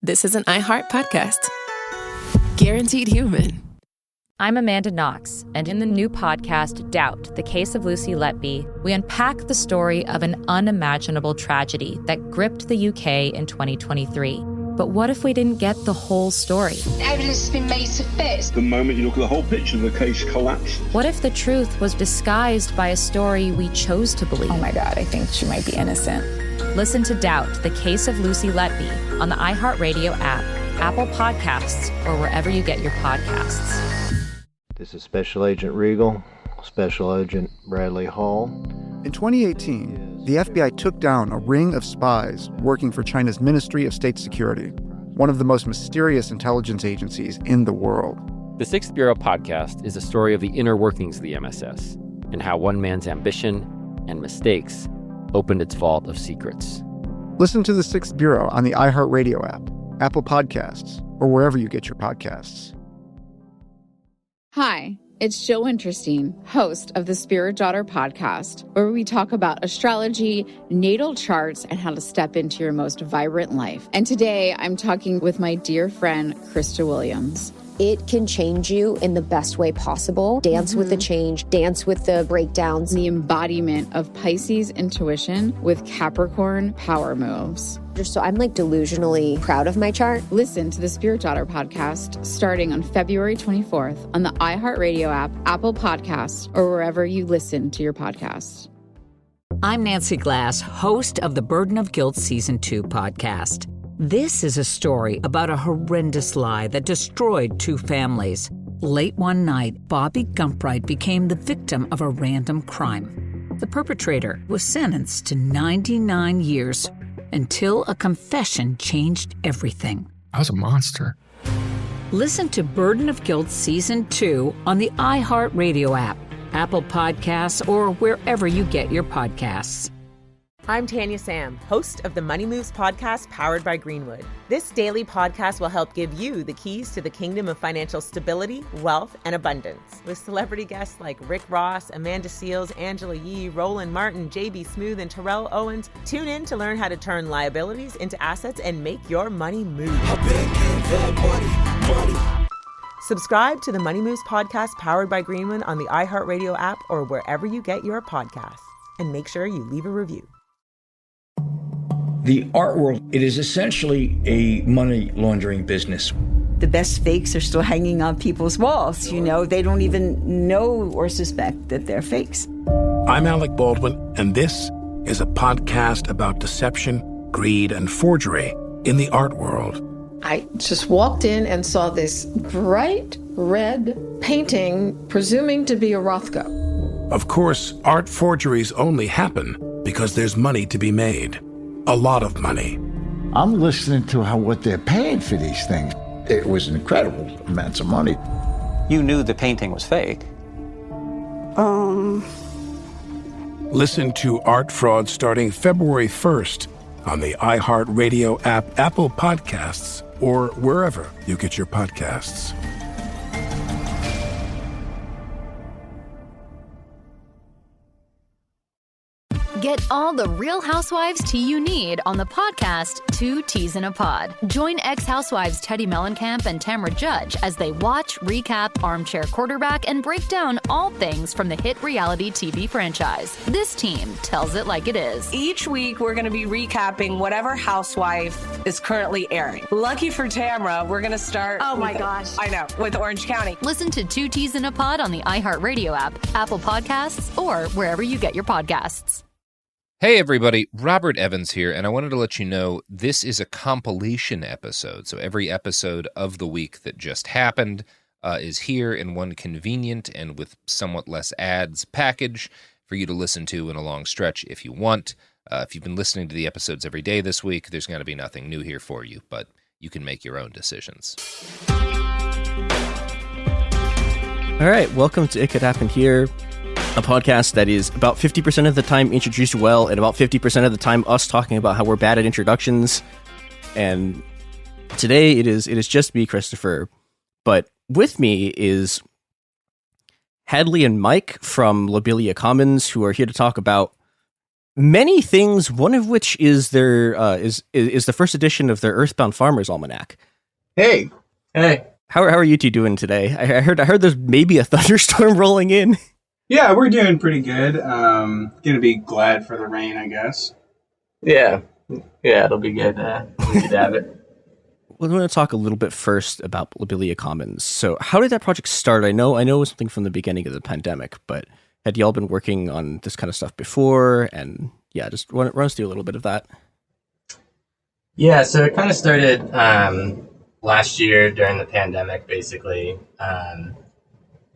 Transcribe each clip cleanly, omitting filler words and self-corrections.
this is an iHeart podcast. Guaranteed human. I'm Amanda Knox, and in the new podcast, Doubt, The Case of Lucy Letby, we unpack the story of an unimaginable tragedy that gripped the UK in 2023. But what if we didn't get the whole story? Evidence has been made to fit. The moment you look at the whole picture, the case collapsed. What if the truth was disguised by a story we chose to believe? Oh my God, I think she might be innocent. Listen to Doubt, The Case of Lucy Letby on the iHeartRadio app, Apple Podcasts, or wherever you get your podcasts. This is Special Agent Regal, Special Agent Bradley Hall. In 2018, the FBI took down a ring of spies working for China's Ministry of State Security, one of the most mysterious intelligence agencies in the world. The Sixth Bureau podcast is a story of the inner workings of the MSS and how one man's ambition and mistakes opened its vault of secrets. Listen to The Sixth Bureau on the iHeartRadio app, Apple Podcasts, or wherever you get your podcasts. Hi, it's Jill Winterstein, host of the Spirit Daughter podcast, where we talk about astrology, natal charts, and how to step into your most vibrant life. And today I'm talking with my dear friend, Krista Williams. It can change you in the best way possible. Dance with the change, dance with the breakdowns. The embodiment of Pisces intuition with Capricorn power moves. So I'm delusionally proud of my chart. Listen to the Spirit Daughter podcast starting on February 24th on the iHeartRadio app, Apple Podcasts, or wherever you listen to your podcasts. I'm Nancy Glass, host of the Burden of Guilt Season 2 podcast. This is a story about a horrendous lie that destroyed two families. Late one night, Bobby Gumpright became the victim of a random crime. The perpetrator was sentenced to 99 years until a confession changed everything. I was a monster. Listen to Burden of Guilt Season 2 on the iHeartRadio app, Apple Podcasts, or wherever you get your podcasts. I'm Tanya Sam, host of the Money Moves podcast powered by Greenwood. This daily podcast will help give you the keys to the kingdom of financial stability, wealth, and abundance. With celebrity guests like Rick Ross, Amanda Seales, Angela Yee, Roland Martin, JB Smoove, and Terrell Owens. Tune in to learn how to turn liabilities into assets and make your money move. Subscribe to the Money Moves podcast powered by Greenwood on the iHeartRadio app or wherever you get your podcasts. And make sure you leave a review. The art world, it is essentially a money laundering business. The best fakes are still hanging on people's walls. They don't even know or suspect that they're fakes. I'm Alec Baldwin, and this is a podcast about deception, greed, and forgery in the art world. I just walked in and saw this bright red painting, presuming to be a Rothko. Of course, art forgeries only happen because there's money to be made. A lot of money. I'm listening to what they're paying for these things. It was incredible amounts of money. You knew the painting was fake. Listen to Art Fraud starting February 1st on the iHeartRadio app, Apple Podcasts, or wherever you get your podcasts. Get all the Real Housewives tea you need on the podcast 2 Teas in a Pod. Join ex-housewives Teddi Mellencamp and Tamra Judge as they watch, recap, armchair quarterback, and break down all things from the hit reality TV franchise. This team tells it like it is. Each week, we're going to be recapping whatever housewife is currently airing. Lucky for Tamra, we're going to start... Oh my gosh. I know, with Orange County. Listen to 2 Teas in a Pod on the iHeartRadio app, Apple Podcasts, or wherever you get your podcasts. Hey everybody, Robert Evans here, and I wanted to let you know this is a compilation episode. So every episode of the week that just happened is here in one convenient and with somewhat less ads package for you to listen to in a long stretch if you want. If you've been listening to the episodes every day this week, there's going to be nothing new here for you, but you can make your own decisions. All right, welcome to It Could Happen Here, a podcast that is about 50% of the time introduced well and about 50% of the time us talking about how we're bad at introductions. And today it is just me, Christopher, but with me is Hadley and Mike from Lobelia Commons, who are here to talk about many things, one of which is their is the first edition of their Earthbound Farmers Almanac. Hey. How are you two doing today? I heard there's maybe a thunderstorm rolling in. Yeah, we're doing pretty good. Gonna be glad for the rain, I guess. Yeah, it'll be good. We could have it. Well, I want to talk a little bit first about Lobelia Commons. So, how did that project start? I know it was something from the beginning of the pandemic, but had y'all been working on this kind of stuff before? And yeah, just run us through a little bit of that. Yeah, so it kind of started last year during the pandemic, basically.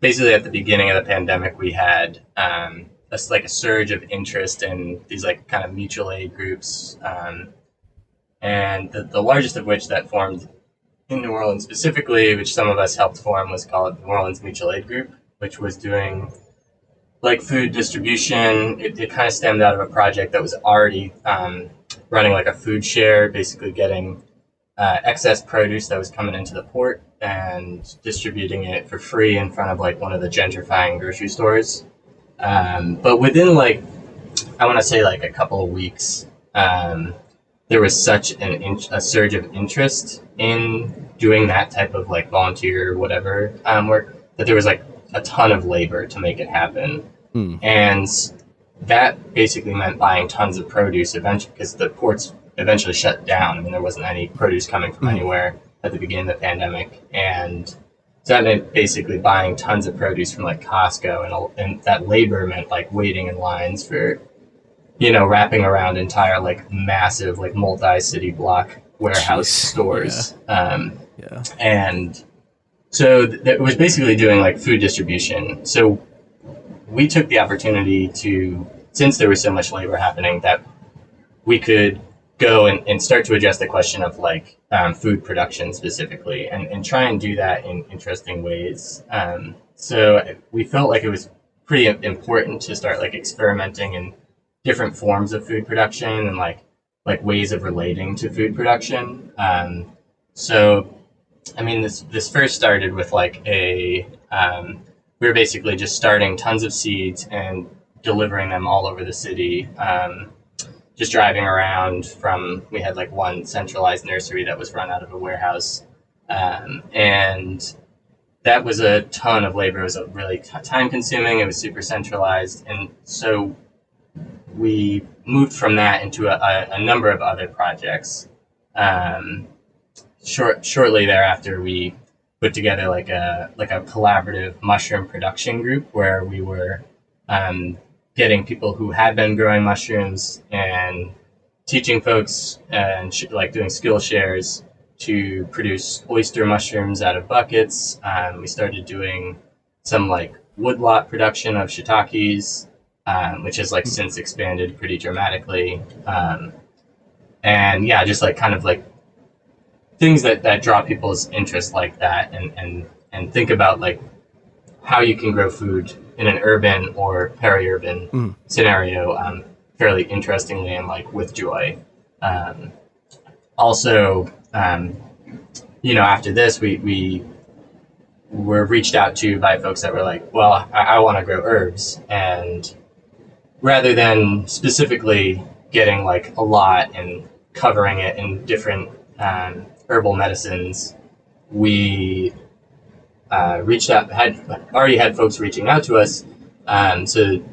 Basically, at the beginning of the pandemic, we had a surge of interest in these like kind of mutual aid groups. And the largest of which that formed in New Orleans specifically, which some of us helped form, was called New Orleans Mutual Aid Group, which was doing like food distribution. It kind of stemmed out of a project that was already running like a food share, basically getting excess produce that was coming into the port and distributing it for free in front of like one of the gentrifying grocery stores. But within like, I want to say like a couple of weeks, there was such a surge of interest in doing that type of like volunteer whatever work that there was like a ton of labor to make it happen. And that basically meant buying tons of produce eventually, because the ports eventually shut down. I mean, there wasn't any produce coming from anywhere at the beginning of the pandemic. And so that meant basically buying tons of produce from like Costco, and that labor meant like waiting in lines for, wrapping around entire like massive like multi-city block warehouse stores. And so it was basically doing like food distribution. So we took the opportunity to, since there was so much labor happening, that we could go and start to address the question of like food production specifically, and try and do that in interesting ways. So we felt like it was pretty important to start like experimenting in different forms of food production and like ways of relating to food production. So, I mean, this first started with like we were basically just starting tons of seeds and delivering them all over the city. Just driving around we had like one centralized nursery that was run out of a warehouse. And that was a ton of labor. It was really time consuming. It was super centralized. And so we moved from that into a number of other projects. Shortly thereafter, we put together like a collaborative mushroom production group where we were getting people who had been growing mushrooms and teaching folks and doing skill shares to produce oyster mushrooms out of buckets. We started doing some like woodlot production of shiitakes, which has like since expanded pretty dramatically. And yeah, just like kind of like things that draw people's interest like that, and think about like how you can grow food in an urban or peri-urban scenario fairly interestingly and like with joy. Also, after this, we were reached out to by folks that were like, well, I want to grow herbs. And rather than specifically getting like a lot and covering it in different herbal medicines, we reached out, already had folks reaching out to us. So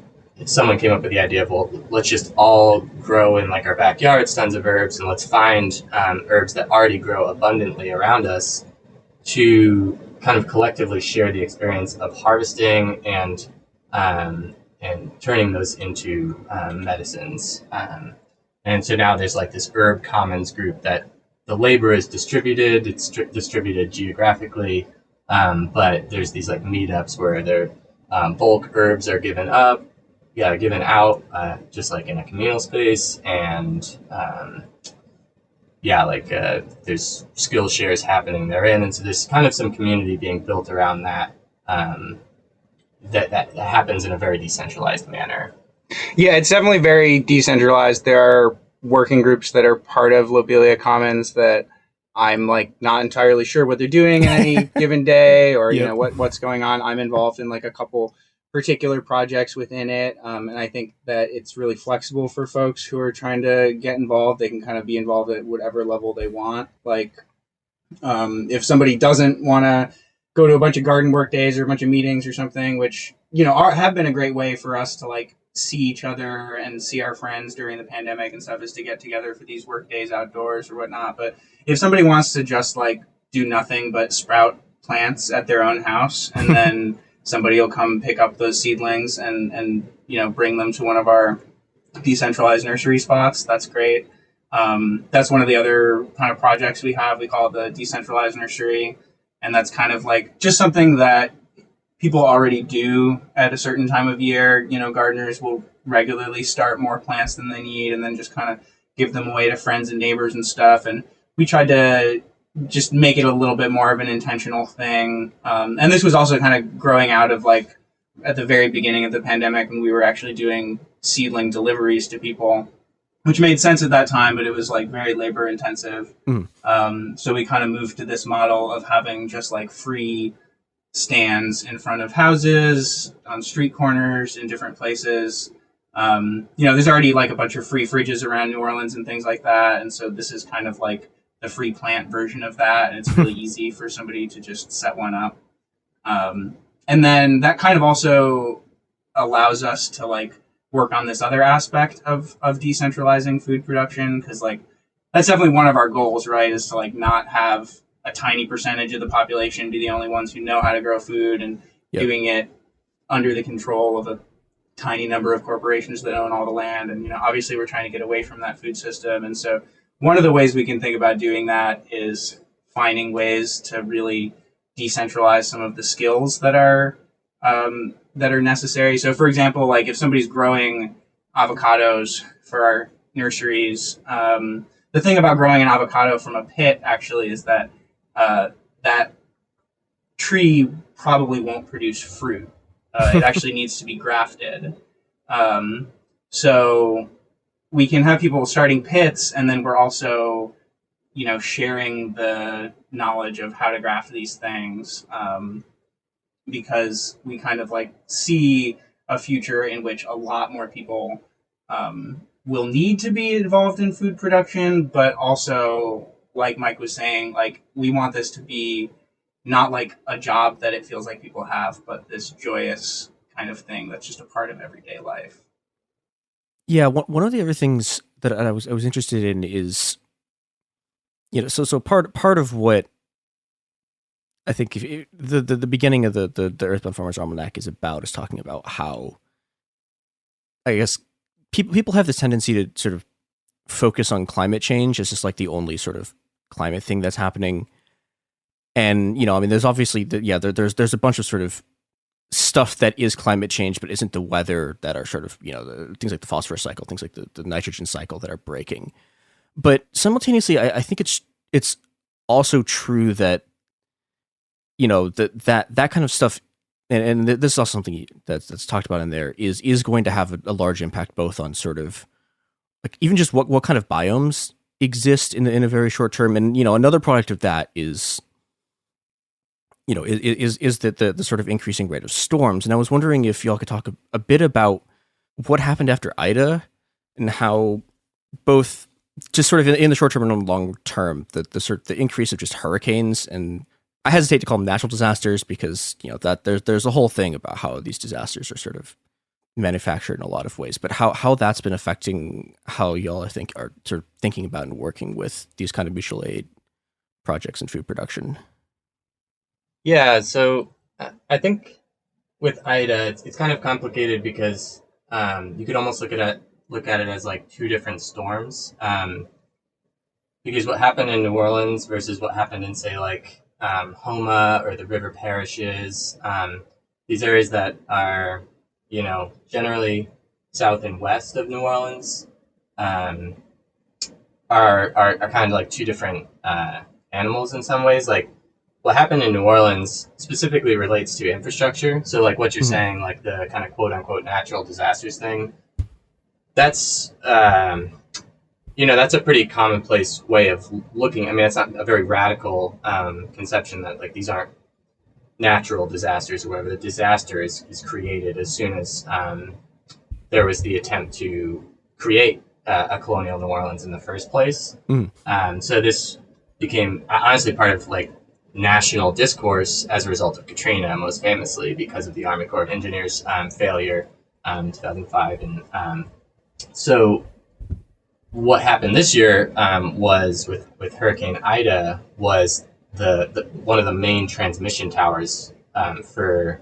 someone came up with the idea of, well, let's just all grow in like our backyards tons of herbs, and let's find herbs that already grow abundantly around us to kind of collectively share the experience of harvesting and turning those into medicines. And so now there's like this herb commons group that the labor is distributed. It's distributed geographically, but there's these like meetups where their bulk herbs are given out, just like in a communal space, and there's skill shares happening therein, and so there's kind of some community being built around that. That happens in a very decentralized manner. Yeah, it's definitely very decentralized. There are working groups that are part of Lobelia Commons that I'm like not entirely sure what they're doing in any given day, or what's going on. I'm involved in like a couple particular projects within it. And I think that it's really flexible for folks who are trying to get involved. They can kind of be involved at whatever level they want. Like, if somebody doesn't want to go to a bunch of garden work days or a bunch of meetings or something, which, have been a great way for us to like see each other and see our friends during the pandemic and stuff, is to get together for these work days outdoors or whatnot. But if somebody wants to just like do nothing but sprout plants at their own house, and then somebody will come pick up those seedlings and bring them to one of our decentralized nursery spots, that's great. That's one of the other kind of projects we have. We call it the decentralized nursery. And that's kind of like just something that people already do at a certain time of year. Gardeners will regularly start more plants than they need and then just kind of give them away to friends and neighbors and stuff. And we tried to just make it a little bit more of an intentional thing. And this was also kind of growing out of like at the very beginning of the pandemic when we were actually doing seedling deliveries to people, which made sense at that time, but it was like very labor intensive. So we kind of moved to this model of having just like free stands in front of houses, on street corners, in different places. There's already like a bunch of free fridges around New Orleans and things like that. And so this is kind of like the free plant version of that. And it's really easy for somebody to just set one up. And then that kind of also allows us to like work on this other aspect of decentralizing food production. Cause like, that's definitely one of our goals, right? Is to like not have a tiny percentage of the population be the only ones who know how to grow food and doing it under the control of a tiny number of corporations that own all the land. And, obviously we're trying to get away from that food system. And so one of the ways we can think about doing that is finding ways to really decentralize some of the skills that are necessary. So for example, like if somebody's growing avocados for our nurseries, the thing about growing an avocado from a pit actually is that that tree probably won't produce fruit. It actually needs to be grafted. So we can have people starting pits, and then we're also, sharing the knowledge of how to graft these things, because we kind of like see a future in which a lot more people will need to be involved in food production, but also, like Mike was saying, like we want this to be not like a job that it feels like people have, but this joyous kind of thing that's just a part of everyday life. Yeah, one of the other things that I was interested in is, so part of what I think the beginning of the Earthbound Farmers Almanac is about is talking about how, I guess, people have this tendency to sort of focus on climate change as just like the only sort of climate thing that's happening. And, there's obviously, there's a bunch of sort of stuff that is climate change, but isn't the weather that are sort of, the things like the phosphorus cycle, things like the nitrogen cycle that are breaking. But simultaneously, I think it's also true that, that kind of stuff, and this is also something that's talked about in there, is going to have a large impact both on sort of like even just what kind of biomes exist in a very short term. And, another product of that is that the sort of increasing rate of storms. And I was wondering if y'all could talk a bit about what happened after Ida and how both just sort of in the short term and in the long term, the increase of just hurricanes, and I hesitate to call them natural disasters because, that there's a whole thing about how these disasters are sort of manufactured in a lot of ways, but how that's been affecting how y'all, I think, are sort of thinking about and working with these kind of mutual aid projects in food production. Yeah, so I think with Ida, it's kind of complicated because you could almost look at it as like two different storms. Because what happened in New Orleans versus what happened in, say, like Homa or the river parishes, these areas that are, generally south and west of New Orleans, are kind of like two different animals in some ways. Like, what happened in New Orleans specifically relates to infrastructure. So like what you're saying, like the kind of quote unquote natural disasters thing, that's, that's a pretty commonplace way of looking. I mean, it's not a very radical conception that like these aren't natural disasters or whatever. The disaster is created as soon as there was the attempt to create a colonial New Orleans in the first place. So this became honestly part of like national discourse as a result of Katrina, most famously because of the Army Corps of Engineers failure in 2005. And so what happened this year was with Hurricane Ida was the one of the main transmission towers for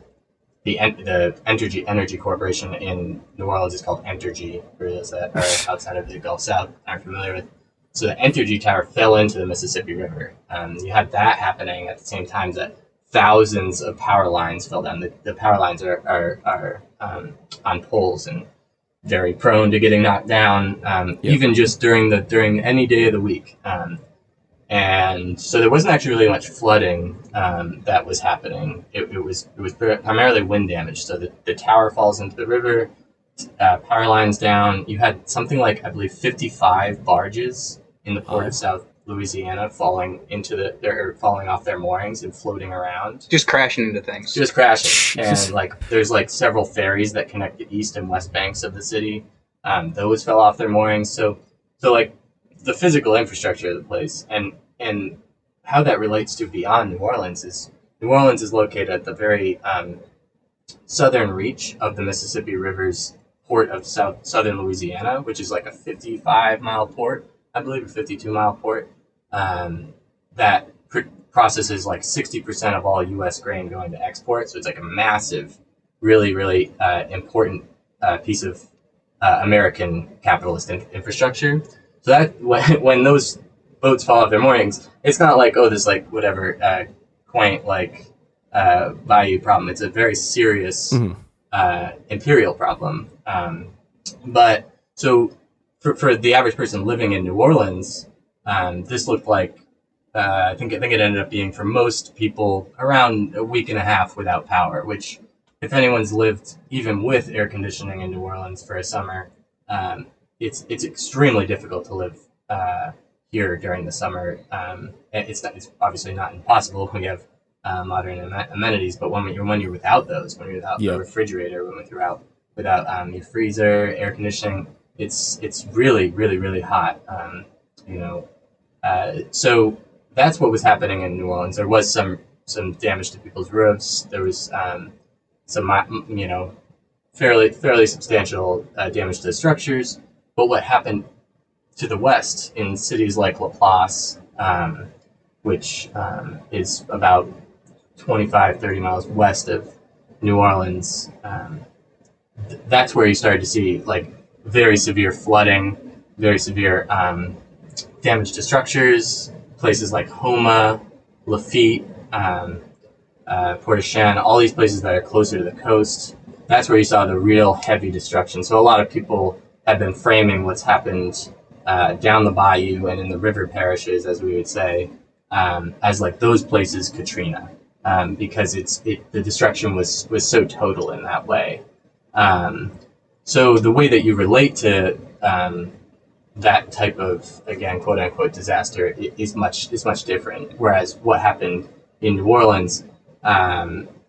the Entergy Corporation in New Orleans is called Entergy, for those that are outside of the Gulf South aren't familiar with. So the Entergy tower fell into the Mississippi River. You had that happening at the same time that thousands of power lines fell down. The power lines are on poles and very prone to getting knocked down, even just during any day of the week. And so there wasn't actually really much flooding that was happening. It was primarily wind damage. So the tower falls into the river, power lines down. You had something like, I believe, 55 barges in the port of South Louisiana falling off their moorings and floating around. Just crashing into things. Just crashing. And like there's like several ferries that connect the east and west banks of the city. Those fell off their moorings. So like the physical infrastructure of the place and how that relates to beyond New Orleans is located at the very southern reach of the Mississippi River's port of southern Louisiana, which is like a 55-mile port, I believe, a 52-mile port that processes like 60% of all U.S. grain going to export. So it's like a massive, really, really important piece of American capitalist infrastructure. So that when those boats fall off their moorings, it's not like, oh, this like whatever quaint like bayou problem. It's a very serious imperial problem. But so for the average person living in New Orleans, this looked like I think it ended up being for most people around a week and a half without power. Which, if anyone's lived even with air conditioning in New Orleans for a summer, it's extremely difficult to live here during the summer. It's obviously not impossible when you have modern amenities, but when you're without those, when you're without the refrigerator, when you're without your freezer, air conditioning, it's really, really, really hot. So that's what was happening in New Orleans. There was some damage to people's roofs. There was some fairly substantial damage to the structures. But what happened to the west in cities like Laplace, which is about 25-30 miles west of New Orleans, that's where you started to see like very severe flooding, very severe damage to structures. Places like Houma, Lafitte, Port-au-Chien, all these places that are closer to the coast. That's where you saw the real heavy destruction. So a lot of people have been framing what's happened down the bayou and in the river parishes, as we would say, as like those places Katrina, because the destruction was so total in that way. So the way that you relate to that type of, again, quote unquote disaster is much different. Whereas what happened in New Orleans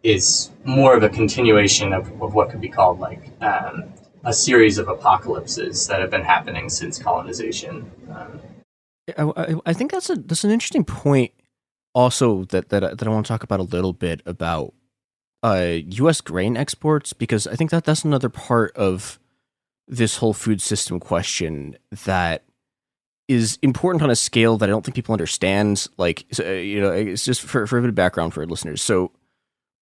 is more of a continuation of what could be called like a series of apocalypses that have been happening since colonization. I think that's an interesting point. Also, that I want to talk about a little bit about U.S. grain exports, because I think that's another part of this whole food system question that is important on a scale that I don't think people understand. Like, it's just for a bit of background for our listeners. So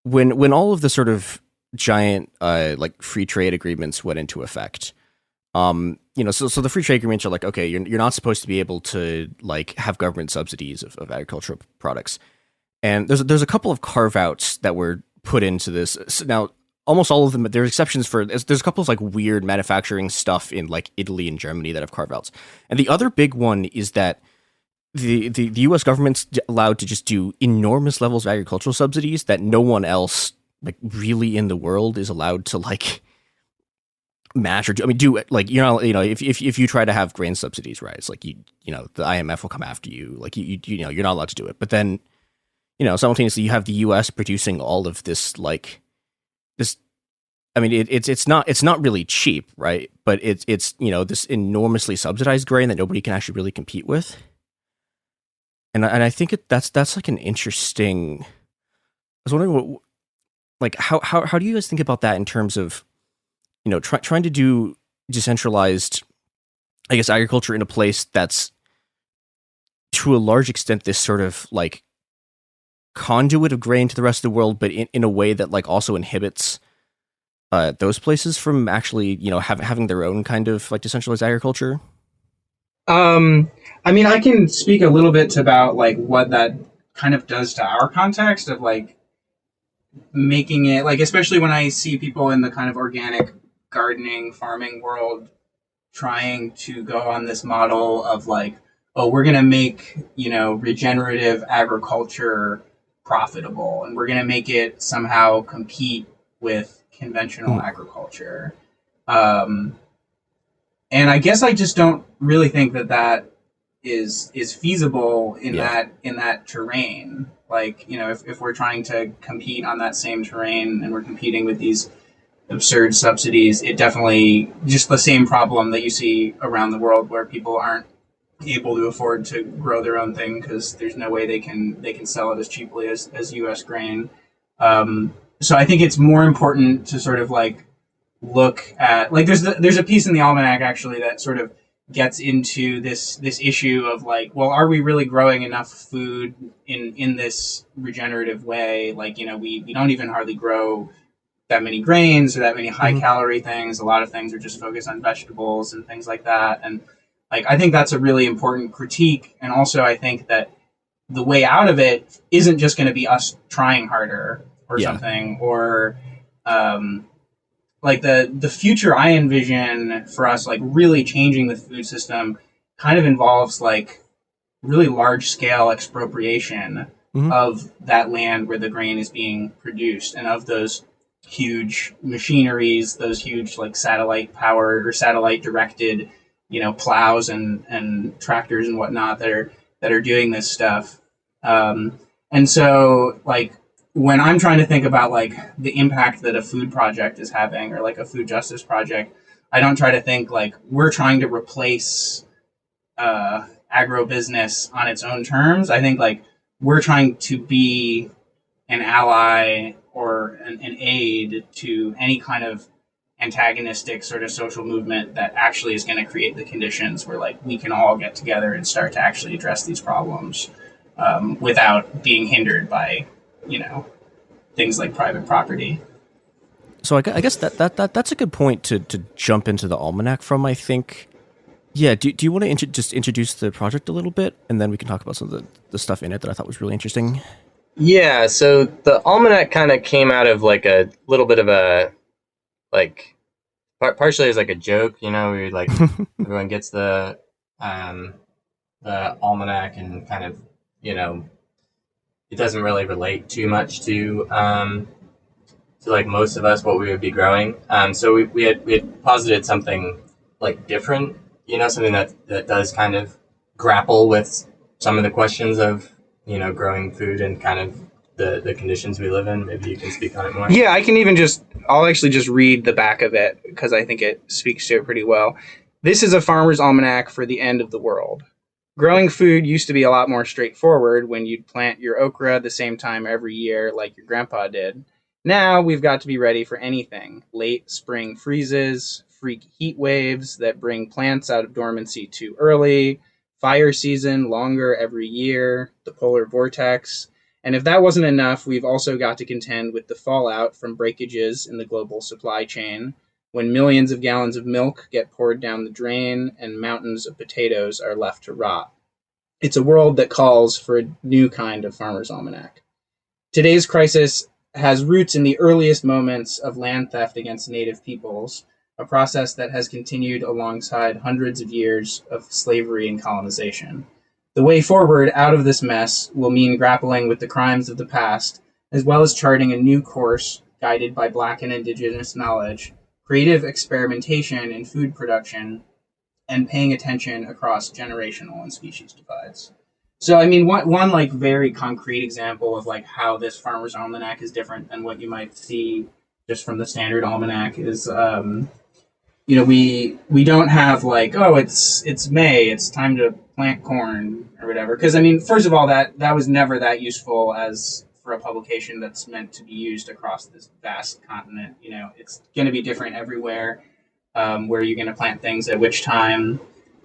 when all of the sort of giant like free trade agreements went into effect, so the free trade agreements are like, okay, you're not supposed to be able to like have government subsidies of agricultural products, and there's a couple of carve outs that were put into this. So now, almost all of them, there's exceptions for, there's a couple of like weird manufacturing stuff in like Italy and Germany that have carve outs. And the other big one is that the US government's allowed to just do enormous levels of agricultural subsidies that no one else like really in the world is allowed to like match or do. I mean, do it like, if you try to have grain subsidies, right? It's like, the IMF will come after you. Like you're not allowed to do it. But then simultaneously you have the U.S. producing all of this, like, this. I mean, it's not really cheap, right? But it's this enormously subsidized grain that nobody can actually really compete with. And I think that's like an interesting. I was wondering how do you guys think about that in terms of, trying to do decentralized, I guess, agriculture in a place that's to a large extent this sort of like conduit of grain to the rest of the world, but in a way that like also inhibits those places from actually, having their own kind of like decentralized agriculture? I mean, I can speak a little bit about like what that kind of does to our context of like making it like, especially when I see people in the kind of organic gardening, farming world trying to go on this model of like, oh, we're going to make, regenerative agriculture profitable and we're going to make it somehow compete with conventional agriculture. And I guess I just don't really think that is feasible in that terrain. Like, if we're trying to compete on that same terrain and we're competing with these absurd subsidies, it definitely just the same problem that you see around the world where people aren't able to afford to grow their own thing because there's no way they can sell it as cheaply as U.S. grain. So I think it's more important to sort of like look at like there's a piece in the Almanac actually that sort of gets into this issue of like, well, are we really growing enough food in this regenerative way? Like, we don't even hardly grow that many grains or that many high calorie things. A lot of things are just focused on vegetables and things like that. And like, I think that's a really important critique. And also I think that the way out of it isn't just going to be us trying harder or something, or like the future I envision for us, like really changing the food system kind of involves like really large scale expropriation of that land where the grain is being produced and of those huge machineries, those huge like satellite powered or satellite directed, plows and tractors and whatnot that are doing this stuff. And so like, when I'm trying to think about like the impact that a food project is having or like a food justice project, I don't try to think like we're trying to replace agribusiness on its own terms. I think like we're trying to be an ally or an aid to any kind of antagonistic sort of social movement that actually is going to create the conditions where like we can all get together and start to actually address these problems without being hindered by things like private property. So I guess that's a good point to jump into the Almanac from, I think. Yeah, do you want to just introduce the project a little bit, and then we can talk about some of the stuff in it that I thought was really interesting? Yeah, so the Almanac kind of came out of like a little bit of a, like, partially as like a joke, we like, everyone gets the Almanac and kind of, it doesn't really relate too much to like most of us what we would be growing. So we had posited something like different, something that does kind of grapple with some of the questions of growing food and kind of the conditions we live in. Maybe you can speak on it more. Yeah, I'll actually just read the back of it because I think it speaks to it pretty well. This is a farmer's almanac for the end of the world. Growing food used to be a lot more straightforward when you'd plant your okra the same time every year like your grandpa did. Now we've got to be ready for anything. Late spring freezes, freak heat waves that bring plants out of dormancy too early, fire season longer every year, the polar vortex. And if that wasn't enough, we've also got to contend with the fallout from breakages in the global supply chain, when millions of gallons of milk get poured down the drain and mountains of potatoes are left to rot. It's a world that calls for a new kind of farmer's almanac. Today's crisis has roots in the earliest moments of land theft against native peoples, a process that has continued alongside hundreds of years of slavery and colonization. The way forward out of this mess will mean grappling with the crimes of the past, as well as charting a new course guided by Black and Indigenous knowledge, creative experimentation in food production, and paying attention across generational and species divides. So, I mean, one like very concrete example of like how this Farmer's Almanac is different than what you might see just from the standard almanac is, we don't have like, oh, it's May, it's time to plant corn or whatever. Because, I mean, first of all, that was never that useful as for a publication that's meant to be used across this vast continent. It's going to be different everywhere, where you're going to plant things at which time.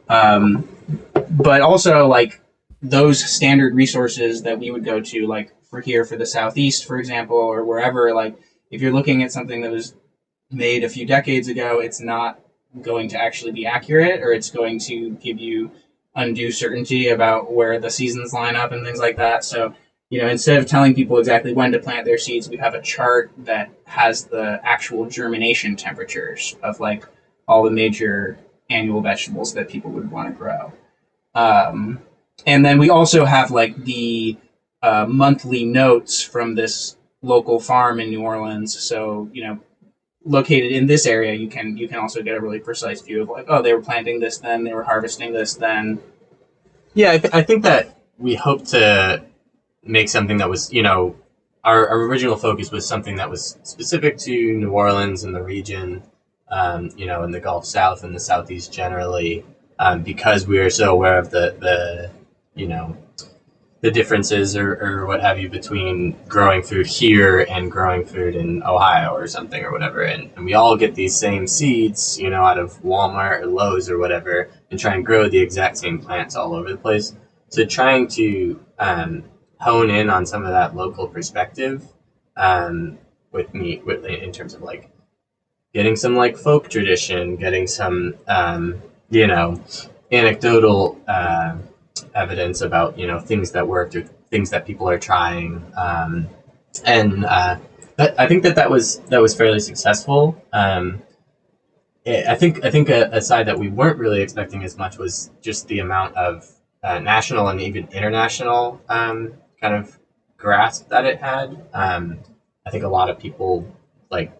But also, like, those standard resources that we would go to, like for the Southeast, for example, or wherever, like, if you're looking at something that was made a few decades ago, it's not going to actually be accurate, or it's going to give you undue certainty about where the seasons line up and things like that. So, instead of telling people exactly when to plant their seeds, we have a chart that has the actual germination temperatures of like all the major annual vegetables that people would want to grow. And then we also have like the monthly notes from this local farm in New Orleans. So, located in this area, you can also get a really precise view of like, oh, they were planting this then, they were harvesting this then. Yeah, I think that we hope to make something that was, our original focus was something that was specific to New Orleans and the region, in the Gulf South and the Southeast generally, because we are so aware of the differences or what have you between growing food here and growing food in Ohio or something or whatever. And we all get these same seeds, out of Walmart or Lowe's or whatever, and try and grow the exact same plants all over the place. So trying to hone in on some of that local perspective in terms of like getting some like folk tradition, getting some, anecdotal evidence about, things that worked or things that people are trying. But I think that was fairly successful. I think a side that we weren't really expecting as much was just the amount of national and even international kind of grasp that it had. I think a lot of people like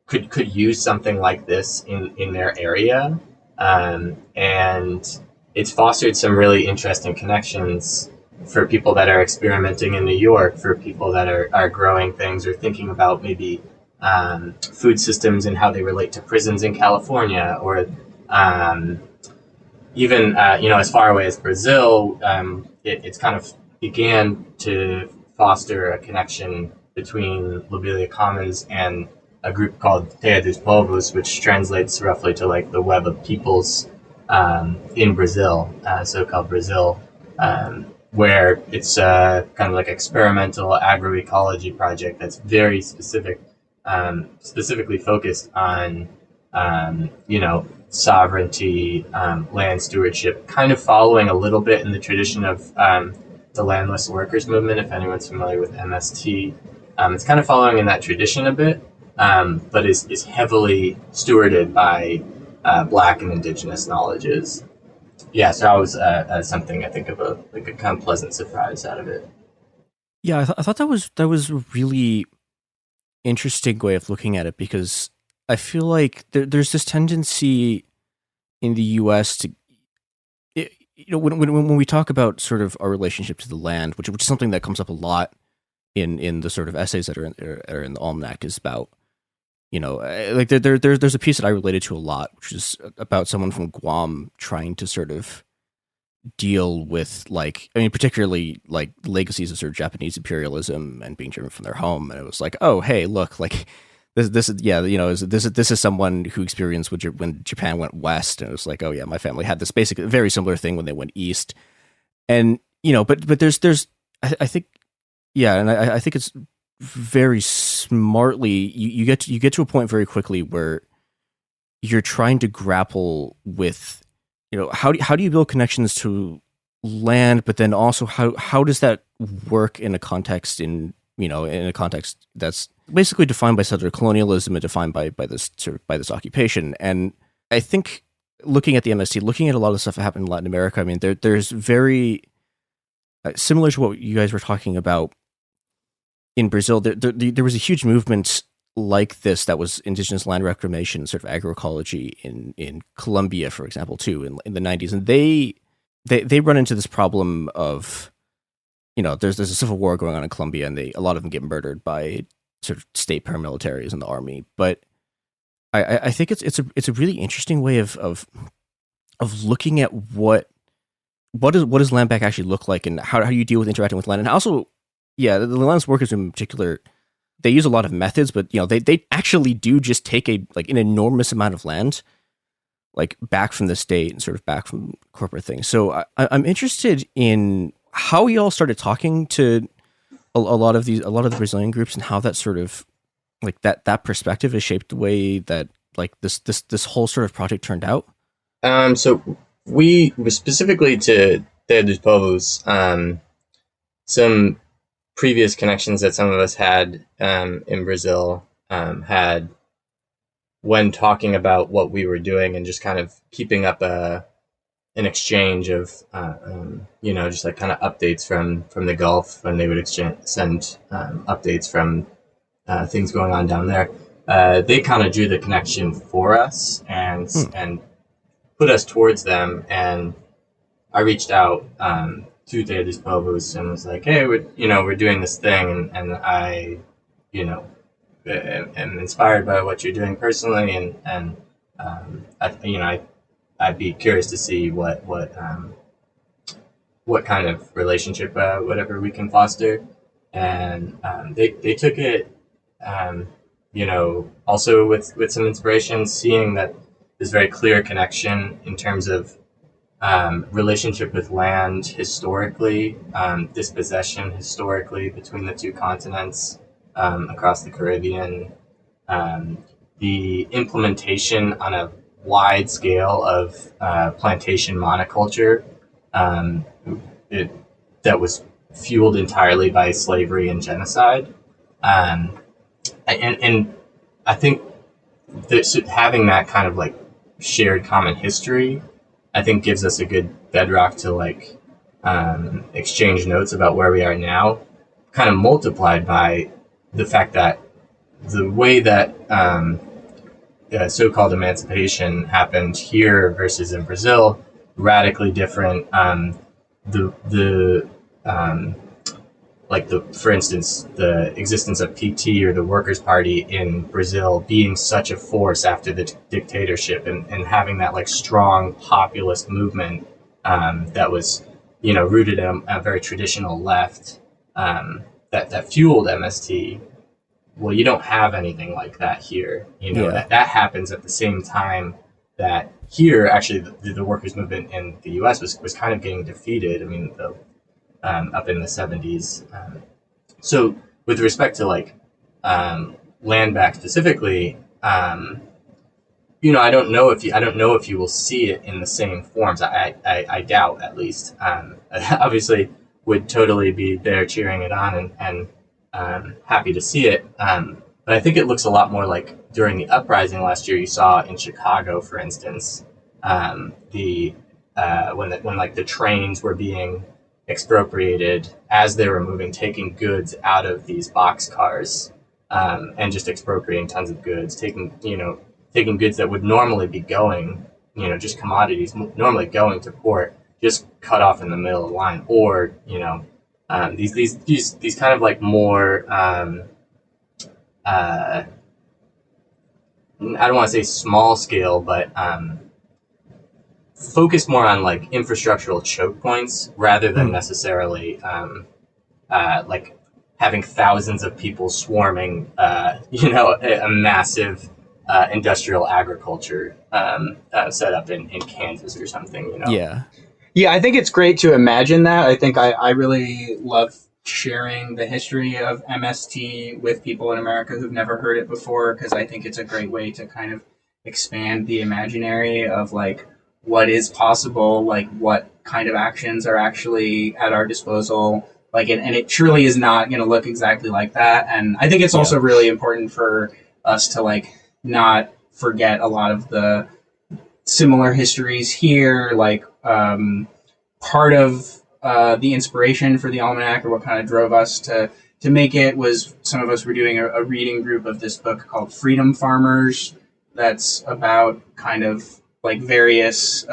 could use something like this in their area, and it's fostered some really interesting connections for people that are experimenting in New York, for people that are growing things or thinking about maybe food systems and how they relate to prisons in California, or even as far away as Brazil. It's kind of began to foster a connection between Lobelia Commons and a group called Terra dos Povos, which translates roughly to like the web of peoples in Brazil, so-called Brazil, where it's kind of like experimental agroecology project that's very specific, specifically focused on, sovereignty, land stewardship, kind of following a little bit in the tradition of the landless workers movement, if anyone's familiar with MST. It's kind of following in that tradition a bit, but is heavily stewarded by Black and Indigenous knowledges. Yeah, so that was something I think of a kind of pleasant surprise out of it. Yeah, I thought that was a really interesting way of looking at it, because I feel like there's this tendency in the U.S. to, when we talk about sort of our relationship to the land, which is something that comes up a lot in the sort of essays that are in the Almanac, is about, like there's a piece that I related to a lot, which is about someone from Guam trying to sort of deal with, like, I mean, particularly like legacies of sort of Japanese imperialism and being driven from their home. And it was like, oh, hey, look, like this is someone who experienced when Japan went west. And it was like, oh yeah, my family had this basically very similar thing when they went east. And, but there's, I think, yeah. And I think it's very smartly, you get to a point very quickly where you're trying to grapple with, how do you build connections to land, but then also how does that work in a context in a context that's basically defined by settler colonialism and defined by this occupation. And I think looking at the MST, looking at a lot of the stuff that happened in Latin America, I mean, there's very similar to what you guys were talking about in Brazil. There was a huge movement like this that was indigenous land reclamation, sort of agroecology in Colombia, for example, too, in the 90s. And they they run into this problem of, there's a civil war going on in Colombia, and a lot of them get murdered by sort of state paramilitaries in the army. But I think it's a really interesting way of looking at what does land back actually look like, and how do you deal with interacting with land. And also, the lands workers in particular, they use a lot of methods, but they actually do just take an enormous amount of land, like back from the state and sort of back from corporate things. So I'm interested in how you all started talking to a lot of the Brazilian groups, and how that sort of like that perspective has shaped the way that like this whole sort of project turned out. So we specifically to Terra dos Povos, some previous connections that some of us had in Brazil had when talking about what we were doing, and just kind of keeping up an exchange of just like kind of updates from the Gulf, when they would send updates from things going on down there. They kind of drew the connection for us and put us towards them, and I reached out to Terra dos Povos and was like, hey, we're doing this thing, and I am inspired by what you're doing personally, and I'd be curious to see what kind of relationship whatever we can foster. And they took it also with some inspiration, seeing that there's very clear connection in terms of relationship with land historically, dispossession historically between the two continents, across the Caribbean, the implementation on a wide scale of plantation monoculture that was fueled entirely by slavery and genocide. And I think that having that kind of like shared common history, I think gives us a good bedrock to like exchange notes about where we are now, kind of multiplied by the fact that the way that so-called emancipation happened here versus in Brazil, radically different. For instance, the existence of PT, or the Workers' Party in Brazil, being such a force after the dictatorship, and having that like strong populist movement that was, rooted in a very traditional left, that fueled MST. Well, you don't have anything like that here. That happens at the same time that here, actually, the workers' movement in the U.S. was kind of getting defeated. I mean, up in the 70s. So with respect to like land back specifically, I don't know if you will see it in the same forms. I doubt, at least. Obviously, would totally be there cheering it on and happy to see it. But I think it looks a lot more like during the uprising last year. You saw in Chicago, for instance, when the trains were being expropriated as they were moving, taking goods out of these boxcars, and just expropriating tons of goods, taking goods that would normally be going, just commodities normally going to port, just cut off in the middle of the line, or these kind of like more I don't want to say small scale, but focus more on like infrastructural choke points rather than necessarily like having thousands of people swarming a massive industrial agriculture set up in Kansas or something. Yeah, I think it's great to imagine that. I think I really love sharing the history of MST with people in America who've never heard it before, because I think it's a great way to kind of expand the imaginary of like what is possible, like what kind of actions are actually at our disposal. Like, and it truly is not going to look exactly like that. And I think it's also really important for us to like not forget a lot of the similar histories here. Like part of the inspiration for the Almanac, or what kind of drove us to make it, was some of us were doing a reading group of this book called Freedom Farmers. That's about kind of like various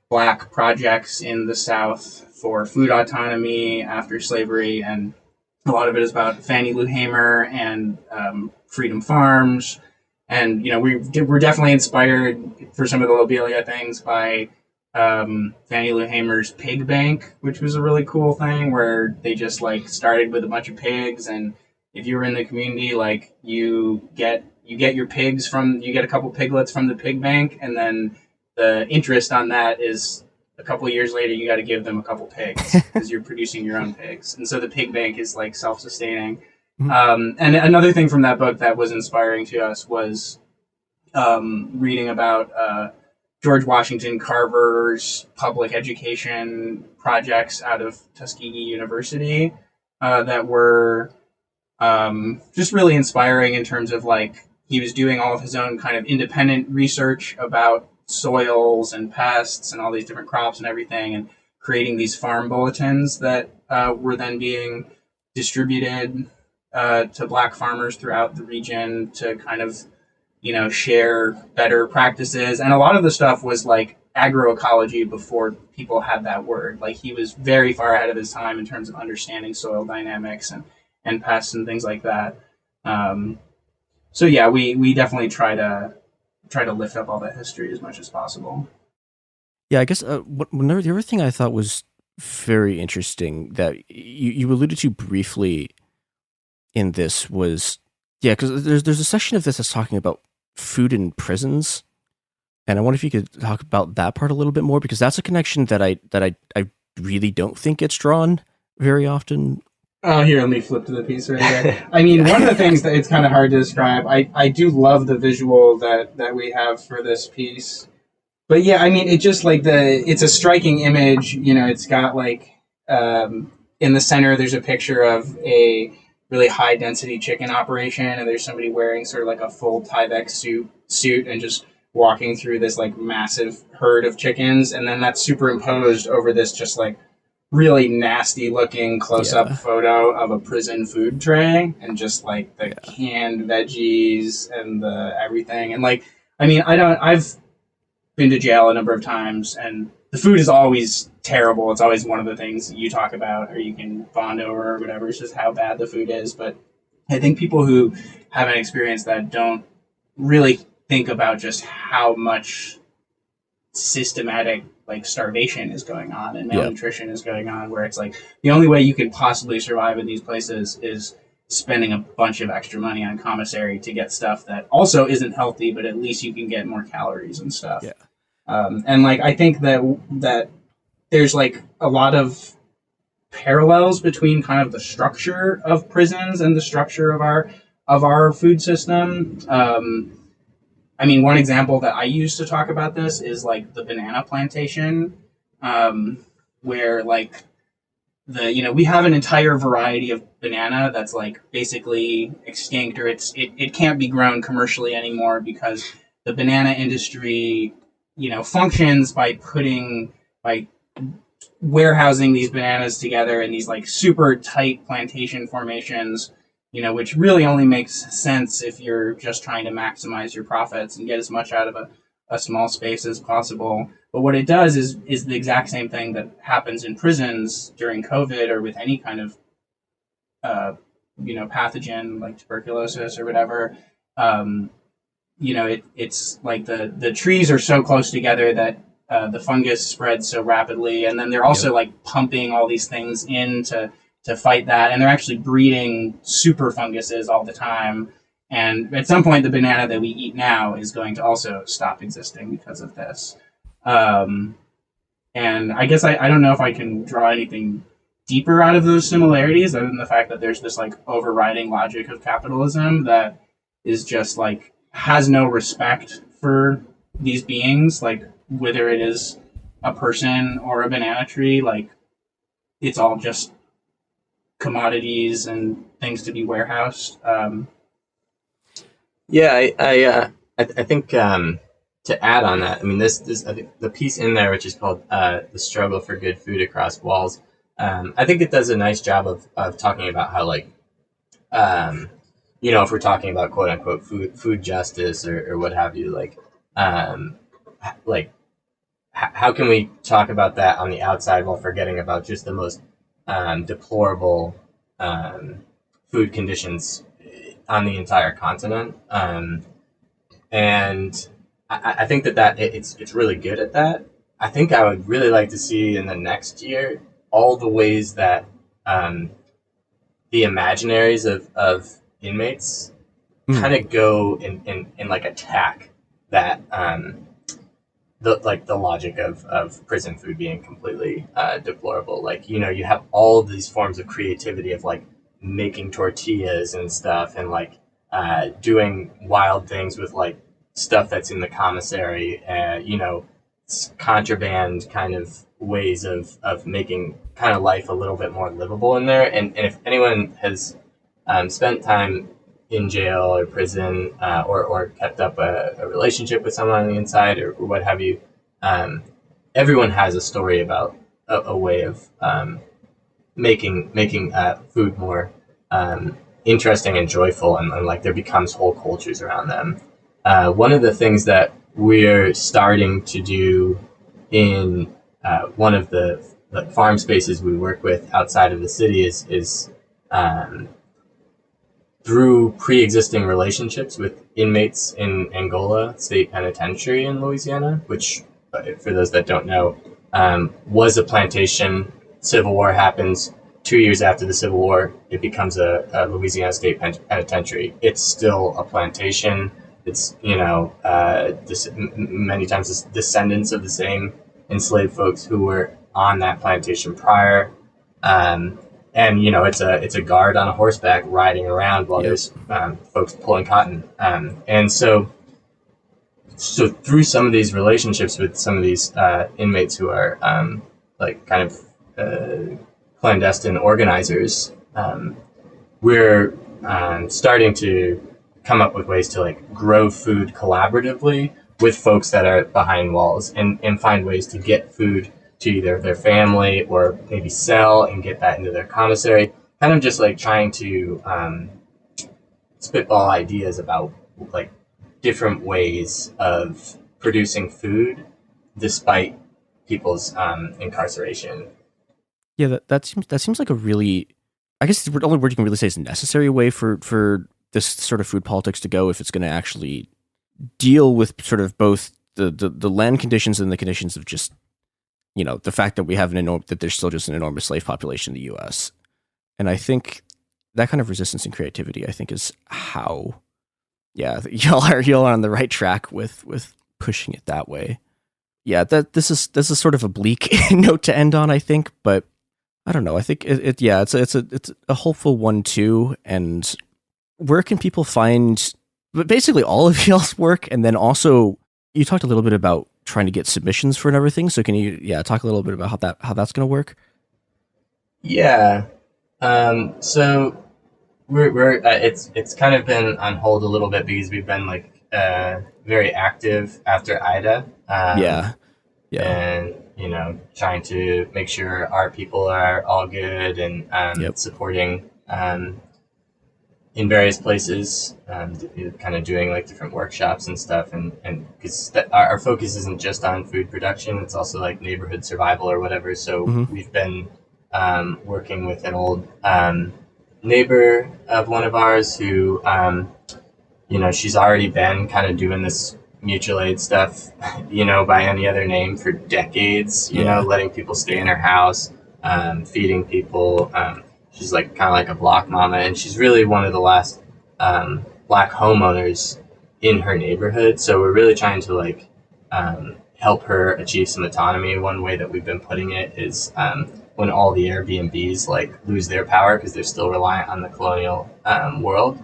Black projects in the South for food autonomy after slavery, and a lot of it is about Fannie Lou Hamer and Freedom Farms. And, you know, we're definitely inspired for some of the Lobelia things by Fannie Lou Hamer's Pig Bank, which was a really cool thing where they just like started with a bunch of pigs, and if you were in the community, like you get your pigs you get a couple piglets from the pig bank, and then the interest on that is a couple of years later you got to give them a couple pigs because you're producing your own pigs, and so the pig bank is like self-sustaining. And another thing from that book that was inspiring to us was reading about George Washington Carver's public education projects out of Tuskegee University that were just really inspiring in terms of like he was doing all of his own kind of independent research about soils and pests and all these different crops and everything, and creating these farm bulletins that were then being distributed to Black farmers throughout the region to kind of, you know, share better practices. And a lot of the stuff was like agroecology before people had that word. Like he was very far ahead of his time in terms of understanding soil dynamics and pests and things like that. So yeah, we definitely try to lift up all that history as much as possible. Yeah, I guess the other thing I thought was very interesting that you alluded to briefly in this was, yeah, because there's a section of this that's talking about food in prisons, and I wonder if you could talk about that part a little bit more, because that's a connection that I really don't think gets drawn very often. Oh, here, let me flip to the piece right here. I mean, one of the things that it's kind of hard to describe, I do love the visual that we have for this piece. But yeah, I mean, it just like it's a striking image. You know, it's got like, in the center, there's a picture of a really high density chicken operation, and there's somebody wearing sort of like a full Tyvek suit and just walking through this like massive herd of chickens. And then that's superimposed over this just like really nasty looking close-up photo of a prison food tray, and just like the canned veggies and the everything. And like, I mean, I've been to jail a number of times, and the food is always terrible. It's always one of the things you talk about or you can bond over or whatever. It's just how bad the food is. But I think people who haven't experienced that don't really think about just how much systematic like starvation is going on and malnutrition is going on, where it's like the only way you could possibly survive in these places is spending a bunch of extra money on commissary to get stuff that also isn't healthy, but at least you can get more calories and stuff. Yeah. And like, I think that there's like a lot of parallels between kind of the structure of prisons and the structure of our food system. I mean, one example that I use to talk about this is like the banana plantation, where like we have an entire variety of banana that's like basically extinct, or it can't be grown commercially anymore because the banana industry, functions by warehousing these bananas together in these like super tight plantation formations, which really only makes sense if you're just trying to maximize your profits and get as much out of a small space as possible. But what it does is the exact same thing that happens in prisons during COVID or with any kind of, pathogen like tuberculosis or whatever. It's like the trees are so close together that the fungus spreads so rapidly, and then they're also like pumping all these things in to fight that, and they're actually breeding super funguses all the time. And at some point, the banana that we eat now is going to also stop existing because of this. And I guess I don't know if I can draw anything deeper out of those similarities, other than the fact that there's this like overriding logic of capitalism that is just like has no respect for these beings, like whether it is a person or a banana tree, like it's all just commodities and things to be warehoused. I think to add on that, I mean, this I think the piece in there, which is called "The Struggle for Good Food Across Walls," I think it does a nice job of talking about how, like, if we're talking about quote unquote food justice or what have you, like how can we talk about that on the outside while forgetting about just the most deplorable food conditions on the entire continent? And I think that it's really good at that. I think I would really like to see in the next year all the ways that the imaginaries of inmates kind of go and like attack that the logic of prison food being completely deplorable. Like, you know, you have all of these forms of creativity of like making tortillas and stuff, and like doing wild things with like stuff that's in the commissary, you know, contraband kind of ways of making kind of life a little bit more livable in there. And if anyone has spent time in jail or prison, or kept up a relationship with someone on the inside or what have you, everyone has a story about a way of making food more interesting and joyful, and like there becomes whole cultures around them. One of the things that we're starting to do in one of the farm spaces we work with outside of the city is through pre-existing relationships with inmates in Angola State Penitentiary in Louisiana, which, for those that don't know, was a plantation. Civil War happens. 2 years after the Civil War, it becomes a Louisiana State Penitentiary. It's still a plantation. It's, you know, many times it's descendants of the same enslaved folks who were on that plantation prior. And, you know, it's a guard on a horseback riding around while there's folks pulling cotton. And so through some of these relationships with some of these inmates who are like kind of clandestine organizers, we're starting to come up with ways to like grow food collaboratively with folks that are behind walls, and find ways to get food to either their family or maybe sell and get that into their commissary. Kind of just like trying to spitball ideas about like different ways of producing food despite people's incarceration. Yeah, that seems like a really, I guess the only word you can really say is necessary way for this sort of food politics to go, if it's going to actually deal with sort of both the land conditions and the conditions of just, you know, the fact that we have that there's still just an enormous slave population in the U.S. And I think that kind of resistance and creativity, I think, is how, y'all are on the right track with pushing it that way. Yeah, this is sort of a bleak note to end on, I think, but I don't know. I think it's a hopeful one too. And where can people find basically all of y'all's work? And then also, you talked a little bit about trying to get submissions for and everything. So can you talk a little bit about how that's going to work? Yeah. So we're it's kind of been on hold a little bit because we've been like very active after Ida. And, you know, trying to make sure our people are all good and supporting in various places, kind of doing like different workshops and stuff. And because our focus isn't just on food production, it's also like neighborhood survival or whatever. So we've been working with an old neighbor of one of ours who, you know, she's already been kind of doing this mutual aid stuff, you know, by any other name for decades, you know, letting people stay in her house, feeding people. She's like kind of like a block mama, and she's really one of the last Black homeowners in her neighborhood. So we're really trying to like help her achieve some autonomy. One way that we've been putting it is when all the Airbnbs like lose their power because they're still reliant on the colonial world.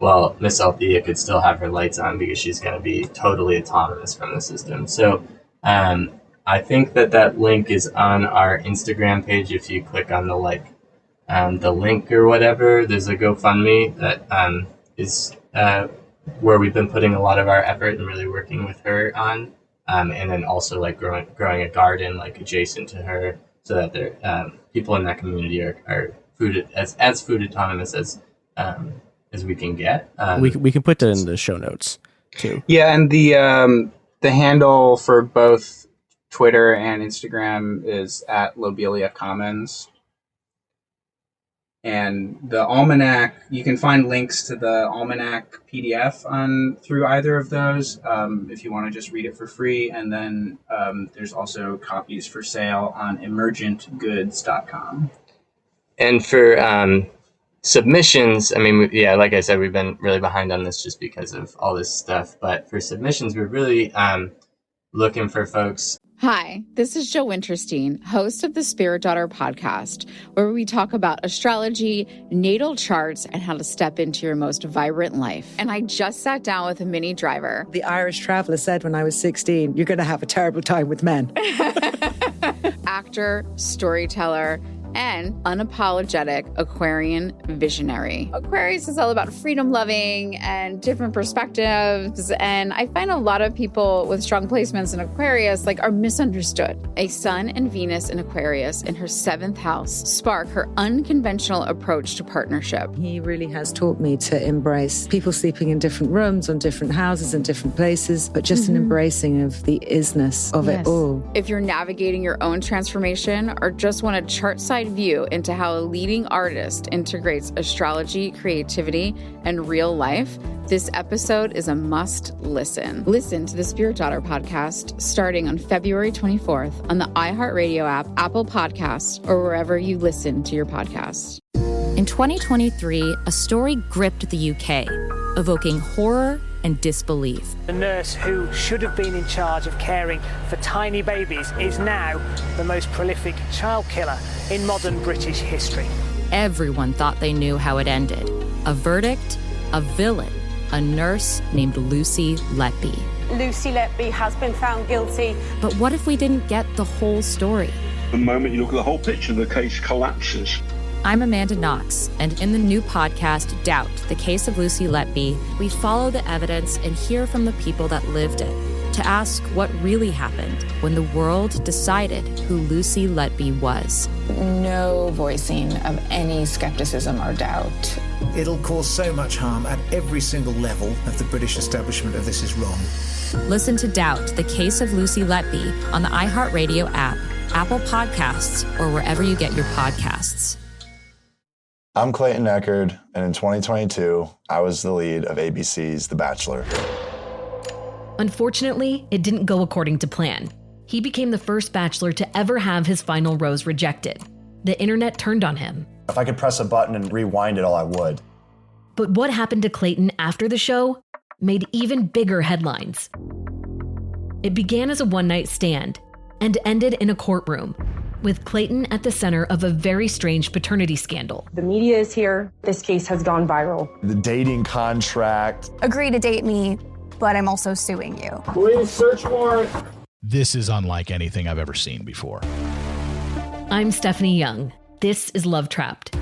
Well, Miss Althea could still have her lights on because she's going to be totally autonomous from the system. So I think that link is on our Instagram page. If you click on the link or whatever, there's a GoFundMe that is where we've been putting a lot of our effort and really working with her on. And then also like growing a garden like adjacent to her so that there, people in that community are food as food autonomous as we can get. We can put that in the show notes too. Yeah, and the handle for both Twitter and Instagram is at Lobelia Commons. And the Almanac, you can find links to the Almanac PDF through either of those if you want to just read it for free. And then there's also copies for sale on emergentgoods.com. And for submissions, I mean, yeah, like I said, we've been really behind on this just because of all this stuff. But for submissions, we're really looking for folks. Hi, this is Jill Winterstein, host of the Spirit Daughter podcast, where we talk about astrology, natal charts, and how to step into your most vibrant life. And I just sat down with a Minnie Driver. The Irish traveler said when I was 16, you're going to have a terrible time with men. Actor, storyteller, and unapologetic Aquarian visionary. Aquarius is all about freedom-loving and different perspectives, and I find a lot of people with strong placements in Aquarius are misunderstood. A Sun and Venus in Aquarius in her 7th house spark her unconventional approach to partnership. He really has taught me to embrace people sleeping in different rooms, on different houses, in different places, but just an embracing of the isness of it all. If you're navigating your own transformation or just want a chart-side view into how a leading artist integrates astrology, creativity, and real life, this episode is a must listen. Listen to the Spirit Daughter podcast starting on February 24th on the iHeartRadio app, Apple Podcasts, or wherever you listen to your podcasts. In 2023, a story gripped the UK, evoking horror and disbelief. The nurse who should have been in charge of caring for tiny babies is now the most prolific child killer in modern British history. Everyone thought they knew how it ended. A verdict, a villain, a nurse named Lucy Letby. Lucy Letby has been found guilty. But what if we didn't get the whole story? The moment you look at the whole picture, the case collapses. I'm Amanda Knox, and in the new podcast, Doubt, the Case of Lucy Letby, we follow the evidence and hear from the people that lived it to ask what really happened when the world decided who Lucy Letby was. No voicing of any skepticism or doubt. It'll cause so much harm at every single level of the British establishment of this is wrong. Listen to Doubt, the Case of Lucy Letby on the iHeartRadio app, Apple Podcasts, or wherever you get your podcasts. I'm Clayton Eckerd, and in 2022, I was the lead of ABC's The Bachelor. Unfortunately, it didn't go according to plan. He became the first Bachelor to ever have his final rose rejected. The internet turned on him. If I could press a button and rewind it all, I would. But what happened to Clayton after the show made even bigger headlines. It began as a one-night stand and ended in a courtroom, with Clayton at the center of a very strange paternity scandal. The media is here. This case has gone viral. The dating contract. Agree to date me, but I'm also suing you. Please search warrant. This is unlike anything I've ever seen before. I'm Stephanie Young. This is Love Trapped.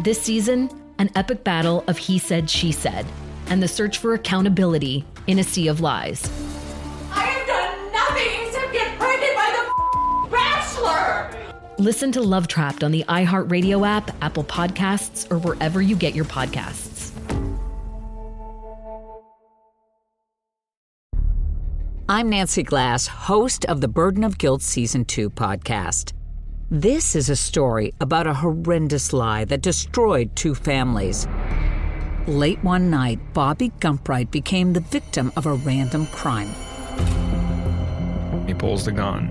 This season, an epic battle of he said, she said, and the search for accountability in a sea of lies. I have done nothing except get pregnant by the Bachelor! Listen to Love Trapped on the iHeartRadio app, Apple Podcasts, or wherever you get your podcasts. I'm Nancy Glass, host of the Burden of Guilt Season 2 podcast. This is a story about a horrendous lie that destroyed 2 families. Late one night, Bobby Gumpright became the victim of a random crime. He pulls the gun,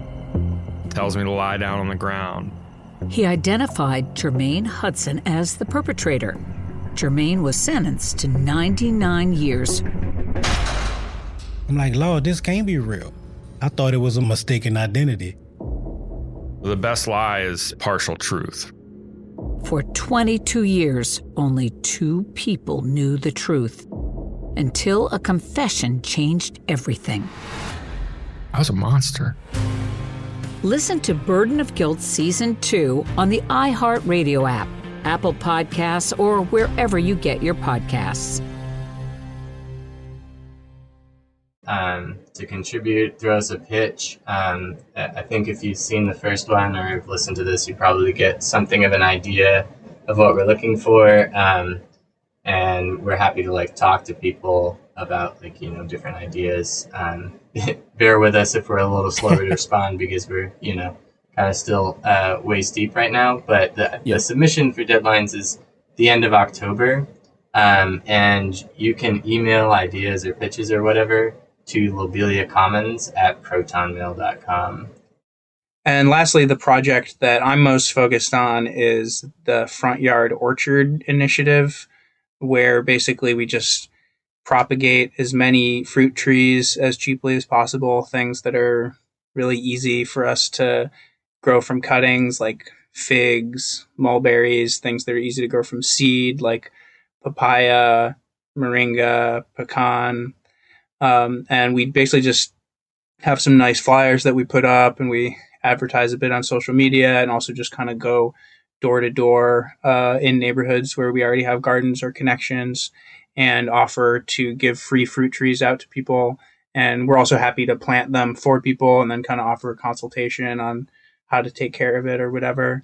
tells me to lie down on the ground. He identified Jermaine Hudson as the perpetrator. Jermaine was sentenced to 99 years. I'm like, Lord, this can't be real. I thought it was a mistaken identity. The best lie is partial truth. For 22 years, only 2 people knew the truth, until a confession changed everything. I was a monster. Listen to Burden of Guilt Season 2 on the iHeartRadio app, Apple Podcasts, or wherever you get your podcasts. To contribute, throw us a pitch. I think if you've seen the first one or have listened to this, you probably get something of an idea of what we're looking for. And we're happy to talk to people about different ideas. Bear with us if we're a little slower to respond because we're kind of still waist deep right now. But the submission for deadlines is the end of October, and you can email ideas or pitches or whatever to lobeliacommons@protonmail.com. And lastly, the project that I'm most focused on is the Front Yard Orchard Initiative, where basically we just propagate as many fruit trees as cheaply as possible, things that are really easy for us to grow from cuttings, like figs, mulberries, things that are easy to grow from seed, like papaya, moringa, pecan. And we basically just have some nice flyers that we put up, and we advertise a bit on social media, and also just kind of go door to door in neighborhoods where we already have gardens or connections, and offer to give free fruit trees out to people. And we're also happy to plant them for people and then kind of offer a consultation on how to take care of it or whatever.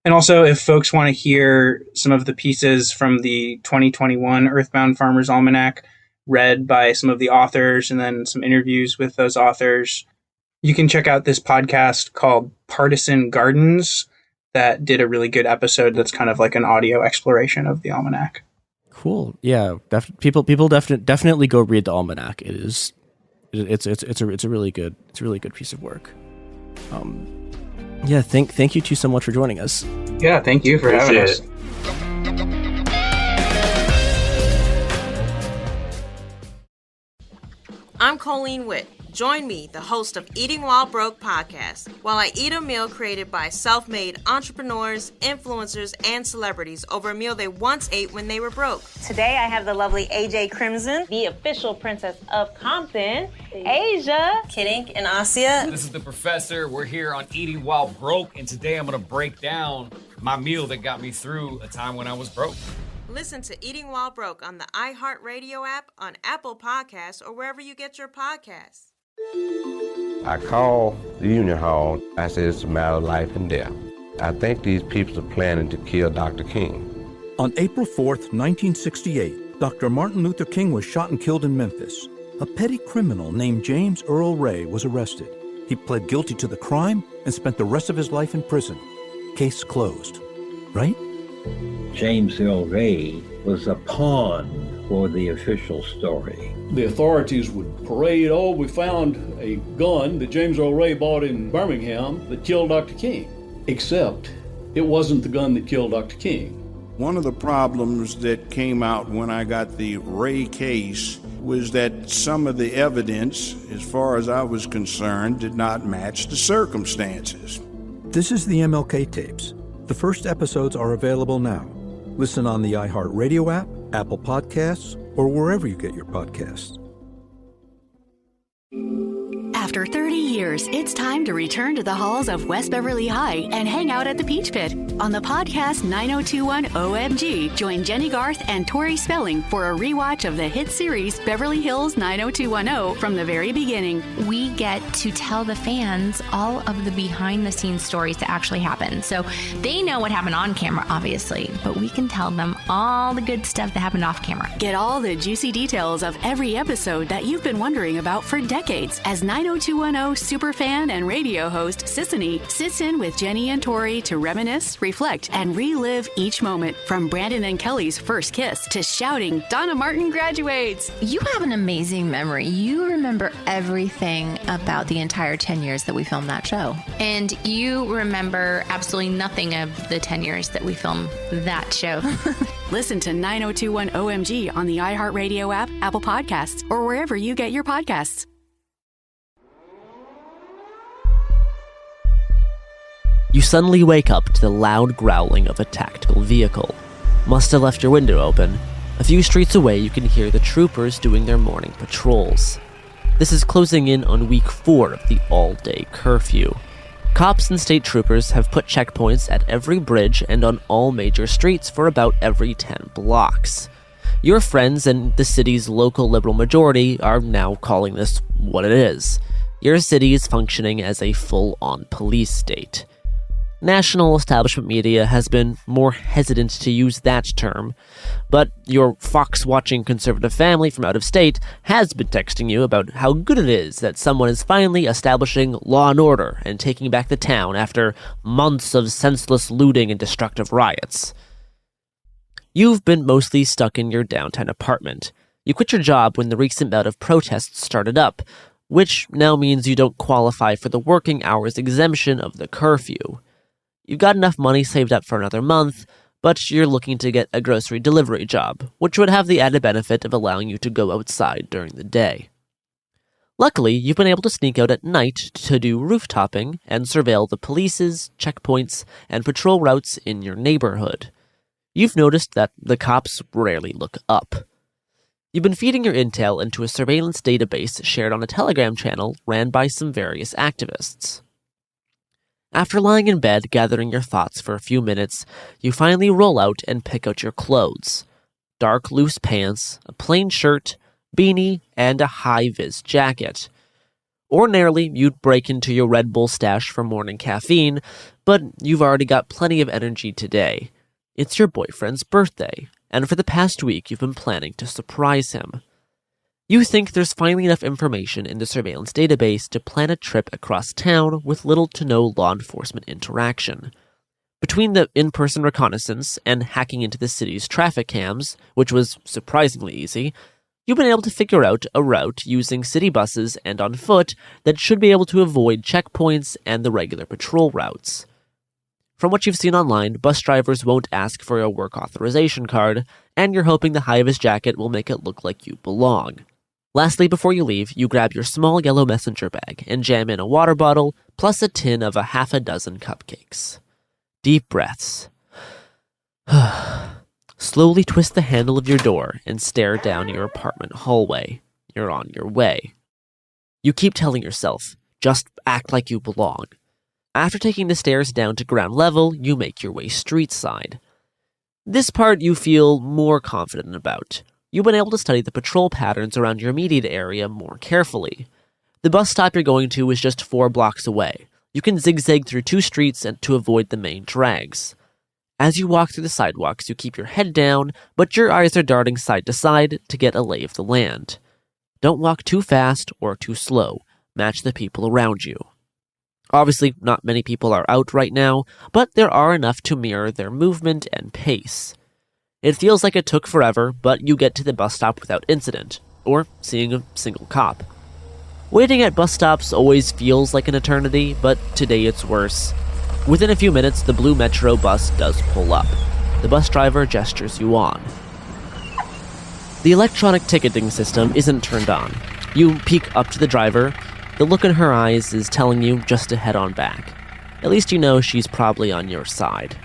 And also, if folks want to hear some of the pieces from the 2021 Earthbound Farmers Almanac read by some of the authors and then some interviews with those authors, you can check out this podcast called Partisan Gardens that did a really good episode that's kind of like an audio exploration of the almanac. Cool. Yeah, people definitely go read the almanac. It's a really good piece of work. Yeah, thank you two so much for joining us. Yeah, thank you for having us. I'm Colleen Witt. Join me, the host of Eating While Broke podcast, while I eat a meal created by self-made entrepreneurs, influencers, and celebrities over a meal they once ate when they were broke. Today I have the lovely AJ Crimson, the official princess of Compton, Asia, Kidink, and Asia. This is the professor. We're here on Eating While Broke, and today I'm going to break down my meal that got me through a time when I was broke. Listen to Eating While Broke on the iHeartRadio app, on Apple Podcasts, or wherever you get your podcasts. I called the Union Hall. I said, it's a matter of life and death. I think these people are planning to kill Dr. King. On April 4th, 1968, Dr. Martin Luther King was shot and killed in Memphis. A petty criminal named James Earl Ray was arrested. He pled guilty to the crime and spent the rest of his life in prison. Case closed. Right? James Earl Ray was a pawn for the official story. The authorities would parade, oh, we found a gun that James Earl Ray bought in Birmingham that killed Dr. King. Except it wasn't the gun that killed Dr. King. One of the problems that came out when I got the Ray case was that some of the evidence, as far as I was concerned, did not match the circumstances. This is the MLK tapes. The first episodes are available now. Listen on the iHeartRadio app, Apple Podcasts, or wherever you get your podcasts. After 30 years, it's time to return to the halls of West Beverly High and hang out at the Peach Pit. On the podcast 9021 OMG, join Jenny Garth and Tori Spelling for a rewatch of the hit series Beverly Hills 90210 from the very beginning. We get to tell the fans all of the behind-the-scenes stories that actually happen. So they know what happened on camera, obviously, but we can tell them all the good stuff that happened off camera. Get all the juicy details of every episode that you've been wondering about for decades as 90210 superfan and radio host Sissany sits in with Jenny and Tori to reminisce, reflect, and relive each moment, from Brandon and Kelly's first kiss to shouting, Donna Martin graduates. You have an amazing memory. You remember everything about the entire 10 years that we filmed that show. And you remember absolutely nothing of the 10 years that we filmed that show. Listen to 9021 OMG on the iHeartRadio app, Apple Podcasts, or wherever you get your podcasts. You suddenly wake up to the loud growling of a tactical vehicle. Must have left your window open. A few streets away, you can hear the troopers doing their morning patrols. This is closing in on week 4 of the all-day curfew. Cops and state troopers have put checkpoints at every bridge and on all major streets for about every 10 blocks. Your friends and the city's local liberal majority are now calling this what it is. Your city is functioning as a full-on police state. National establishment media has been more hesitant to use that term, but your Fox-watching conservative family from out of state has been texting you about how good it is that someone is finally establishing law and order and taking back the town after months of senseless looting and destructive riots. You've been mostly stuck in your downtown apartment. You quit your job when the recent bout of protests started up, which now means you don't qualify for the working hours exemption of the curfew. You've got enough money saved up for another month, but you're looking to get a grocery delivery job, which would have the added benefit of allowing you to go outside during the day. Luckily, you've been able to sneak out at night to do rooftopping and surveil the police's, checkpoints, and patrol routes in your neighborhood. You've noticed that the cops rarely look up. You've been feeding your intel into a surveillance database shared on a Telegram channel ran by some various activists. After lying in bed gathering your thoughts for a few minutes, you finally roll out and pick out your clothes. Dark loose pants, a plain shirt, beanie, and a high-vis jacket. Ordinarily, you'd break into your Red Bull stash for morning caffeine, but you've already got plenty of energy today. It's your boyfriend's birthday, and for the past week you've been planning to surprise him. You think there's finally enough information in the surveillance database to plan a trip across town with little to no law enforcement interaction. Between the in-person reconnaissance and hacking into the city's traffic cams, which was surprisingly easy, you've been able to figure out a route using city buses and on foot that should be able to avoid checkpoints and the regular patrol routes. From what you've seen online, bus drivers won't ask for a work authorization card, and you're hoping the high-vis jacket will make it look like you belong. Lastly, before you leave, you grab your small yellow messenger bag and jam in a water bottle, plus a tin of 6 cupcakes. Deep breaths. Slowly twist the handle of your door and stare down your apartment hallway. You're on your way. You keep telling yourself, just act like you belong. After taking the stairs down to ground level, you make your way street side. This part you feel more confident about. You've been able to study the patrol patterns around your immediate area more carefully. The bus stop you're going to is just 4 blocks away. You can zigzag through 2 streets and to avoid the main drags. As you walk through the sidewalks, you keep your head down, but your eyes are darting side to side to get a lay of the land. Don't walk too fast or too slow. Match the people around you. Obviously, not many people are out right now, but there are enough to mirror their movement and pace. It feels like it took forever, but you get to the bus stop without incident, or seeing a single cop. Waiting at bus stops always feels like an eternity, but today it's worse. Within a few minutes, the blue Metro bus does pull up. The bus driver gestures you on. The electronic ticketing system isn't turned on. You peek up to the driver. The look in her eyes is telling you just to head on back. At least you know she's probably on your side.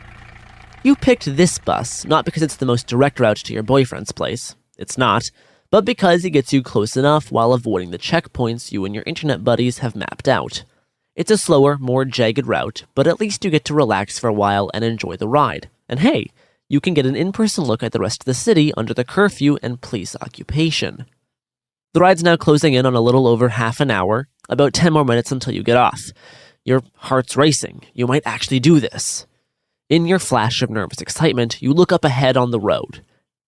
You picked this bus, not because it's the most direct route to your boyfriend's place. It's not. But because it gets you close enough while avoiding the checkpoints you and your internet buddies have mapped out. It's a slower, more jagged route, but at least you get to relax for a while and enjoy the ride. And hey, you can get an in-person look at the rest of the city under the curfew and police occupation. The ride's now closing in on a little over half an hour, about 10 more minutes until you get off. Your heart's racing. You might actually do this. In your flash of nervous excitement, you look up ahead on the road,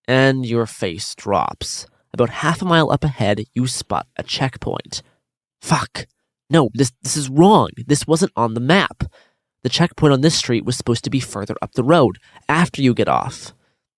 and your face drops. About half a mile up ahead, you spot a checkpoint. Fuck. No, this is wrong. This wasn't on the map. The checkpoint on this street was supposed to be further up the road, after you get off.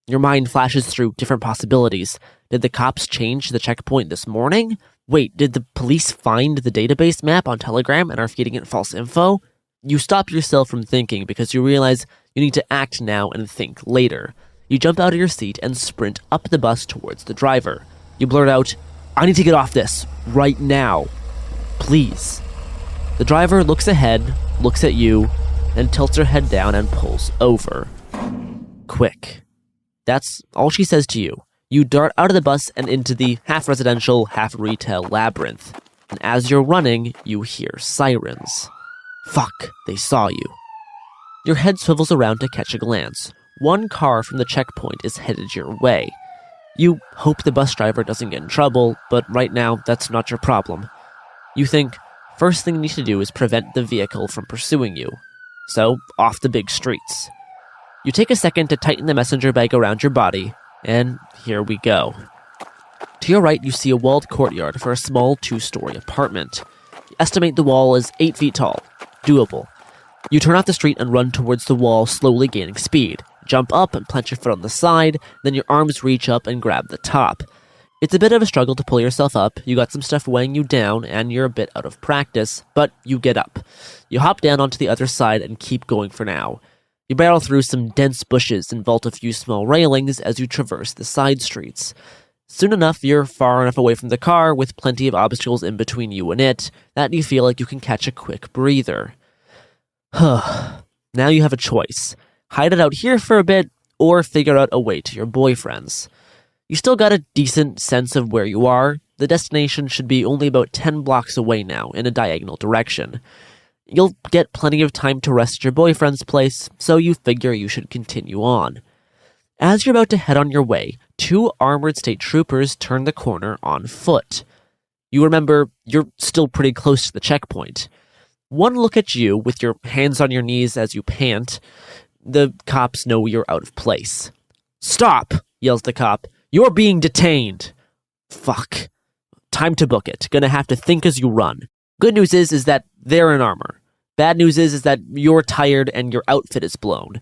Your mind flashes through different possibilities. Did the cops change the checkpoint this morning? Wait, did the police find the database map on Telegram and are feeding it false info? You stop yourself from thinking because you realize you need to act now and think later. You jump out of your seat and sprint up the bus towards the driver. You blurt out, "I need to get off this, right now. Please." The driver looks ahead, looks at you, and tilts her head down and pulls over. Quick. That's all she says to you. You dart out of the bus and into the half-residential, half-retail labyrinth. And as you're running, you hear sirens. Fuck, they saw you. Your head swivels around to catch a glance. One car from the checkpoint is headed your way. You hope the bus driver doesn't get in trouble, but right now, that's not your problem. You think, first thing you need to do is prevent the vehicle from pursuing you. So, off the big streets. You take a second to tighten the messenger bag around your body, and here we go. To your right, you see a walled courtyard for a small 2-story apartment. You estimate the wall is 8 feet tall. Doable. You turn off the street and run towards the wall, slowly gaining speed. Jump up and plant your foot on the side, then your arms reach up and grab the top. It's a bit of a struggle to pull yourself up. You got some stuff weighing you down, and you're a bit out of practice, but you get up. You hop down onto the other side and keep going for now. You barrel through some dense bushes and vault a few small railings as you traverse the side streets. Soon enough, you're far enough away from the car, with plenty of obstacles in between you and it, that you feel like you can catch a quick breather. Now you have a choice. Hide it out here for a bit, or figure out a way to your boyfriend's. You still got a decent sense of where you are. The destination should be only about 10 blocks away now, in a diagonal direction. You'll get plenty of time to rest at your boyfriend's place, so you figure you should continue on. As you're about to head on your way, 2 armored state troopers turn the corner on foot. You remember you're still pretty close to the checkpoint. One look at you with your hands on your knees as you pant. The cops know you're out of place. "Stop!" yells the cop. "You're being detained." Fuck. Time to book it. Gonna have to think as you run. Good news is that they're in armor. Bad news is that you're tired and your outfit is blown.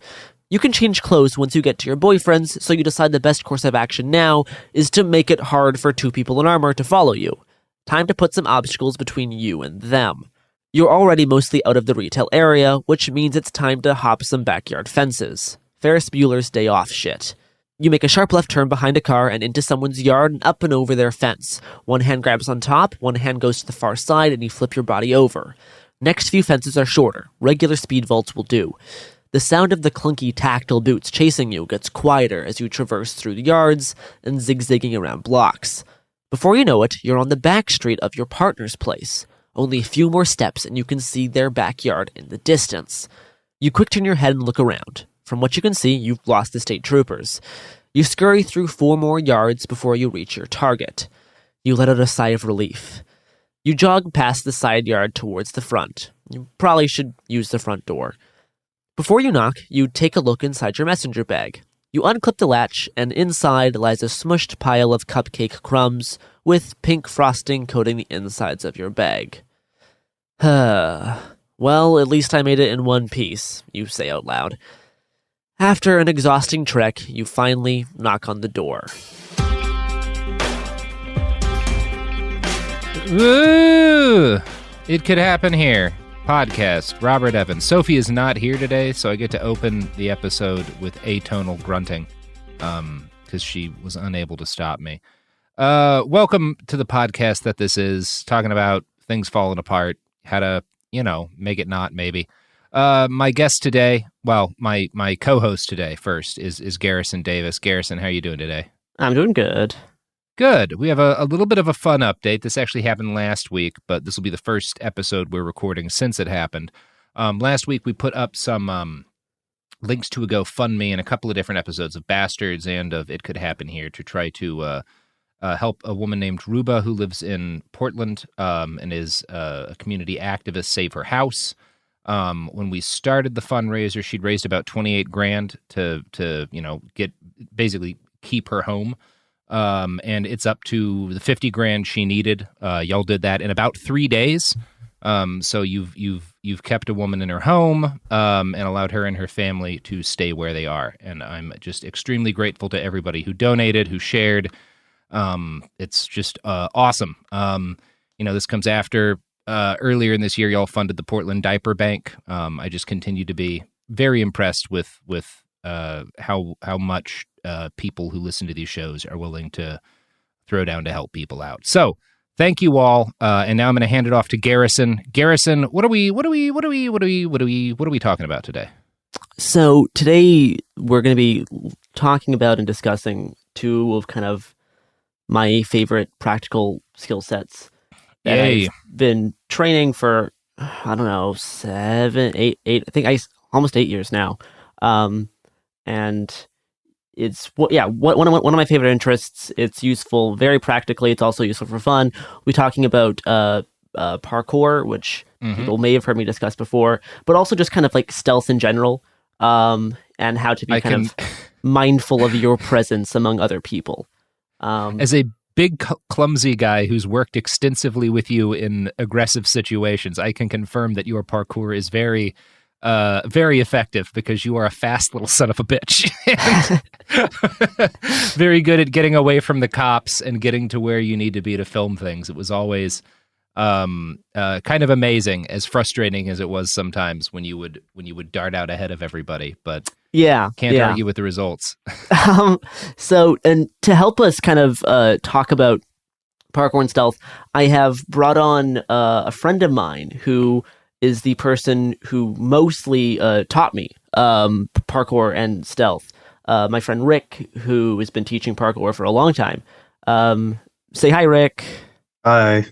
You can change clothes once you get to your boyfriend's, so you decide the best course of action now is to make it hard for 2 people in armor to follow you. Time to put some obstacles between you and them. You're already mostly out of the retail area, which means it's time to hop some backyard fences. Ferris Bueller's Day Off shit. You make a sharp left turn behind a car and into someone's yard and up and over their fence. One hand grabs on top, one hand goes to the far side, and you flip your body over. Next few fences are shorter. Regular speed vaults will do. The sound of the clunky tactile boots chasing you gets quieter as you traverse through the yards and zigzagging around blocks. Before you know it, you're on the back street of your partner's place. Only a few more steps and you can see their backyard in the distance. You quick turn your head and look around. From what you can see, you've lost the state troopers. You scurry through 4 more yards before you reach your target. You let out a sigh of relief. You jog past the side yard towards the front. You probably should use the front door. Before you knock, you take a look inside your messenger bag. You unclip the latch, and inside lies a smushed pile of cupcake crumbs with pink frosting coating the insides of your bag. Well, at least I made it in one piece, you say out loud. After an exhausting trek, you finally knock on the door. Ooh! It Could Happen Here. Podcast. Robert Evans. Sophie is not here today, so I get to open the episode with atonal grunting, because she was unable to stop me. Welcome to the podcast that this is, talking about things falling apart, how to, make it not, maybe. My guest today, well, my co-host today first is Garrison Davis. Garrison, how are you doing today? I'm doing good. Good. We have a little bit of a fun update. This actually happened last week, but this will be the first episode we're recording since it happened. Last week we put up some links to a GoFundMe and a couple of different episodes of Bastards and of It Could Happen Here to try to help a woman named Ruba who lives in Portland and is a community activist save her house. When we started the fundraiser, she'd raised about $28,000 to get basically keep her home. And it's up to the $50,000 she needed. Y'all did that in about 3 days. So you've kept a woman in her home, and allowed her and her family to stay where they are. And I'm just extremely grateful to everybody who donated, who shared. It's just, awesome. This comes after, earlier in this year, y'all funded the Portland Diaper Bank. I just continue to be very impressed with how much people who listen to these shows are willing to throw down to help people out. So thank you all. And now I'm going to hand it off to Garrison. Garrison, what are we talking about today? So today we're going to be talking about and discussing 2 of kind of my favorite practical skill sets that I've been training for, 7, 8, I think almost 8 years now. And it's one of my favorite interests. It's useful very practically. It's also useful for fun. We're talking about parkour, which people may have heard me discuss before, but also just kind of like stealth in general, and how to be of mindful of your presence among other people. As a big, clumsy guy who's worked extensively with you in aggressive situations, I can confirm that your parkour is very, very effective because you are a fast little son of a bitch. Very good at getting away from the cops and getting to where you need to be to film things. It was always kind of amazing, as frustrating as it was sometimes when you would dart out ahead of everybody, but can't argue with the results. So, and to help us kind of talk about parkour and stealth, I have brought on a friend of mine who is the person who mostly taught me parkour and stealth. My friend Rick, who has been teaching parkour for a long time. Say hi, Rick. Hi.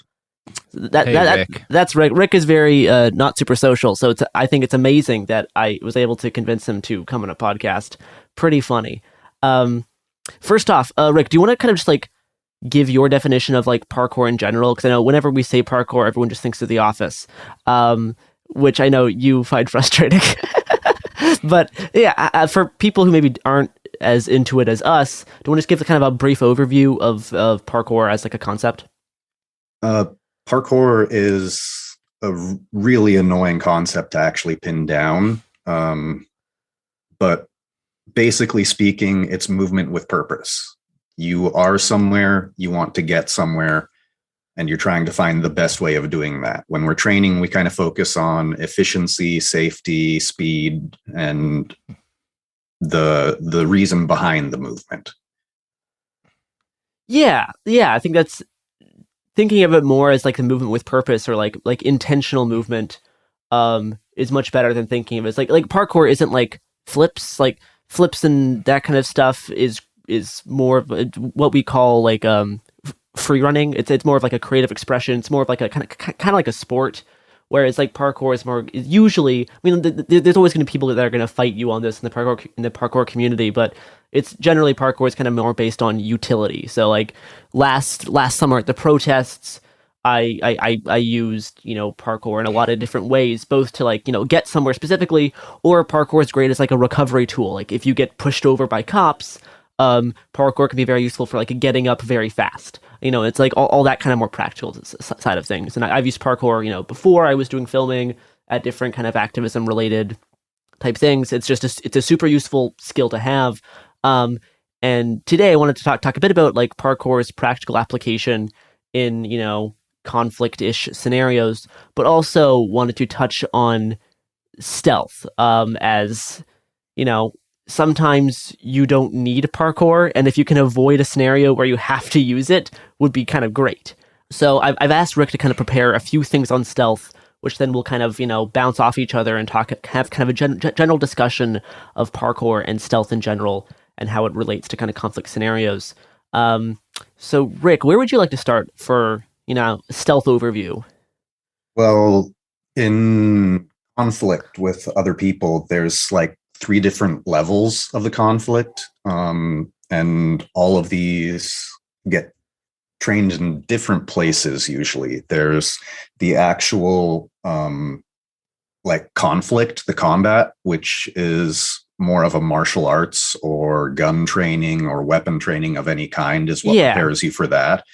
That's Rick. Rick is very not super social, so I think it's amazing that I was able to convince him to come on a podcast. Pretty funny. First off, Rick, do you want to kind of just like give your definition of like parkour in general? Because I know whenever we say parkour, everyone just thinks of The Office, which I know you find frustrating. But yeah, for people who maybe aren't as into it as us, do you want to just give kind of a brief overview of parkour as like a concept? Parkour is a really annoying concept to actually pin down. But basically speaking, it's movement with purpose. You are somewhere, you want to get somewhere, and you're trying to find the best way of doing that. When we're training, we kind of focus on efficiency, safety, speed, and the reason behind the movement. Yeah, I think that's thinking of it more as like the movement with purpose, or like intentional movement, is much better than thinking of it as like parkour isn't like flips. Like flips and that kind of stuff is more of what we call like free running. It's more of like a creative expression. It's more of like a kind of like a sport. Whereas like parkour is usually, I mean, there's always going to be people that are going to fight you on this in the parkour community, but it's generally parkour is kind of more based on utility. So like last summer at the protests, I used, parkour in a lot of different ways, both to like, get somewhere specifically, or parkour is great as like a recovery tool. Like if you get pushed over by cops, parkour can be very useful for like getting up very fast. It's like all that kind of more practical side of things. And I've used parkour, before I was doing filming at different kind of activism related type things. It's just it's a super useful skill to have. And today I wanted to talk a bit about like parkour's practical application in, conflict-ish scenarios, but also wanted to touch on stealth, as, sometimes you don't need parkour, and if you can avoid a scenario where you have to use it, would be kind of great. So I've asked Rick to kind of prepare a few things on stealth, which then we'll kind of, bounce off each other and have kind of a general discussion of parkour and stealth in general and how it relates to kind of conflict scenarios. So Rick, where would you like to start for, stealth overview? Well, in conflict with other people, there's like 3 different levels of the conflict, and all of these get trained in different places. Usually there's the actual like conflict, the combat, which is more of a martial arts or gun training or weapon training of any kind is what prepares you for that.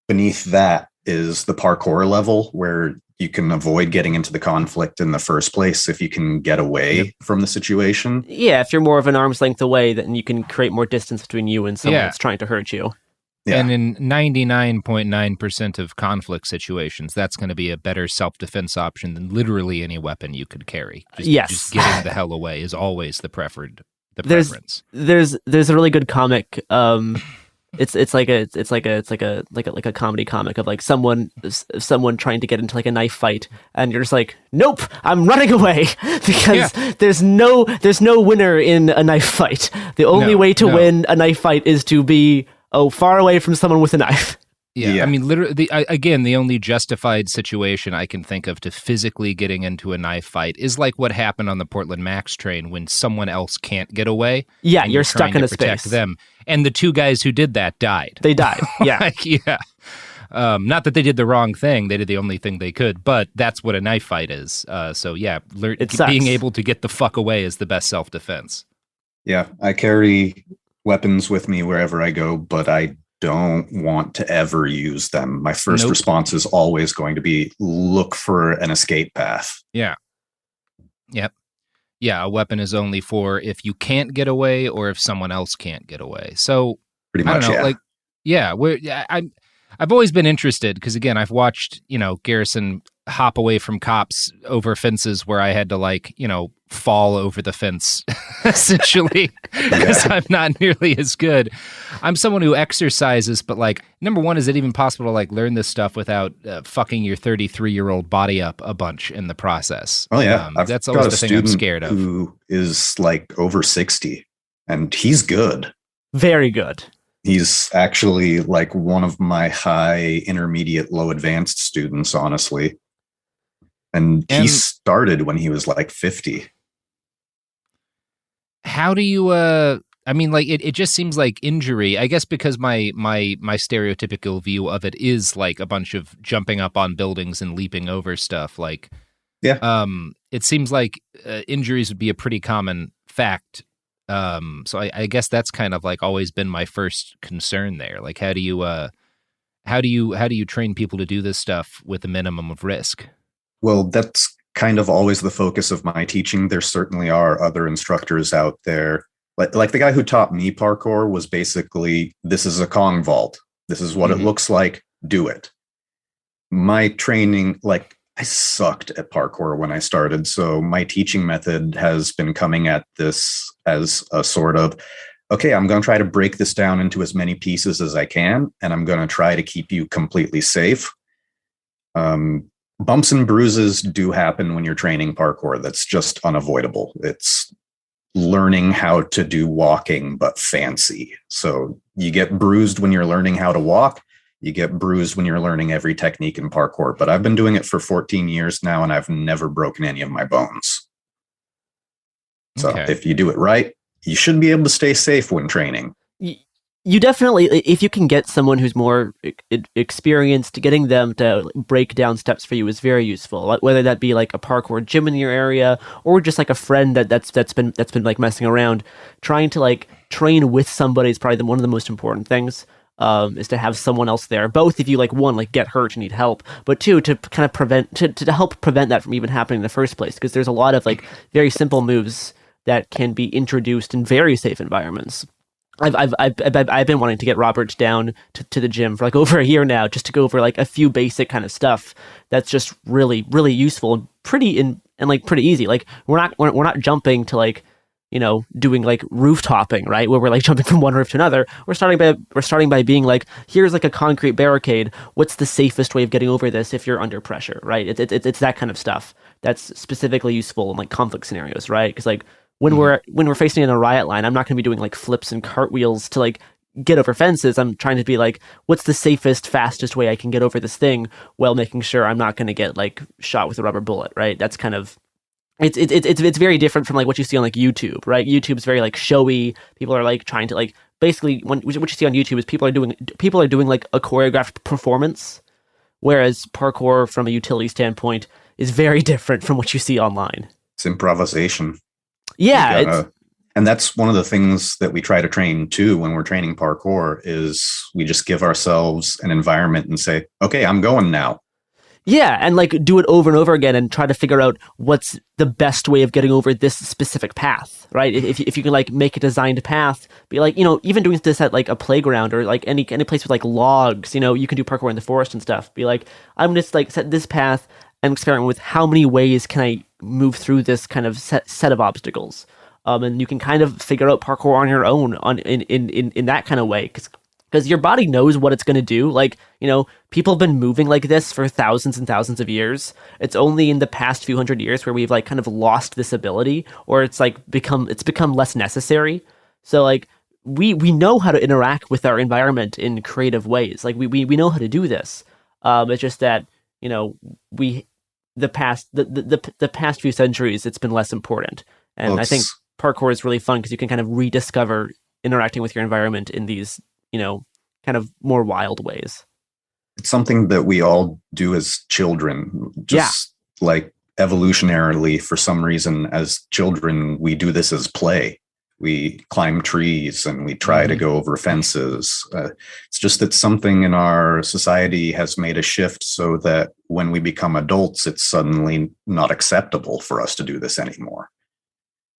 Beneath that is the parkour level, where you can avoid getting into the conflict in the first place if you can get away from the situation. Yeah, if you're more of an arm's length away, then you can create more distance between you and someone that's trying to hurt you. Yeah. And in 99.9% of conflict situations, that's going to be a better self-defense option than literally any weapon you could carry. Just getting the hell away is always the preference. There's a really good comic. It's like a comedy comic of like someone trying to get into like a knife fight, and you're just like, nope, I'm running away, because there's no winner in a knife fight. The only way to win a knife fight is to be far away from someone with a knife. Yeah, I mean, literally, again, the only justified situation I can think of to physically getting into a knife fight is like what happened on the Portland Max train when someone else can't get away. Yeah, you're stuck in a space. Them. And the 2 guys who did that died. They died, yeah. Not that they did the wrong thing; they did the only thing they could. But that's what a knife fight is. So yeah, being able to get the fuck away is the best self-defense. Yeah, I carry weapons with me wherever I go, but I don't want to ever use them. My first response is always going to be look for an escape path. Yeah. Yep. Yeah, a weapon is only for if you can't get away or if someone else can't get away. So pretty much, I don't know, I've always been interested because, again, I've watched, Garrison hop away from cops over fences where I had to fall over the fence essentially because I'm not nearly as good. I'm someone who exercises, but number one, is it even possible to learn this stuff without fucking your 33-year-old body up a bunch in the process? Oh yeah. That's always the thing I'm scared of. Who is over 60 and he's good. Very good. He's actually one of my high, intermediate, low advanced students, honestly. And he started when he was 50. How do you, it just seems like injury, I guess, because my stereotypical view of it is a bunch of jumping up on buildings and leaping over stuff. It seems like injuries would be a pretty common fact. So I guess that's kind of always been my first concern there. How do you train people to do this stuff with a minimum of risk? Well, that's kind of always the focus of my teaching. There certainly are other instructors out there. Like the guy who taught me parkour was basically, this is a Kong vault. This is what it looks like. Do it. My training, I sucked at parkour when I started. So my teaching method has been coming at this as a sort of, okay, I'm going to try to break this down into as many pieces as I can. And I'm going to try to keep you completely safe. Bumps and bruises do happen when you're training parkour. That's just unavoidable. It's learning how to do walking, but fancy. So you get bruised when you're learning how to walk. You get bruised when you're learning every technique in parkour. But I've been doing it for 14 years now, and I've never broken any of my bones. So if you do it right, you should be able to stay safe when training. You definitely, if you can get someone who's more experienced, getting them to break down steps for you is very useful. Whether that be a parkour gym in your area, or just a friend that's been messing around, trying to train with somebody is probably one of the most important things. Is to have someone else there. Both if you one, get hurt and need help, but two, to kind of prevent to help prevent that from even happening in the first place. Because there's a lot of very simple moves that can be introduced in very safe environments. I've been wanting to get Robert down to the gym for over a year now, just to go over a few basic kind of stuff that's just really, really useful and pretty pretty easy. We're not jumping to doing roof topping, right? Where we're jumping from one roof to another. We're starting by being here's a concrete barricade. What's the safest way of getting over this if you're under pressure, right? It's that kind of stuff that's specifically useful in conflict scenarios, right? Because when we're facing in a riot line, I'm not going to be doing flips and cartwheels to get over fences. I'm trying to be what's the safest, fastest way I can get over this thing while making sure I'm not going to get shot with a rubber bullet, right? That's kind of it's very different from what you see on YouTube, right? YouTube's very showy. People are trying to basically what you see on YouTube is people are doing a choreographed performance, whereas parkour from a utility standpoint is very different from what you see online. It's improvisation. Yeah, and that's one of the things that we try to train too when we're training parkour is we just give ourselves an environment and say, okay, I'm going now. Yeah, and do it over and over again and try to figure out what's the best way of getting over this specific path, right? If you can make a designed path, be even doing this at a playground or any place with logs, you can do parkour in the forest and stuff. Be I'm just set this path and experiment with how many ways can I move through this kind of set of obstacles. And you can kind of figure out parkour on your own in that kind of way, because your body knows what it's going to do. People have been moving like this for thousands and thousands of years. It's only in the past few hundred years where we've kind of lost this ability, or it's become less necessary. So we know how to interact with our environment in creative ways. We know how to do this. It's just that the past few centuries it's been less important, and I think parkour is really fun because you can kind of rediscover interacting with your environment in these kind of more wild ways. It's something that we all do as children, just like evolutionarily, for some reason, as children, we do this as play. We climb trees and we try to go over fences. It's just that something in our society has made a shift so that when we become adults, it's suddenly not acceptable for us to do this anymore.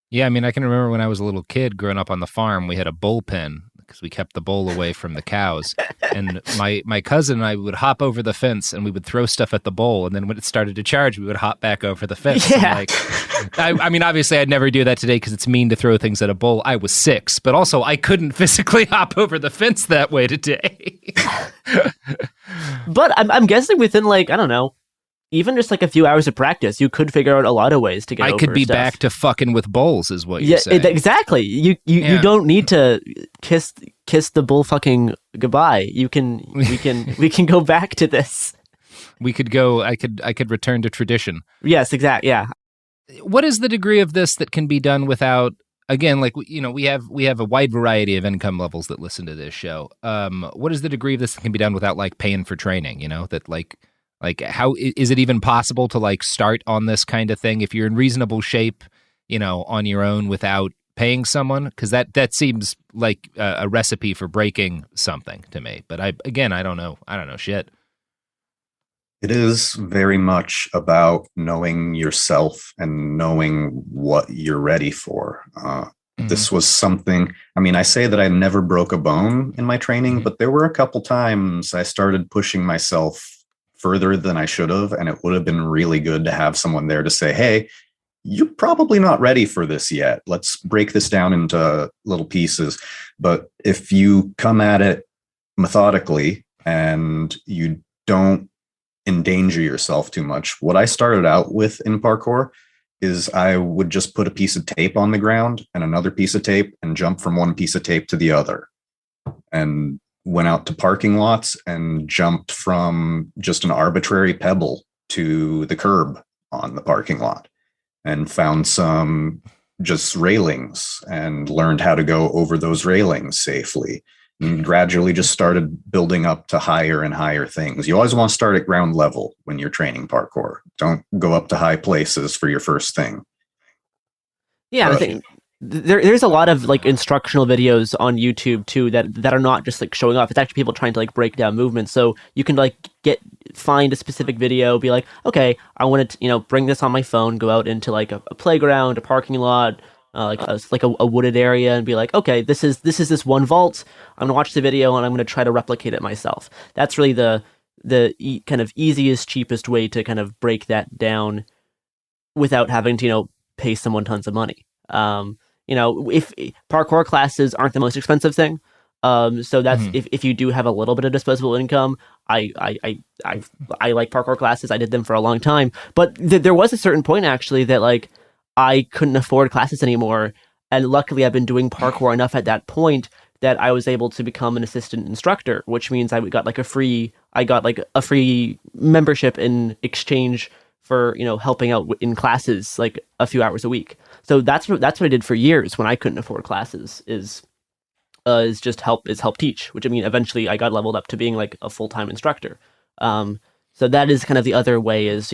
Yeah, I mean, I can remember when I was a little kid growing up on the farm, we had a bullpen because we kept the bull away from the cows. And my cousin and I would hop over the fence and we would throw stuff at the bull. And then when it started to charge, we would hop back over the fence. Yeah. Like, I mean, obviously I'd never do that today because it's mean to throw things at a bull. I was 6, but also I couldn't physically hop over the fence that way today. But I'm guessing within, like, I don't know, even just like a few hours of practice, you could figure out a lot of ways to get over I could be stuff. back to fucking with bulls is what you're saying. Exactly. You don't need to kiss the bull fucking goodbye. We can go back to this. We could go, I could return to tradition. Yes, exactly. Yeah. What is the degree of this that can be done without, again, like, you know, we have a wide variety of income levels that listen to this show. What is the degree of this that can be done without like paying for training, you know, that like how is it even possible to like start on this kind of thing if you're in reasonable shape, you know, on your own without paying someone? Because that seems like a recipe for breaking something to me. But I don't know shit. It is very much about knowing yourself and knowing what you're ready for. This was something, I mean, I say that I never broke a bone in my training, but there were a couple times I started pushing myself further than I should have. And it would have been really good to have someone there to say, hey, you're probably not ready for this yet. Let's break this down into little pieces. But if you come at it methodically and you don't endanger yourself too much, what I started out with in parkour is I would just put a piece of tape on the ground and another piece of tape and jump from one piece of tape to the other. And went out to parking lots and jumped from just an arbitrary pebble to the curb on the parking lot and found some just railings and learned how to go over those railings safely, and gradually just started building up to higher and higher things. You always want to start at ground level when you're training parkour. Don't go up to high places for your first thing. Yeah, I think there's a lot of like instructional videos on YouTube too that are not just like showing off. It's actually people trying to like break down movements. So you can like find a specific video, be like, okay, I want to bring this on my phone, go out into like a playground, a parking lot, like a wooded area, and be like, okay, this is this one vault. I'm gonna watch the video and I'm gonna try to replicate it myself. That's really the kind of easiest, cheapest way to kind of break that down without having to pay someone tons of money. If parkour classes aren't the most expensive thing, so that's if you do have a little bit of disposable income, I like parkour classes. I did them for a long time, but there was a certain point actually that like I couldn't afford classes anymore, and luckily I've been doing parkour enough at that point that I was able to become an assistant instructor, which means I got a free membership in exchange for helping out in classes like a few hours a week. So that's what I did for years when I couldn't afford classes is help teach, which I mean eventually I got leveled up to being like a full-time instructor. So that is kind of the other way is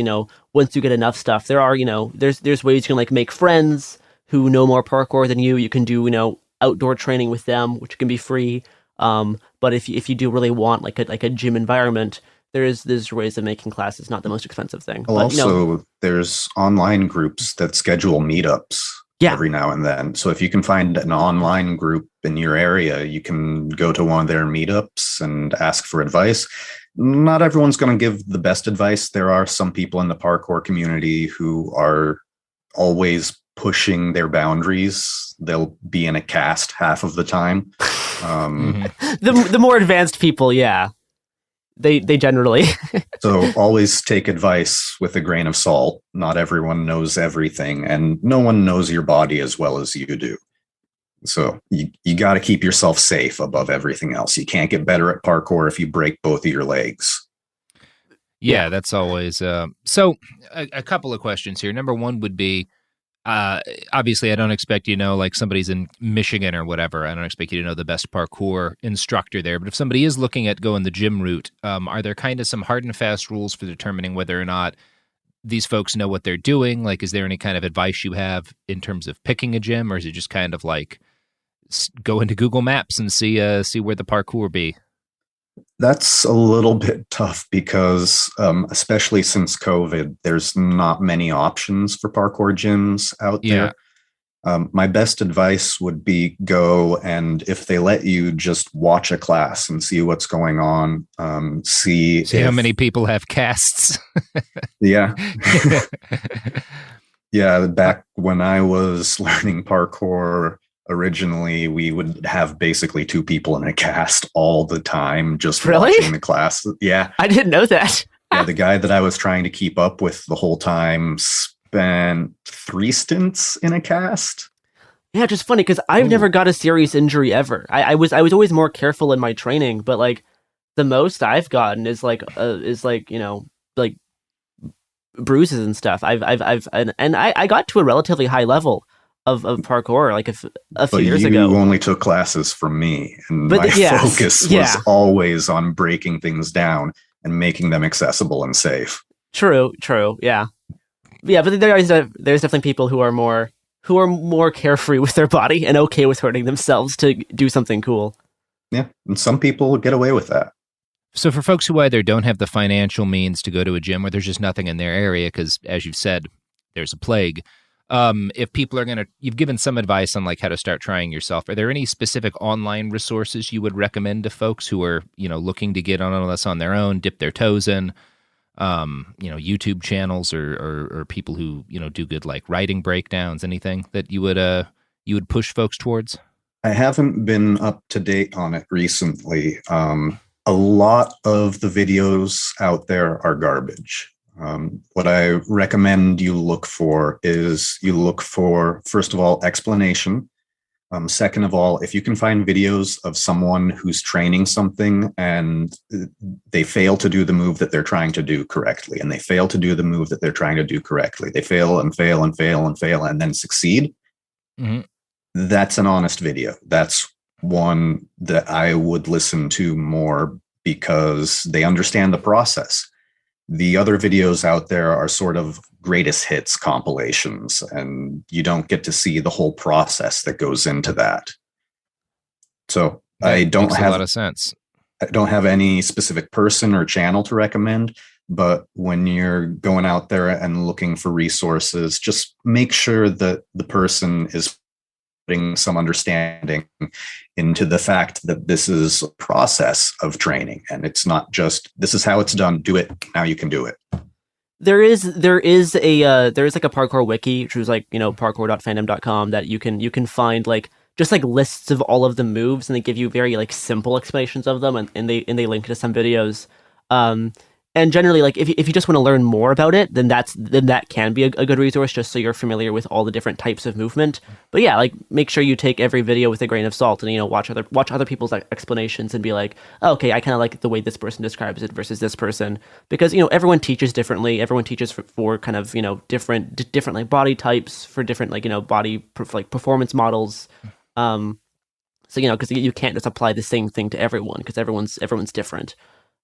once you get enough stuff, there are there's ways you can like make friends who know more parkour than you. You can do outdoor training with them, which can be free. But if you do really want like a gym environment, there's ways of making classes not the most expensive thing. Well, but, also, there's online groups that schedule meetups every now and then. So if you can find an online group in your area, you can go to one of their meetups and ask for advice. Not everyone's going to give the best advice. There are some people in the parkour community who are always pushing their boundaries. They'll be in a cast half of the time. The more advanced people, yeah. They generally. So always take advice with a grain of salt. Not everyone knows everything, and no one knows your body as well as you do. So you got to keep yourself safe above everything else. You can't get better at parkour if you break both of your legs. Yeah, that's always. So a couple of questions here. Number one would be, Obviously, I don't expect you to know, like somebody's in Michigan or whatever. I don't expect you to know the best parkour instructor there. But if somebody is looking at going the gym route, are there kind of some hard and fast rules for determining whether or not these folks know what they're doing? Like, is there any kind of advice you have in terms of picking a gym, or is it just kind of like go into Google Maps and see where the parkour be? That's a little bit tough because, especially since COVID, there's not many options for parkour gyms out there. My best advice would be go, and if they let you, just watch a class and see what's going on. See how many people have casts. Yeah. Yeah. Back when I was learning parkour, originally we would have basically 2 people in a cast all the time, just watching the class. Yeah. I didn't know that. Yeah. The guy that I was trying to keep up with the whole time spent 3 stints in a cast. Yeah, just funny because I've never got a serious injury ever. I was always more careful in my training, but like the most I've gotten is like like bruises and stuff. I got to a relatively high level of parkour like a few years ago. You only took classes from me, and my focus was always on breaking things down and making them accessible and safe. True, yeah, but there's definitely people who are more carefree with their body and okay with hurting themselves to do something cool. Yeah, and some people get away with that. So for folks who either don't have the financial means to go to a gym or there's just nothing in their area, because as you've said, there's a plague. If people are you've given some advice on like how to start trying yourself. Are there any specific online resources you would recommend to folks who are, looking to get on this on their own, dip their toes in? YouTube channels or people who, do good like writing breakdowns, anything that you would push folks towards? I haven't been up to date on it recently. A lot of the videos out there are garbage. What I recommend you look for is first of all, explanation. Second of all, if you can find videos of someone who's training something and they fail to do the move that they're trying to do correctly, and they fail to do the move that they're trying to do correctly, they fail and fail and fail and fail and then succeed. Mm-hmm. That's an honest video. That's one that I would listen to more because they understand the process. The other videos out there are sort of greatest hits compilations, and you don't get to see the whole process that goes into that. So that makes a lot of sense. I don't have any specific person or channel to recommend, but when you're going out there and looking for resources, just make sure that the person is putting some understanding into the fact that this is a process of training, and it's not just this is how it's done, do it, now you can do it. There is like a parkour wiki, which is like, parkour.fandom.com, that you can find like just like lists of all of the moves, and they give you very like simple explanations of them, and they link to some videos. And generally, like if you just want to learn more about it, then that can be a good resource, just so you're familiar with all the different types of movement. But yeah, like make sure you take every video with a grain of salt, and watch other people's explanations and be like, oh, okay, I kind of like the way this person describes it versus this person, because everyone teaches differently. Everyone teaches for kind of different like body types, for different like body performance models. So because you can't just apply the same thing to everyone, because everyone's different.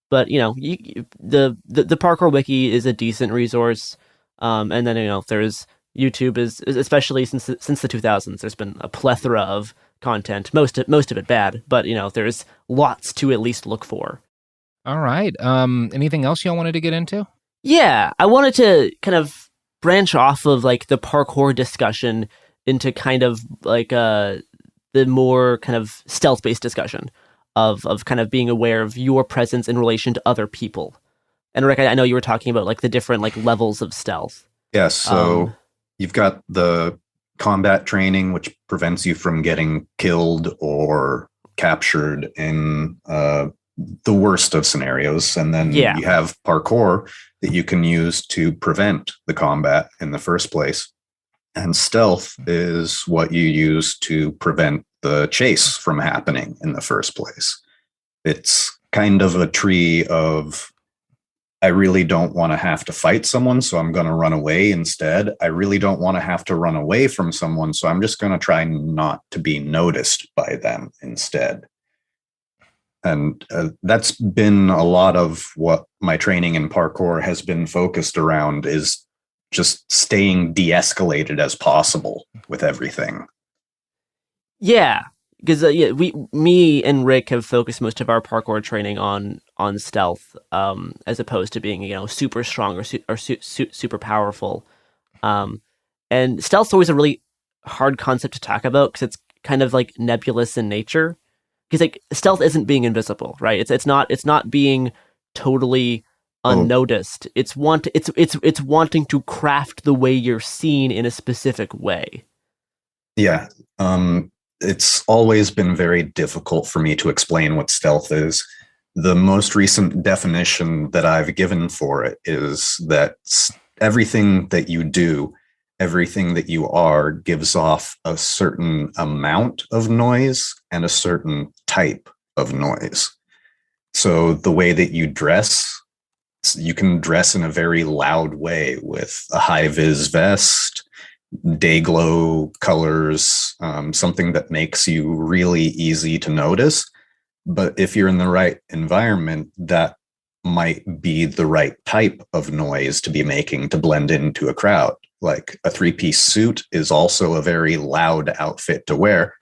But the parkour wiki is a decent resource, and then there's YouTube is especially since the 2000s. There's been a plethora of content, most of it bad, but there's lots to at least look for. All right. Anything else y'all wanted to get into? Yeah, I wanted to kind of branch off of like the parkour discussion into kind of like the more kind of stealth-based discussion of kind of being aware of your presence in relation to other people. And Rick, I know you were talking about like the different like levels of stealth. Yeah, so you've got the combat training, which prevents you from getting killed or captured in the worst of scenarios. And then you have parkour that you can use to prevent the combat in the first place. And stealth is what you use to prevent the chase from happening in the first place. It's kind of a tree of I really don't want to have to fight someone, so I'm going to run away instead. I really don't want to have to run away from someone, so I'm just going to try not to be noticed by them instead. And that's been a lot of what my training in parkour has been focused around, is just staying de-escalated as possible with everything. Yeah, because me and Rick have focused most of our parkour training on stealth, as opposed to being super strong or super powerful. And stealth's always a really hard concept to talk about because it's kind of like nebulous in nature. Because like stealth isn't being invisible, right? It's not being totally unnoticed. It's wanting to craft the way you're seen in a specific way. Yeah. It's always been very difficult for me to explain what stealth is. The most recent definition that I've given for it is that everything that you do, everything that you are, gives off a certain amount of noise and a certain type of noise. So the way that you dress, you can dress in a very loud way with a high-vis vest, day glow colors, something that makes you really easy to notice. But if you're in the right environment, that might be the right type of noise to be making to blend into a crowd. Like a 3-piece suit is also a very loud outfit to wear.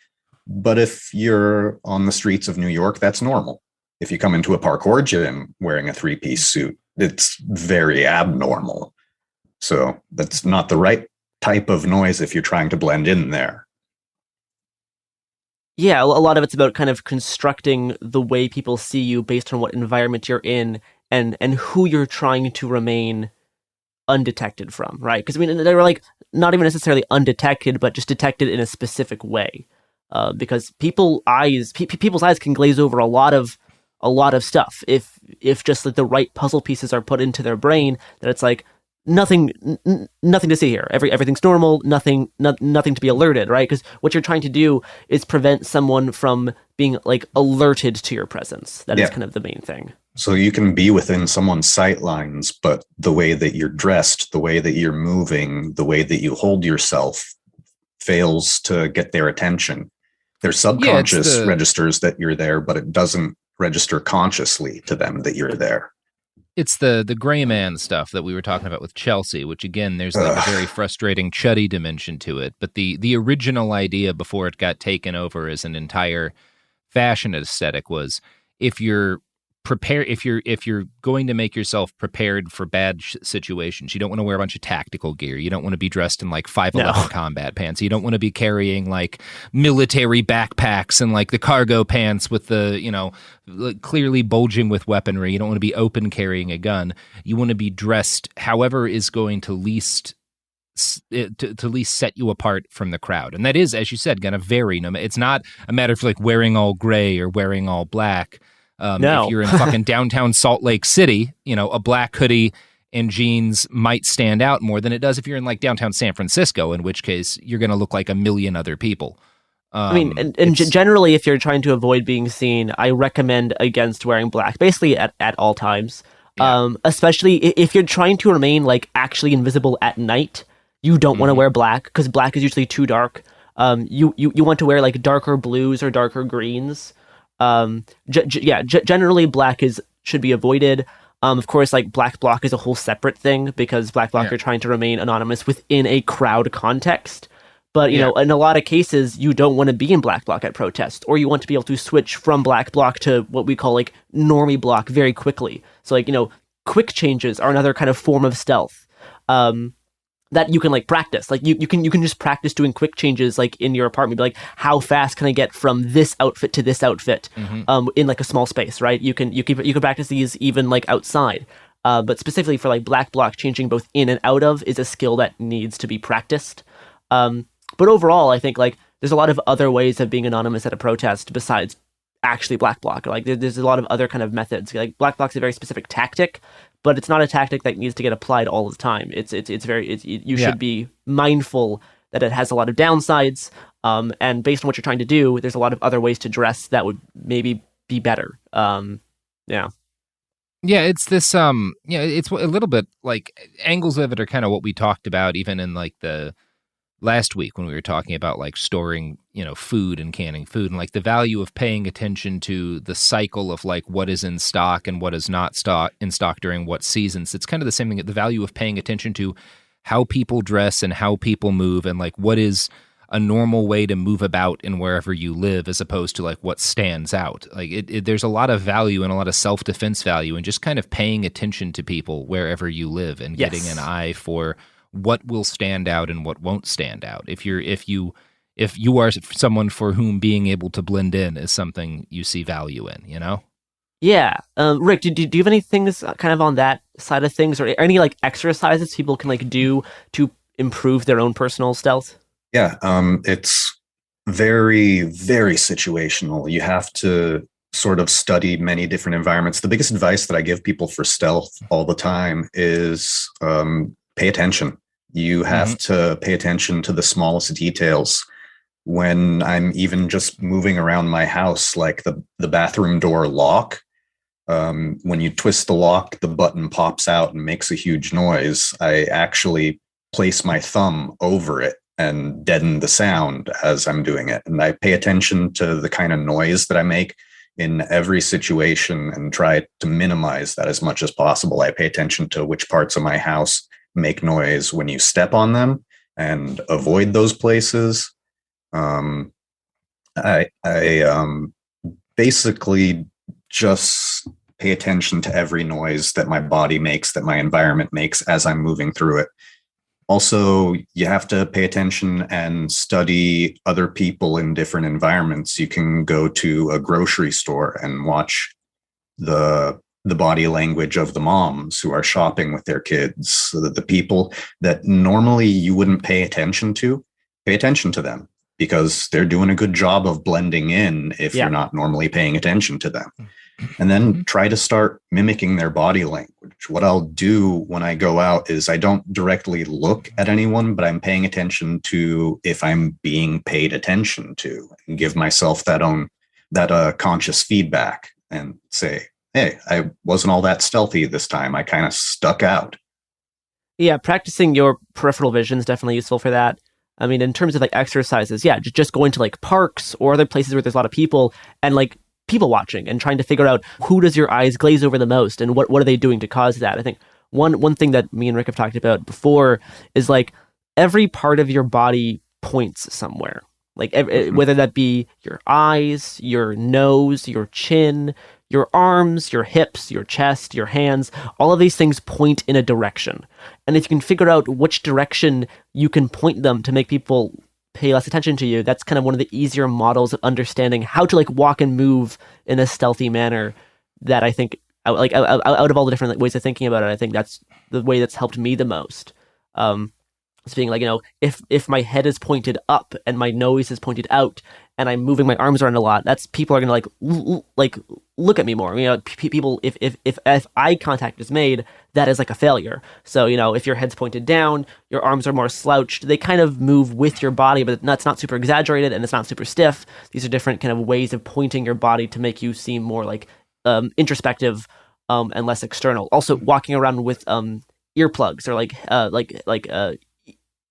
But if you're on the streets of New York, that's normal. If you come into a parkour gym wearing a 3-piece suit, it's very abnormal. So that's not the right type of noise if you're trying to blend in there. Yeah, a lot of it's about kind of constructing the way people see you based on what environment you're in and who you're trying to remain undetected from, right? Because I mean, they're like not even necessarily undetected, but just detected in a specific way. Because people's eyes can glaze over a lot of stuff if just like the right puzzle pieces are put into their brain, that it's like nothing to see here. Everything's normal. Nothing to be alerted, right? Because what you're trying to do is prevent someone from being like alerted to your presence. That is kind of the main thing. So you can be within someone's sight lines, but the way that you're dressed, the way that you're moving, the way that you hold yourself fails to get their attention. Their subconscious registers that you're there, but it doesn't register consciously to them that you're there. It's the gray man stuff that we were talking about with Chelsea, which again, there's like a very frustrating chuddy dimension to it. But the original idea before it got taken over as an entire fashion aesthetic was if you're going to make yourself prepared for bad situations, you don't want to wear a bunch of tactical gear. You don't want to be dressed in like 5'11" combat pants. You don't want to be carrying like military backpacks and like the cargo pants with the, clearly bulging with weaponry. You don't want to be open carrying a gun. You want to be dressed however is going to least set you apart from the crowd. And that is, as you said, going to vary. It's not a matter of like wearing all gray or wearing all black. No. If you're in fucking downtown Salt Lake City, a black hoodie and jeans might stand out more than it does if you're in like downtown San Francisco, in which case you're going to look like a million other people. I mean, and generally, if you're trying to avoid being seen, I recommend against wearing black, basically at all times. Yeah. Especially if you're trying to remain like actually invisible at night, you don't want to wear black because black is usually too dark. You want to wear like darker blues or darker greens. Generally black should be avoided. Of course, like black bloc is a whole separate thing because black bloc you're trying to remain anonymous within a crowd context. But you know, in a lot of cases, you don't want to be in black bloc at protests, or you want to be able to switch from black bloc to what we call like normie bloc very quickly. So like quick changes are another kind of form of stealth. That you can like practice. Like you can just practice doing quick changes like in your apartment. Be like, how fast can I get from this outfit to this outfit in like a small space, right? You can practice these even like outside. But specifically for like black bloc, changing both in and out of is a skill that needs to be practiced. But overall, I think like there's a lot of other ways of being anonymous at a protest besides actually black bloc. Like there's a lot of other kind of methods. Like black bloc's a very specific tactic, but it's not a tactic that needs to get applied all the time. You should be mindful that it has a lot of downsides. And based on what you're trying to do, there's a lot of other ways to dress that would maybe be better. Yeah. Yeah, it's this it's a little bit like angles of it are kind of what we talked about even in like the last week when we were talking about like storing, food and canning food, and like the value of paying attention to the cycle of like what is in stock and what is not in stock during what seasons. It's kind of the same thing, the value of paying attention to how people dress and how people move and like what is a normal way to move about in wherever you live as opposed to like what stands out. Like there's a lot of value and a lot of self-defense value in just kind of paying attention to people wherever you live and getting an eye for what will stand out and what won't stand out. If you are someone for whom being able to blend in is something you see value in, Yeah. Rick, do you have any things kind of on that side of things, or any like exercises people can like do to improve their own personal stealth? Yeah, it's very, very situational. You have to sort of study many different environments. The biggest advice that I give people for stealth all the time is pay attention. You have to pay attention to the smallest details. When I'm even just moving around my house, like the bathroom door lock, when you twist the lock, the button pops out and makes a huge noise. I actually place my thumb over it and deaden the sound as I'm doing it. And I pay attention to the kind of noise that I make in every situation and try to minimize that as much as possible. I pay attention to which parts of my house make noise when you step on them and avoid those places. I basically just pay attention to every noise that my body makes, that my environment makes as I'm moving through it. Also, you have to pay attention and study other people in different environments. You can go to a grocery store and watch the body language of the moms who are shopping with their kids, so that the people that normally you wouldn't pay attention to, pay attention to them because they're doing a good job of blending in if you're not normally paying attention to them. And then try to start mimicking their body language. What I'll do when I go out is I don't directly look at anyone, but I'm paying attention to if I'm being paid attention to, and give myself that conscious feedback and say, hey, I wasn't all that stealthy this time. I kind of stuck out. Yeah, practicing your peripheral vision is definitely useful for that. I mean, in terms of like exercises, just going to like parks or other places where there's a lot of people and like people watching and trying to figure out who does your eyes glaze over the most and what are they doing to cause that. I think one thing that me and Rick have talked about before is like every part of your body points somewhere. Like whether that be your eyes, your nose, your chin, your arms, your hips, your chest, your hands, all of these things point in a direction. And if you can figure out which direction you can point them to make people pay less attention to you, that's kind of one of the easier models of understanding how to like walk and move in a stealthy manner that I think, like out of all the different ways of thinking about it, I think that's the way that's helped me the most. It's being like, if my head is pointed up and my nose is pointed out and I'm moving my arms around a lot, that's people are going to like look at me more. People, if eye contact is made, that is like a failure. So, if your head's pointed down, your arms are more slouched, they kind of move with your body, but that's not super exaggerated and it's not super stiff. These are different kind of ways of pointing your body to make you seem more like introspective and less external. Also, walking around with earplugs or like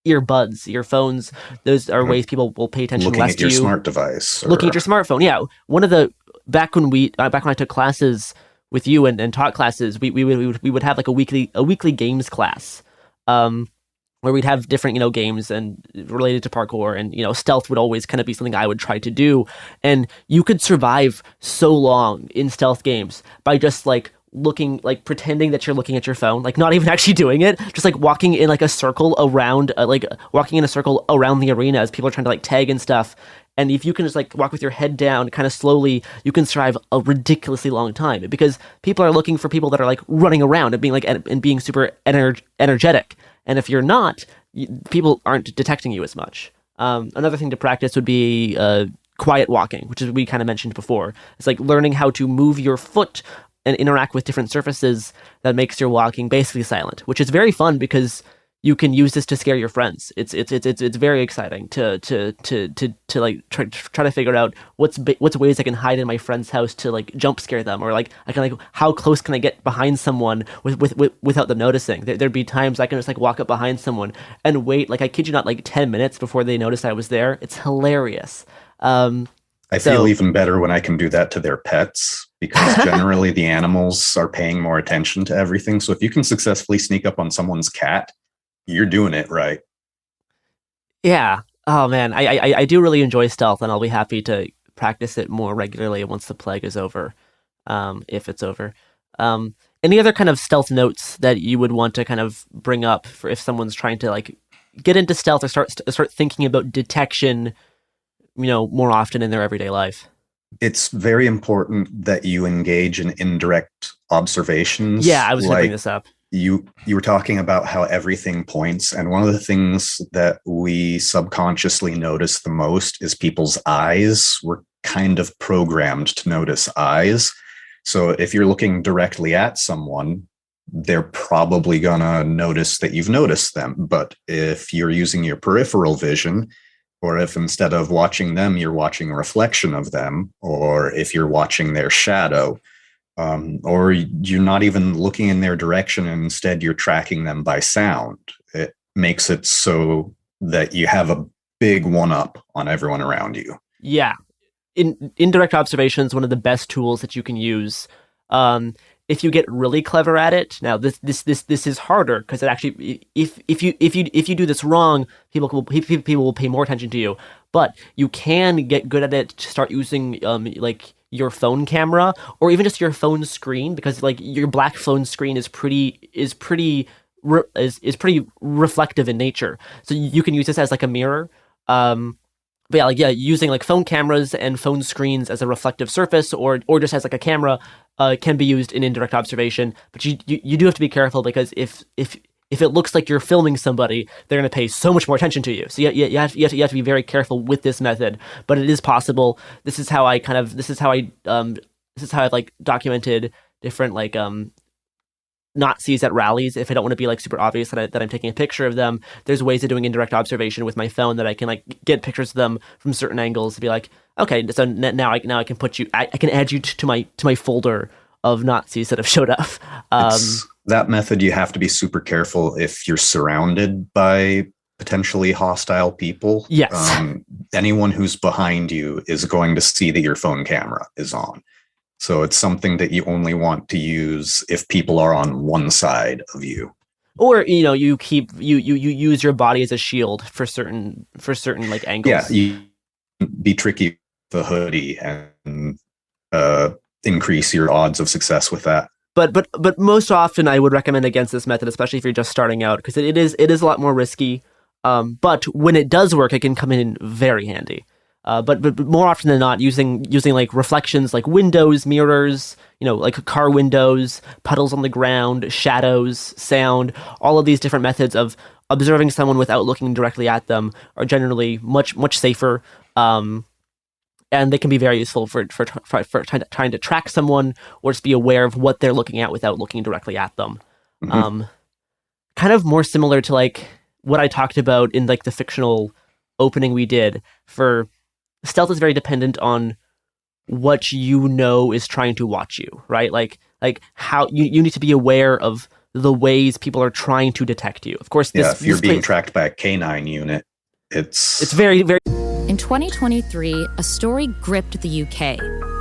earbuds, earphones, those are ways people will pay attention less to you. Looking at your smart device. Looking at your smartphone, yeah. One of the, back when I took classes with you and taught classes, we would have like a weekly games class, where we'd have different, games and related to parkour, and, stealth would always kind of be something I would try to do. And you could survive so long in stealth games by just like looking, like pretending that you're looking at your phone, like not even actually doing it, just like walking in like a circle around, walking in a circle around the arena as people are trying to like tag and stuff. And if you can just like walk with your head down kind of slowly, you can survive a ridiculously long time, because people are looking for people that are like running around and being like, and being super energetic. And if you're not, people aren't detecting you as much. Another thing to practice would be quiet walking, which is we kind of mentioned before. It's like learning how to move your foot and interact with different surfaces that makes your walking basically silent, which is very fun because you can use this to scare your friends. It's very exciting to like try to figure out what's ways I can hide in my friend's house to like jump scare them, or like I can like how close can I get behind someone without them noticing. There'd be times I can just like walk up behind someone and wait, like I kid you not, like 10 minutes before they notice I was there. It's hilarious. I feel even better when I can do that to their pets, because generally the animals are paying more attention to everything. So if you can successfully sneak up on someone's cat, you're doing it right. Yeah. Oh man, I do really enjoy stealth, and I'll be happy to practice it more regularly once the plague is over, if it's over. Any other kind of stealth notes that you would want to kind of bring up for if someone's trying to like get into stealth or start thinking about detection, more often in their everyday life? It's very important that you engage in indirect observations. Yeah, I was going to bring this up. You were talking about how everything points, and one of the things that we subconsciously notice the most is people's eyes. We're kind of programmed to notice eyes. So if you're looking directly at someone, they're probably gonna notice that you've noticed them. But if you're using your peripheral vision, or if instead of watching them, you're watching a reflection of them, or if you're watching their shadow, or you're not even looking in their direction and instead you're tracking them by sound, it makes it so that you have a big one-up on everyone around you. Yeah. Indirect observation is one of the best tools that you can use. If you get really clever at it, now this is harder because it actually, if you do this wrong, people will pay more attention to you. But you can get good at it to start using like your phone camera or even just your phone screen, because like your black phone screen is pretty reflective in nature. So you can use this as like a mirror. But using like phone cameras and phone screens as a reflective surface, or just as like a camera, can be used in indirect observation. But you do have to be careful, because if it looks like you're filming somebody, they're going to pay so much more attention to you. So you have to be very careful with this method. But it is possible. This is how I've like documented different like Nazis at rallies. If I don't want to be like super obvious that I'm taking a picture of them, there's ways of doing indirect observation with my phone that I can like get pictures of them from certain angles to be like, okay, so now I can put you, I can add you to my folder of Nazis that have showed up. That method, you have to be super careful if you're surrounded by potentially hostile people. Yes. Anyone who's behind you is going to see that your phone camera is on. So it's something that you only want to use if people are on one side of you. Or, you use your body as a shield for certain like angles. Yeah, you be tricky with the hoodie and increase your odds of success with that. But most often I would recommend against this method, especially if you're just starting out, because it is a lot more risky. But when it does work, it can come in very handy. But more often than not, using like reflections, like windows, mirrors, like car windows, puddles on the ground, shadows, sound, all of these different methods of observing someone without looking directly at them are generally much safer. And they can be very useful for trying to track someone or just be aware of what they're looking at without looking directly at them. Mm-hmm. Kind of more similar to like what I talked about in like the fictional opening we did. For stealth is very dependent on what is trying to watch you, right? Like how you need to be aware of the ways people are trying to detect you. Of course, if you're being tracked by a canine unit, it's very, very. In 2023, a story gripped the UK,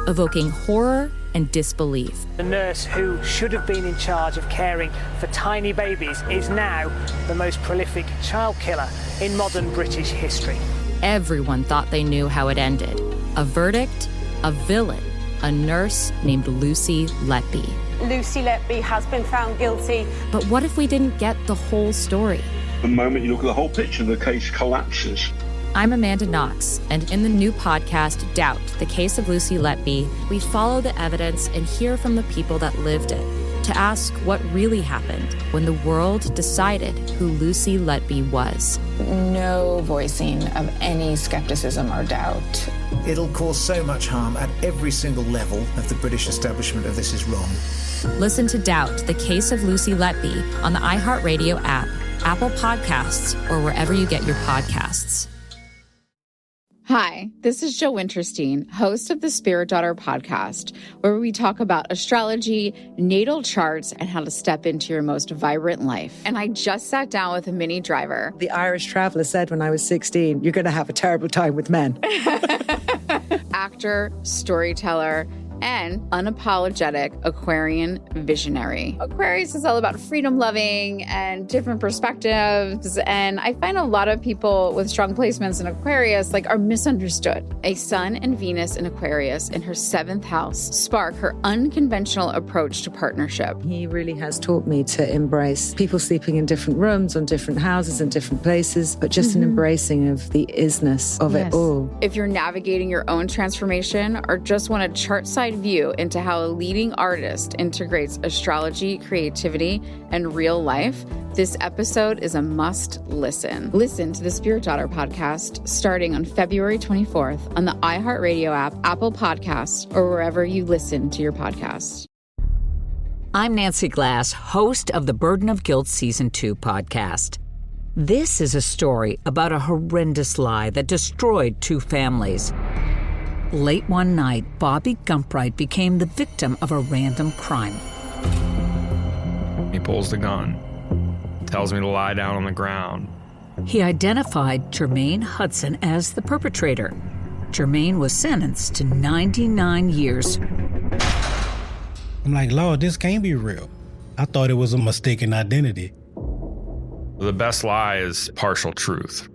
evoking horror and disbelief. The nurse who should have been in charge of caring for tiny babies is now the most prolific child killer in modern British history. Everyone thought they knew how it ended. A verdict, a villain, a nurse named Lucy Letby. Lucy Letby has been found guilty. But what if we didn't get the whole story? The moment you look at the whole picture, the case collapses. I'm Amanda Knox, and in the new podcast, Doubt, the Case of Lucy Letby, we follow the evidence and hear from the people that lived it to ask what really happened when the world decided who Lucy Letby was. No voicing of any skepticism or doubt. It'll cause so much harm at every single level of the British establishment of this is wrong. Listen to Doubt, the Case of Lucy Letby on the iHeartRadio app, Apple Podcasts, or wherever you get your podcasts. Hi, this is Jill Winterstein, host of the Spirit Daughter podcast, where we talk about astrology, natal charts, and how to step into your most vibrant life. And I just sat down with a Minnie Driver. The Irish traveller said when I was 16, you're going to have a terrible time with men. Actor, storyteller, and unapologetic Aquarian visionary. Aquarius is all about freedom loving and different perspectives. And I find a lot of people with strong placements in Aquarius are misunderstood. A Sun and Venus in Aquarius in her 7th house spark her unconventional approach to partnership. He really has taught me to embrace people sleeping in different rooms, on different houses, in different places, but just an embracing of the isness of it all. If you're navigating your own transformation or just want a chart-side view into how a leading artist integrates astrology, creativity, and real life, this episode is a must listen. Listen to the Spirit Daughter podcast starting on February 24th on the iHeartRadio app, Apple Podcasts, or wherever you listen to your podcasts. I'm Nancy Glass, host of the Burden of Guilt Season 2 podcast. This is a story about a horrendous lie that destroyed 2 families. Late one night, Bobby Gumpright became the victim of a random crime. He pulls the gun, tells me to lie down on the ground. He identified Jermaine Hudson as the perpetrator. Jermaine was sentenced to 99 years. I'm like, Lord, this can't be real. I thought it was a mistaken identity. The best lie is partial truth.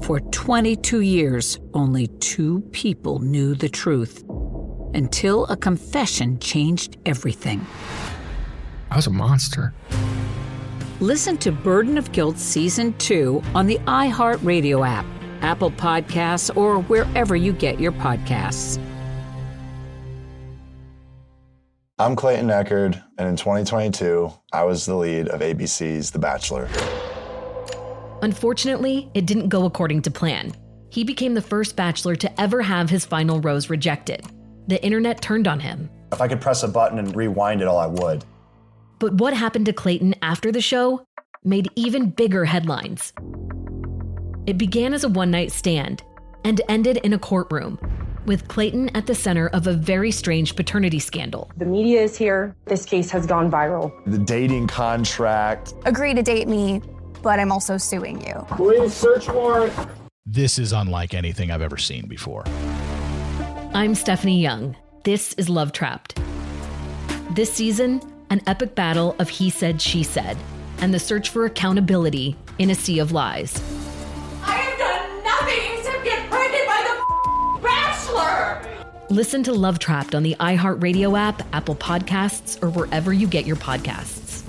For 22 years, only 2 people knew the truth, until a confession changed everything. I was a monster. Listen to Burden of Guilt Season 2 on the iHeartRadio app, Apple Podcasts, or wherever you get your podcasts. I'm Clayton Eckerd, and in 2022, I was the lead of ABC's The Bachelor. Unfortunately, it didn't go according to plan. He became the first Bachelor to ever have his final rose rejected. The internet turned on him. If I could press a button and rewind it all, I would. But what happened to Clayton after the show made even bigger headlines. It began as a one-night stand and ended in a courtroom, with Clayton at the center of a very strange paternity scandal. The media is here. This case has gone viral. The dating contract. Agree to date me, but I'm also suing you. Please search warrant. This is unlike anything I've ever seen before. I'm Stephanie Young. This is Love Trapped. This season, an epic battle of he said, she said, and the search for accountability in a sea of lies. I have done nothing except get pregnant by the Bachelor! Listen to Love Trapped on the iHeartRadio app, Apple Podcasts, or wherever you get your podcasts.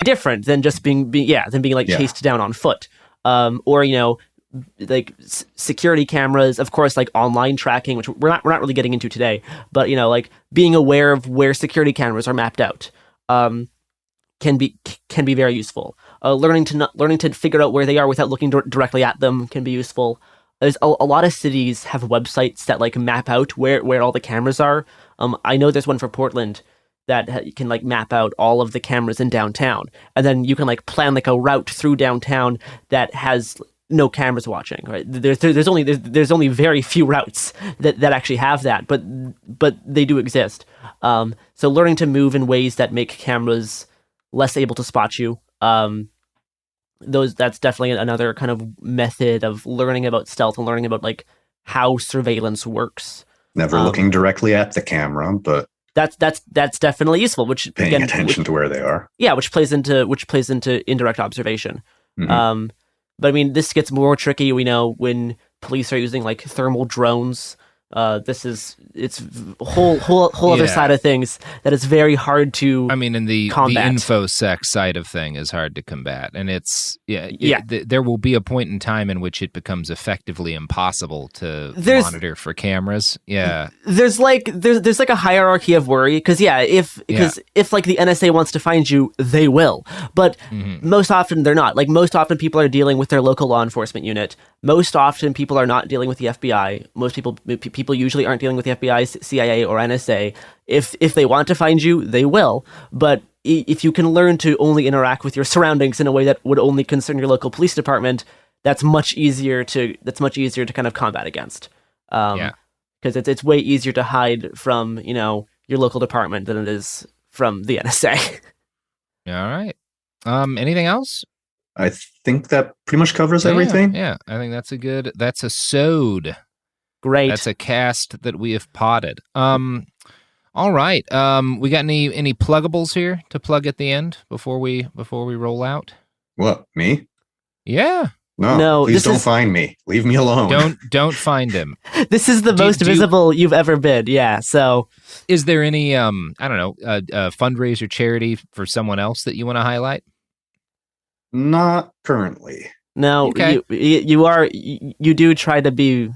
Different than just being chased down on foot, or security cameras, of course, like online tracking, which we're not really getting into today, but being aware of where security cameras are mapped out can be very useful. Learning to figure out where they are without looking directly at them can be useful. There's a lot of cities have websites that map out where all the cameras are. I know there's one for Portland that can map out all of the cameras in downtown, and then you can plan a route through downtown that has no cameras watching. Right? There's only very few routes that actually have that, but they do exist. So learning to move in ways that make cameras less able to spot you. That's definitely another kind of method of learning about stealth and learning about how surveillance works. Never looking directly at the camera, but that's definitely useful. Which paying attention to where they are. Yeah, which plays into indirect observation. Mm-hmm. But I mean, this gets more tricky. We know when police are using thermal drones. It's a whole other side of things that is very hard to. I mean, and the combat. InfoSec side of thing is hard to combat, and there will be a point in time in which it becomes effectively impossible to monitor for cameras. Yeah, there's a hierarchy of worry because if the NSA wants to find you, they will, but most often they're not. Most often people are dealing with their local law enforcement unit. Most often people are not dealing with the FBI. Most people people usually aren't dealing with the FBI, CIA, or NSA. If they want to find you, they will. But if you can learn to only interact with your surroundings in a way that would only concern your local police department, that's much easier to kind of combat against. Because it's way easier to hide from, your local department than it is from the NSA. All right. Anything else? I think that pretty much covers everything. Yeah, I think that's a sode. Great. That's a cast that we have potted. All right. We got any pluggables here to plug at the end before we roll out? What, me? Yeah. No, please don't find me. Leave me alone. Don't find him. This is the most visible you've ever been. Yeah. So, is there any a fundraiser charity for someone else that you want to highlight? Not currently. No. Okay. You do try to be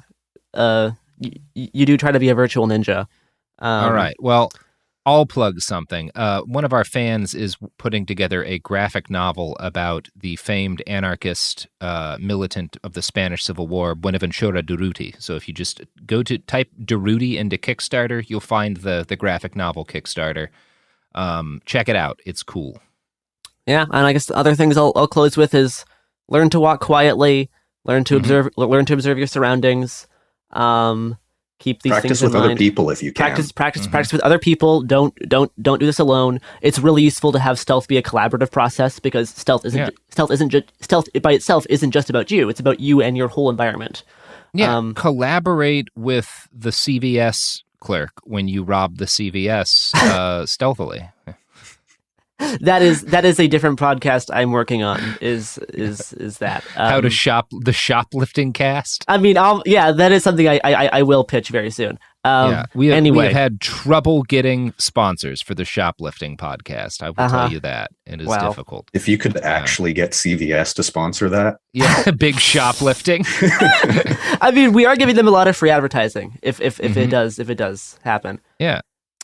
you do try to be a virtual ninja. All right. Well, I'll plug something. One of our fans is putting together a graphic novel about the famed anarchist militant of the Spanish Civil War, Buenaventura Durruti. So if you just go to type Durruti into Kickstarter, you'll find the graphic novel Kickstarter. Check it out. It's cool. Yeah, and I guess the other things I'll close with is learn to walk quietly, learn to observe your surroundings. Keep these practice things in with mind. Other people if you can. Practice with other people. Don't do this alone. It's really useful to have stealth be a collaborative process because stealth by itself isn't just about you. It's about you and your whole environment. Yeah, collaborate with the CVS clerk when you rob the CVS stealthily. That is a different podcast I'm working on. Is that how to the shoplifting cast? I mean, that is something I will pitch very soon. We have had trouble getting sponsors for the shoplifting podcast. I will tell you that it is difficult. If you could actually get CVS to sponsor that, big shoplifting. I mean, we are giving them a lot of free advertising. If it does happen. Yeah.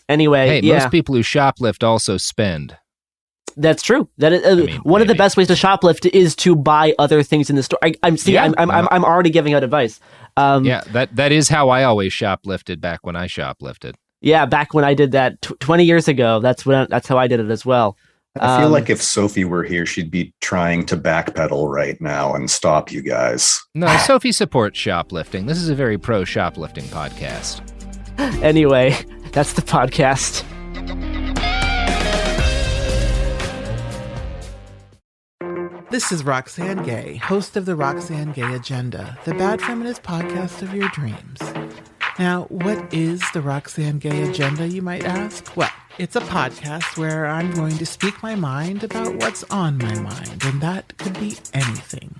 Anyway, most people who shoplift also spend. That's true. That is one of the best ways to shoplift is to buy other things in the store. I'm already giving out advice. That is how I always shoplifted back when I shoplifted. Yeah, back when I did that 20 years ago. That's how I did it as well. I feel like if Sophie were here, she'd be trying to backpedal right now and stop you guys. No, Sophie supports shoplifting. This is a very pro shoplifting podcast. Anyway, that's the podcast. This is Roxane Gay, host of the Roxane Gay Agenda, the bad feminist podcast of your dreams. Now, what is the Roxane Gay Agenda, you might ask? Well, it's a podcast where I'm going to speak my mind about what's on my mind, and that could be anything.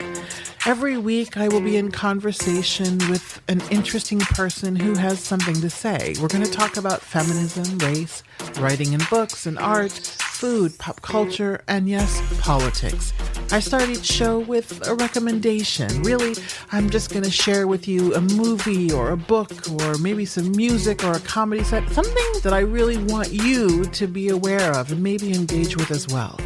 Every week, I will be in conversation with an interesting person who has something to say. We're going to talk about feminism, race, writing in books and art, food, pop culture, and yes, politics. I start each show with a recommendation. Really, I'm just going to share with you a movie or a book or maybe some music or a comedy set, something that I really want you to be aware of and maybe engage with as well.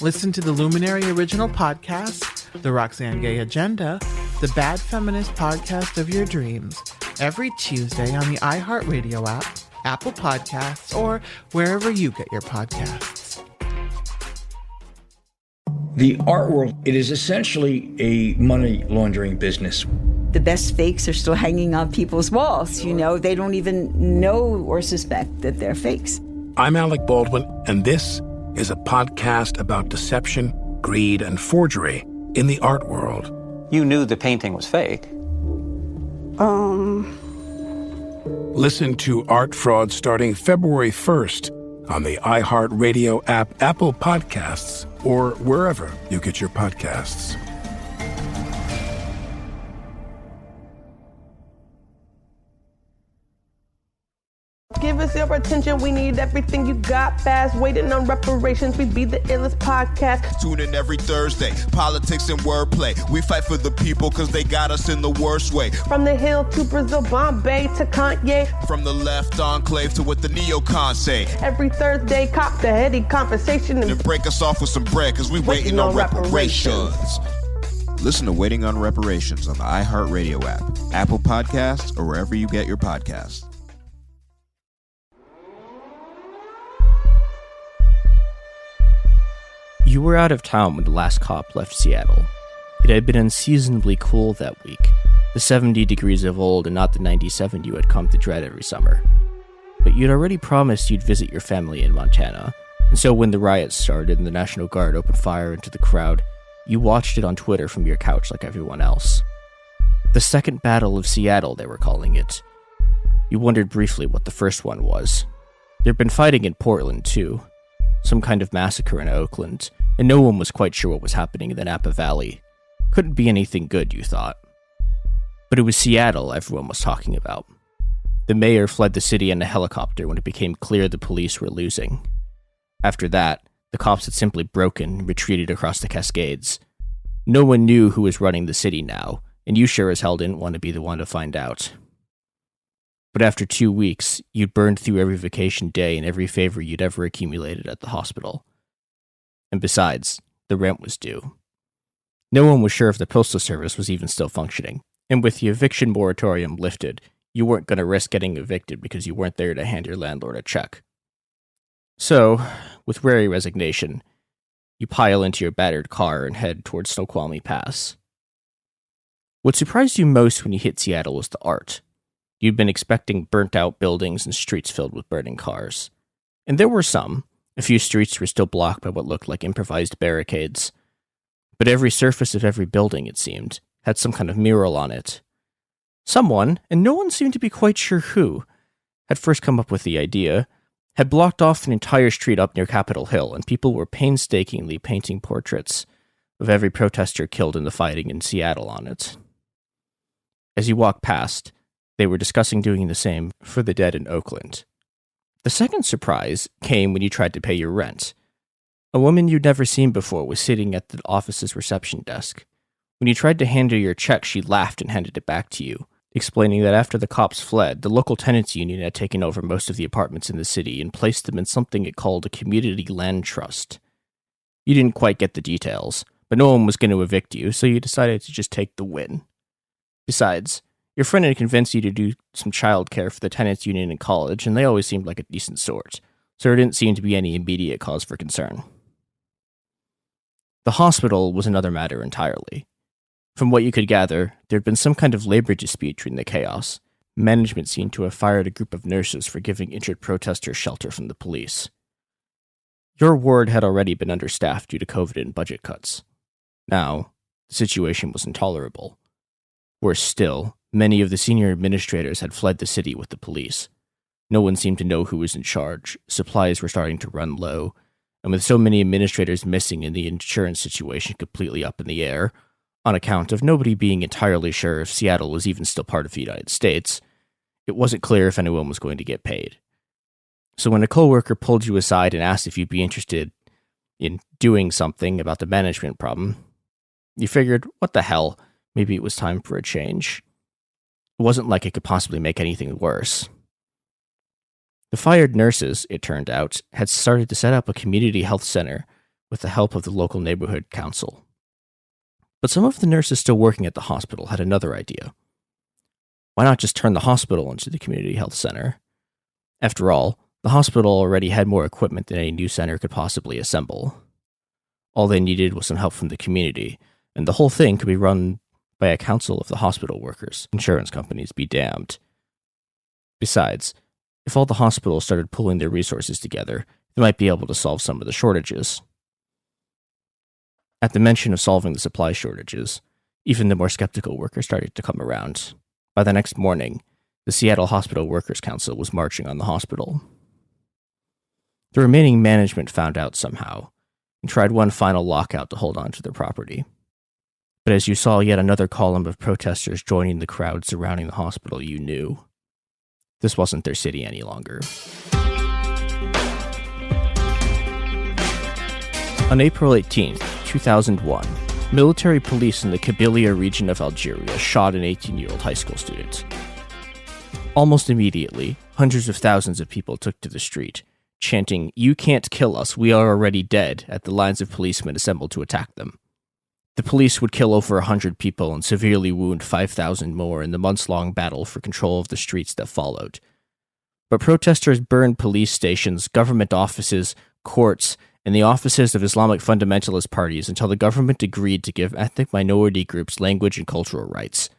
Listen to the Luminary original podcast, The Roxane Gay Agenda, the bad feminist podcast of your dreams, every Tuesday on the iHeartRadio app, Apple Podcasts, or wherever you get your podcasts. The art world, it is essentially a money laundering business. The best fakes are still hanging on people's walls. They don't even know or suspect that they're fakes. I'm Alec Baldwin, and this is a podcast about deception, greed, and forgery in the art world. You knew the painting was fake. Listen to Art Fraud starting February 1st on the iHeartRadio app, Apple Podcasts, or wherever you get your podcasts. Give us your attention, we need everything you got fast. Waiting on reparations, we be the illest podcast. Tune in every Thursday, politics and wordplay. We fight for the people cause they got us in the worst way. From the Hill to Brazil, Bombay to Kanye. From the left enclave to what the neocons say. Every Thursday, cop the heady conversation. And break us off with some bread cause we waiting on reparations. Listen to Waiting on Reparations on the iHeartRadio app, Apple Podcasts, or wherever you get your podcasts. You were out of town when the last cop left Seattle. It had been unseasonably cool that week, the 70 degrees of old and not the 97 you had come to dread every summer. But you'd already promised you'd visit your family in Montana, and so when the riots started and the National Guard opened fire into the crowd, you watched it on Twitter from your couch like everyone else. The Second Battle of Seattle, they were calling it. You wondered briefly what the first one was. There'd been fighting in Portland, too. Some kind of massacre in Oakland, and no one was quite sure what was happening in the Napa Valley. Couldn't be anything good, you thought. But it was Seattle everyone was talking about. The mayor fled the city in a helicopter when it became clear the police were losing. After that, the cops had simply broken and retreated across the Cascades. No one knew who was running the city now, and you sure as hell didn't want to be the one to find out. But after 2 weeks, you'd burned through every vacation day and every favor you'd ever accumulated at the hospital. And besides, the rent was due. No one was sure if the Postal Service was even still functioning, and with the eviction moratorium lifted, you weren't going to risk getting evicted because you weren't there to hand your landlord a check. So, with wary resignation, you pile into your battered car and head towards Snoqualmie Pass. What surprised you most when you hit Seattle was the art. You'd been expecting burnt-out buildings and streets filled with burning cars. And there were some. A few streets were still blocked by what looked like improvised barricades. But every surface of every building, it seemed, had some kind of mural on it. Someone, and no one seemed to be quite sure who, had first come up with the idea, had blocked off an entire street up near Capitol Hill, and people were painstakingly painting portraits of every protester killed in the fighting in Seattle on it. As you walked past, they were discussing doing the same for the dead in Oakland. The second surprise came when you tried to pay your rent. A woman you'd never seen before was sitting at the office's reception desk. When you tried to hand her your check, she laughed and handed it back to you, explaining that after the cops fled, the local tenants union had taken over most of the apartments in the city and placed them in something it called a community land trust. You didn't quite get the details, but no one was going to evict you, so you decided to just take the win. Besides, your friend had convinced you to do some childcare for the tenants union in college, and they always seemed like a decent sort, so there didn't seem to be any immediate cause for concern. The hospital was another matter entirely. From what you could gather, there had been some kind of labor dispute during the chaos. Management seemed to have fired a group of nurses for giving injured protesters shelter from the police. Your ward had already been understaffed due to COVID and budget cuts. Now, the situation was intolerable. Worse still, many of the senior administrators had fled the city with the police. No one seemed to know who was in charge, supplies were starting to run low, and with so many administrators missing and the insurance situation completely up in the air, on account of nobody being entirely sure if Seattle was even still part of the United States, it wasn't clear if anyone was going to get paid. So when a coworker pulled you aside and asked if you'd be interested in doing something about the management problem, you figured, what the hell, maybe it was time for a change. It wasn't like it could possibly make anything worse. The fired nurses, it turned out, had started to set up a community health center with the help of the local neighborhood council. But some of the nurses still working at the hospital had another idea. Why not just turn the hospital into the community health center? After all, the hospital already had more equipment than any new center could possibly assemble. All they needed was some help from the community, and the whole thing could be run by a council of the hospital workers. Insurance companies be damned. Besides, if all the hospitals started pulling their resources together, they might be able to solve some of the shortages. At the mention of solving the supply shortages, even the more skeptical workers started to come around. By the next morning, the Seattle Hospital Workers' Council was marching on the hospital. The remaining management found out somehow, and tried one final lockout to hold on to their property. But as you saw yet another column of protesters joining the crowd surrounding the hospital, you knew this wasn't their city any longer. On April 18th, 2001, military police in the Kabylia region of Algeria shot an 18-year-old high school student. Almost immediately, hundreds of thousands of people took to the street, chanting, "You can't kill us, we are already dead," at the lines of policemen assembled to attack them. The police would kill over 100 people and severely wound 5,000 more in the months-long battle for control of the streets that followed. But protesters burned police stations, government offices, courts, and the offices of Islamic fundamentalist parties until the government agreed to give ethnic minority groups language and cultural rights.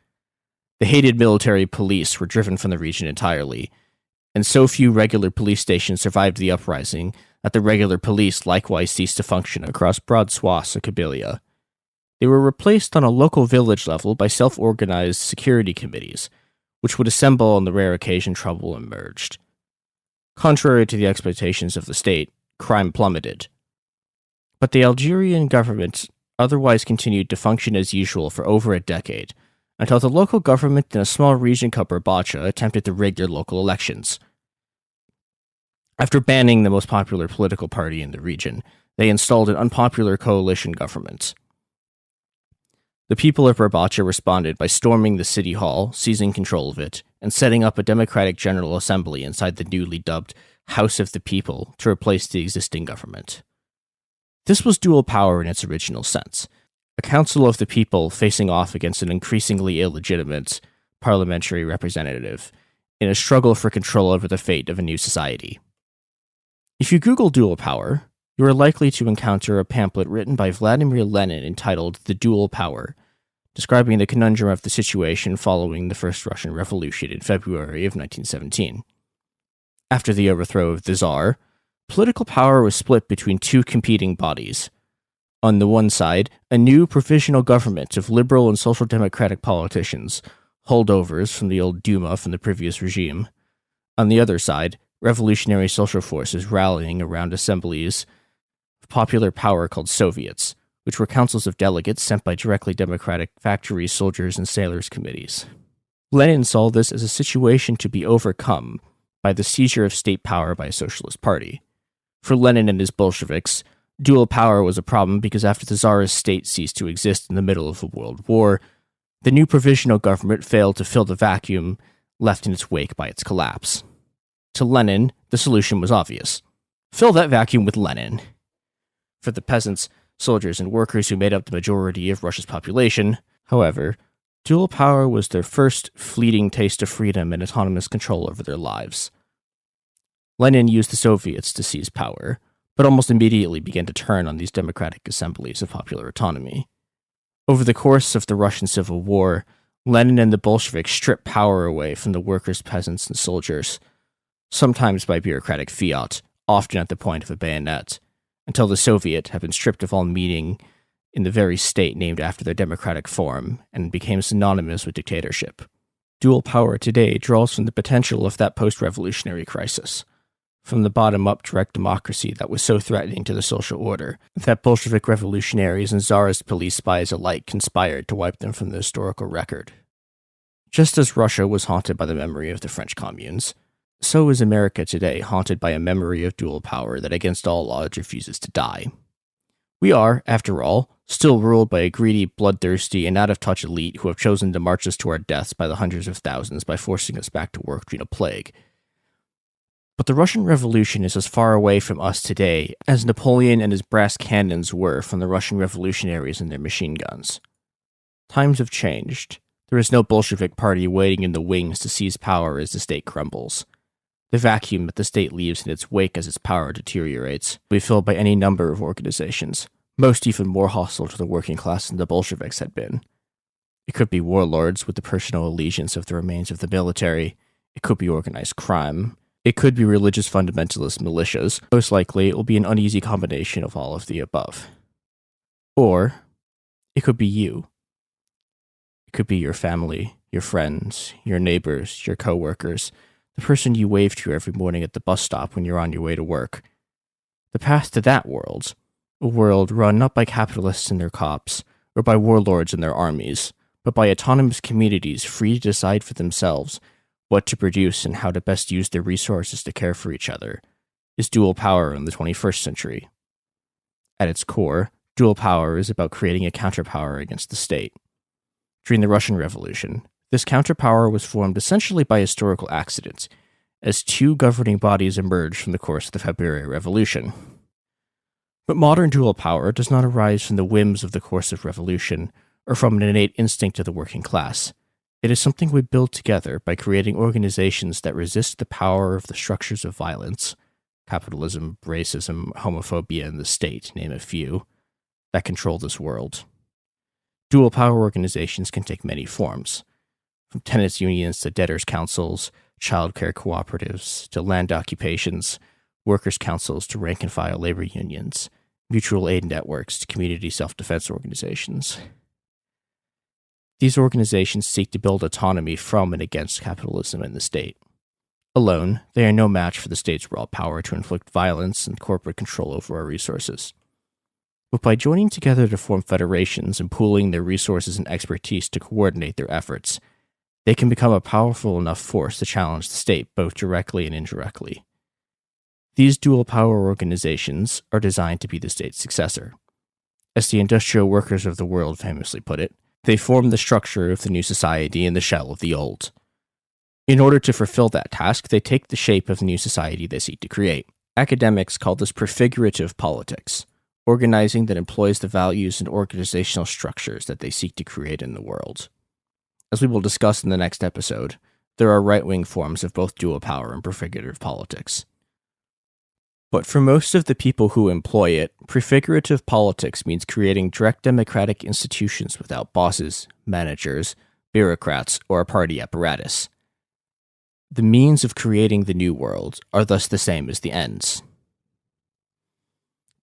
The hated military police were driven from the region entirely, and so few regular police stations survived the uprising that the regular police likewise ceased to function across broad swaths of Kabylia. They were replaced on a local village level by self-organized security committees, which would assemble on the rare occasion trouble emerged. Contrary to the expectations of the state, crime plummeted. But the Algerian government otherwise continued to function as usual for over a decade, until the local government in a small region called Barbacha attempted to rig their local elections. After banning the most popular political party in the region, they installed an unpopular coalition government. The people of Barbacha responded by storming the city hall, seizing control of it, and setting up a democratic general assembly inside the newly dubbed House of the People to replace the existing government. This was dual power in its original sense, a council of the people facing off against an increasingly illegitimate parliamentary representative in a struggle for control over the fate of a new society. If you Google dual power, you are likely to encounter a pamphlet written by Vladimir Lenin entitled The Dual Power, describing the conundrum of the situation following the First Russian Revolution in February of 1917. After the overthrow of the Tsar, political power was split between two competing bodies. On the one side, a new provisional government of liberal and social democratic politicians, holdovers from the old Duma from the previous regime. On the other side, revolutionary social forces rallying around assemblies of popular power called Soviets, which were councils of delegates sent by directly democratic factory soldiers and sailors committees. Lenin saw this as a situation to be overcome by the seizure of state power by a socialist party. For Lenin and his Bolsheviks, dual power was a problem because after the Tsarist state ceased to exist in the middle of a world war, the new provisional government failed to fill the vacuum left in its wake by its collapse. To Lenin, the solution was obvious. Fill that vacuum with Lenin. For the peasants, soldiers, and workers who made up the majority of Russia's population, however, dual power was their first fleeting taste of freedom and autonomous control over their lives. Lenin used the Soviets to seize power, but almost immediately began to turn on these democratic assemblies of popular autonomy. Over the course of the Russian Civil War, Lenin and the Bolsheviks stripped power away from the workers, peasants, and soldiers, sometimes by bureaucratic fiat, often at the point of a bayonet, until the Soviet had been stripped of all meaning in the very state named after their democratic form and became synonymous with dictatorship. Dual power today draws from the potential of that post-revolutionary crisis, from the bottom-up direct democracy that was so threatening to the social order that Bolshevik revolutionaries and Tsarist police spies alike conspired to wipe them from the historical record. Just as Russia was haunted by the memory of the French communes, so is America today haunted by a memory of dual power that against all odds refuses to die. We are, after all, still ruled by a greedy, bloodthirsty, and out-of-touch elite who have chosen to march us to our deaths by the hundreds of thousands by forcing us back to work during a plague. But the Russian Revolution is as far away from us today as Napoleon and his brass cannons were from the Russian revolutionaries and their machine guns. Times have changed. There is no Bolshevik party waiting in the wings to seize power as the state crumbles. The vacuum that the state leaves in its wake as its power deteriorates will be filled by any number of organizations, most even more hostile to the working class than the Bolsheviks had been. It could be warlords with the personal allegiance of the remains of the military. It could be organized crime. It could be religious fundamentalist militias. Most likely, it will be an uneasy combination of all of the above. Or, it could be you. It could be your family, your friends, your neighbors, your coworkers, the person you wave to every morning at the bus stop when you're on your way to work. The path to that world, a world run not by capitalists and their cops, or by warlords and their armies, but by autonomous communities free to decide for themselves what to produce and how to best use their resources to care for each other, is dual power in the 21st century. At its core, dual power is about creating a counterpower against the state. During the Russian Revolution, this counterpower was formed essentially by historical accident, as two governing bodies emerged from the course of the February Revolution. But modern dual power does not arise from the whims of the coursive revolution or from an innate instinct of the working class. It is something we build together by creating organizations that resist the power of the structures of violence, capitalism, racism, homophobia, and the state, name a few, that control this world. Dual power organizations can take many forms, from tenants' unions to debtors' councils, childcare cooperatives to land occupations, workers' councils to rank-and-file labor unions, mutual aid networks to community self-defense organizations. These organizations seek to build autonomy from and against capitalism and the state. Alone, they are no match for the state's raw power to inflict violence and corporate control over our resources. But by joining together to form federations and pooling their resources and expertise to coordinate their efforts, they can become a powerful enough force to challenge the state both directly and indirectly. These dual power organizations are designed to be the state's successor. As the industrial workers of the world famously put it, they form the structure of the new society in the shell of the old. In order to fulfill that task, they take the shape of the new society they seek to create. Academics call this prefigurative politics, organizing that employs the values and organizational structures that they seek to create in the world. As we will discuss in the next episode, there are right-wing forms of both dual power and prefigurative politics. But for most of the people who employ it, prefigurative politics means creating direct democratic institutions without bosses, managers, bureaucrats, or a party apparatus. The means of creating the new world are thus the same as the ends.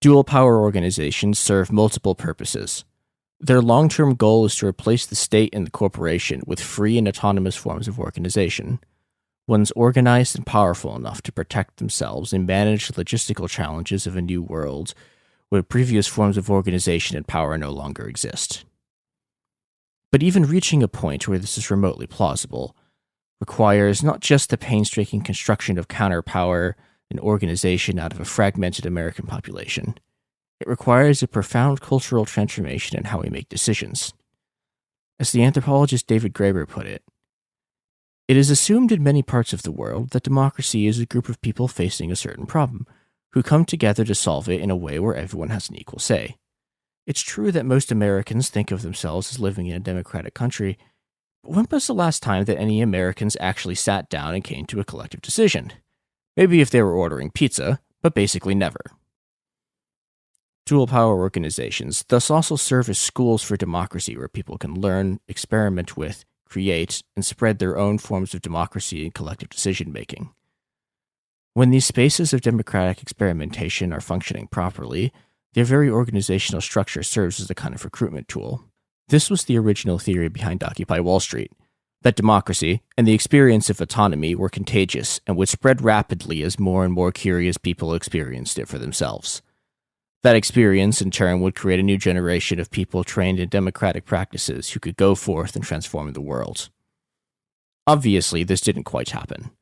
Dual power organizations serve multiple purposes. Their long-term goal is to replace the state and the corporation with free and autonomous forms of organization, ones organized and powerful enough to protect themselves and manage the logistical challenges of a new world where previous forms of organization and power no longer exist. But even reaching a point where this is remotely plausible requires not just the painstaking construction of counterpower and organization out of a fragmented American population. It requires a profound cultural transformation in how we make decisions. As the anthropologist David Graeber put it, it is assumed in many parts of the world that democracy is a group of people facing a certain problem, who come together to solve it in a way where everyone has an equal say. It's true that most Americans think of themselves as living in a democratic country, but when was the last time that any Americans actually sat down and came to a collective decision? Maybe if they were ordering pizza, but basically never. Dual power organizations thus also serve as schools for democracy where people can learn, experiment with, create, and spread their own forms of democracy and collective decision-making. When these spaces of democratic experimentation are functioning properly, their very organizational structure serves as a kind of recruitment tool. This was the original theory behind Occupy Wall Street, that democracy and the experience of autonomy were contagious and would spread rapidly as more and more curious people experienced it for themselves. That experience, in turn, would create a new generation of people trained in democratic practices who could go forth and transform the world. Obviously, this didn't quite happen.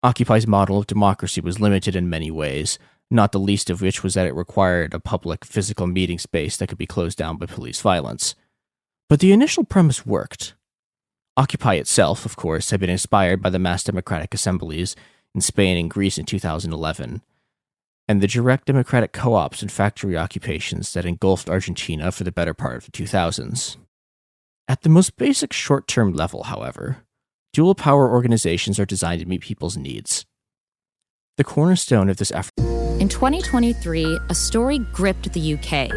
Occupy's model of democracy was limited in many ways, not the least of which was that it required a public, physical meeting space that could be closed down by police violence. But the initial premise worked. Occupy itself, of course, had been inspired by the mass democratic assemblies in Spain and Greece in 2011, and the direct democratic co-ops and factory occupations that engulfed Argentina for the better part of the 2000s. At the most basic short-term level, however, dual power organizations are designed to meet people's needs. The cornerstone of this effort. In 2023, a story gripped the UK,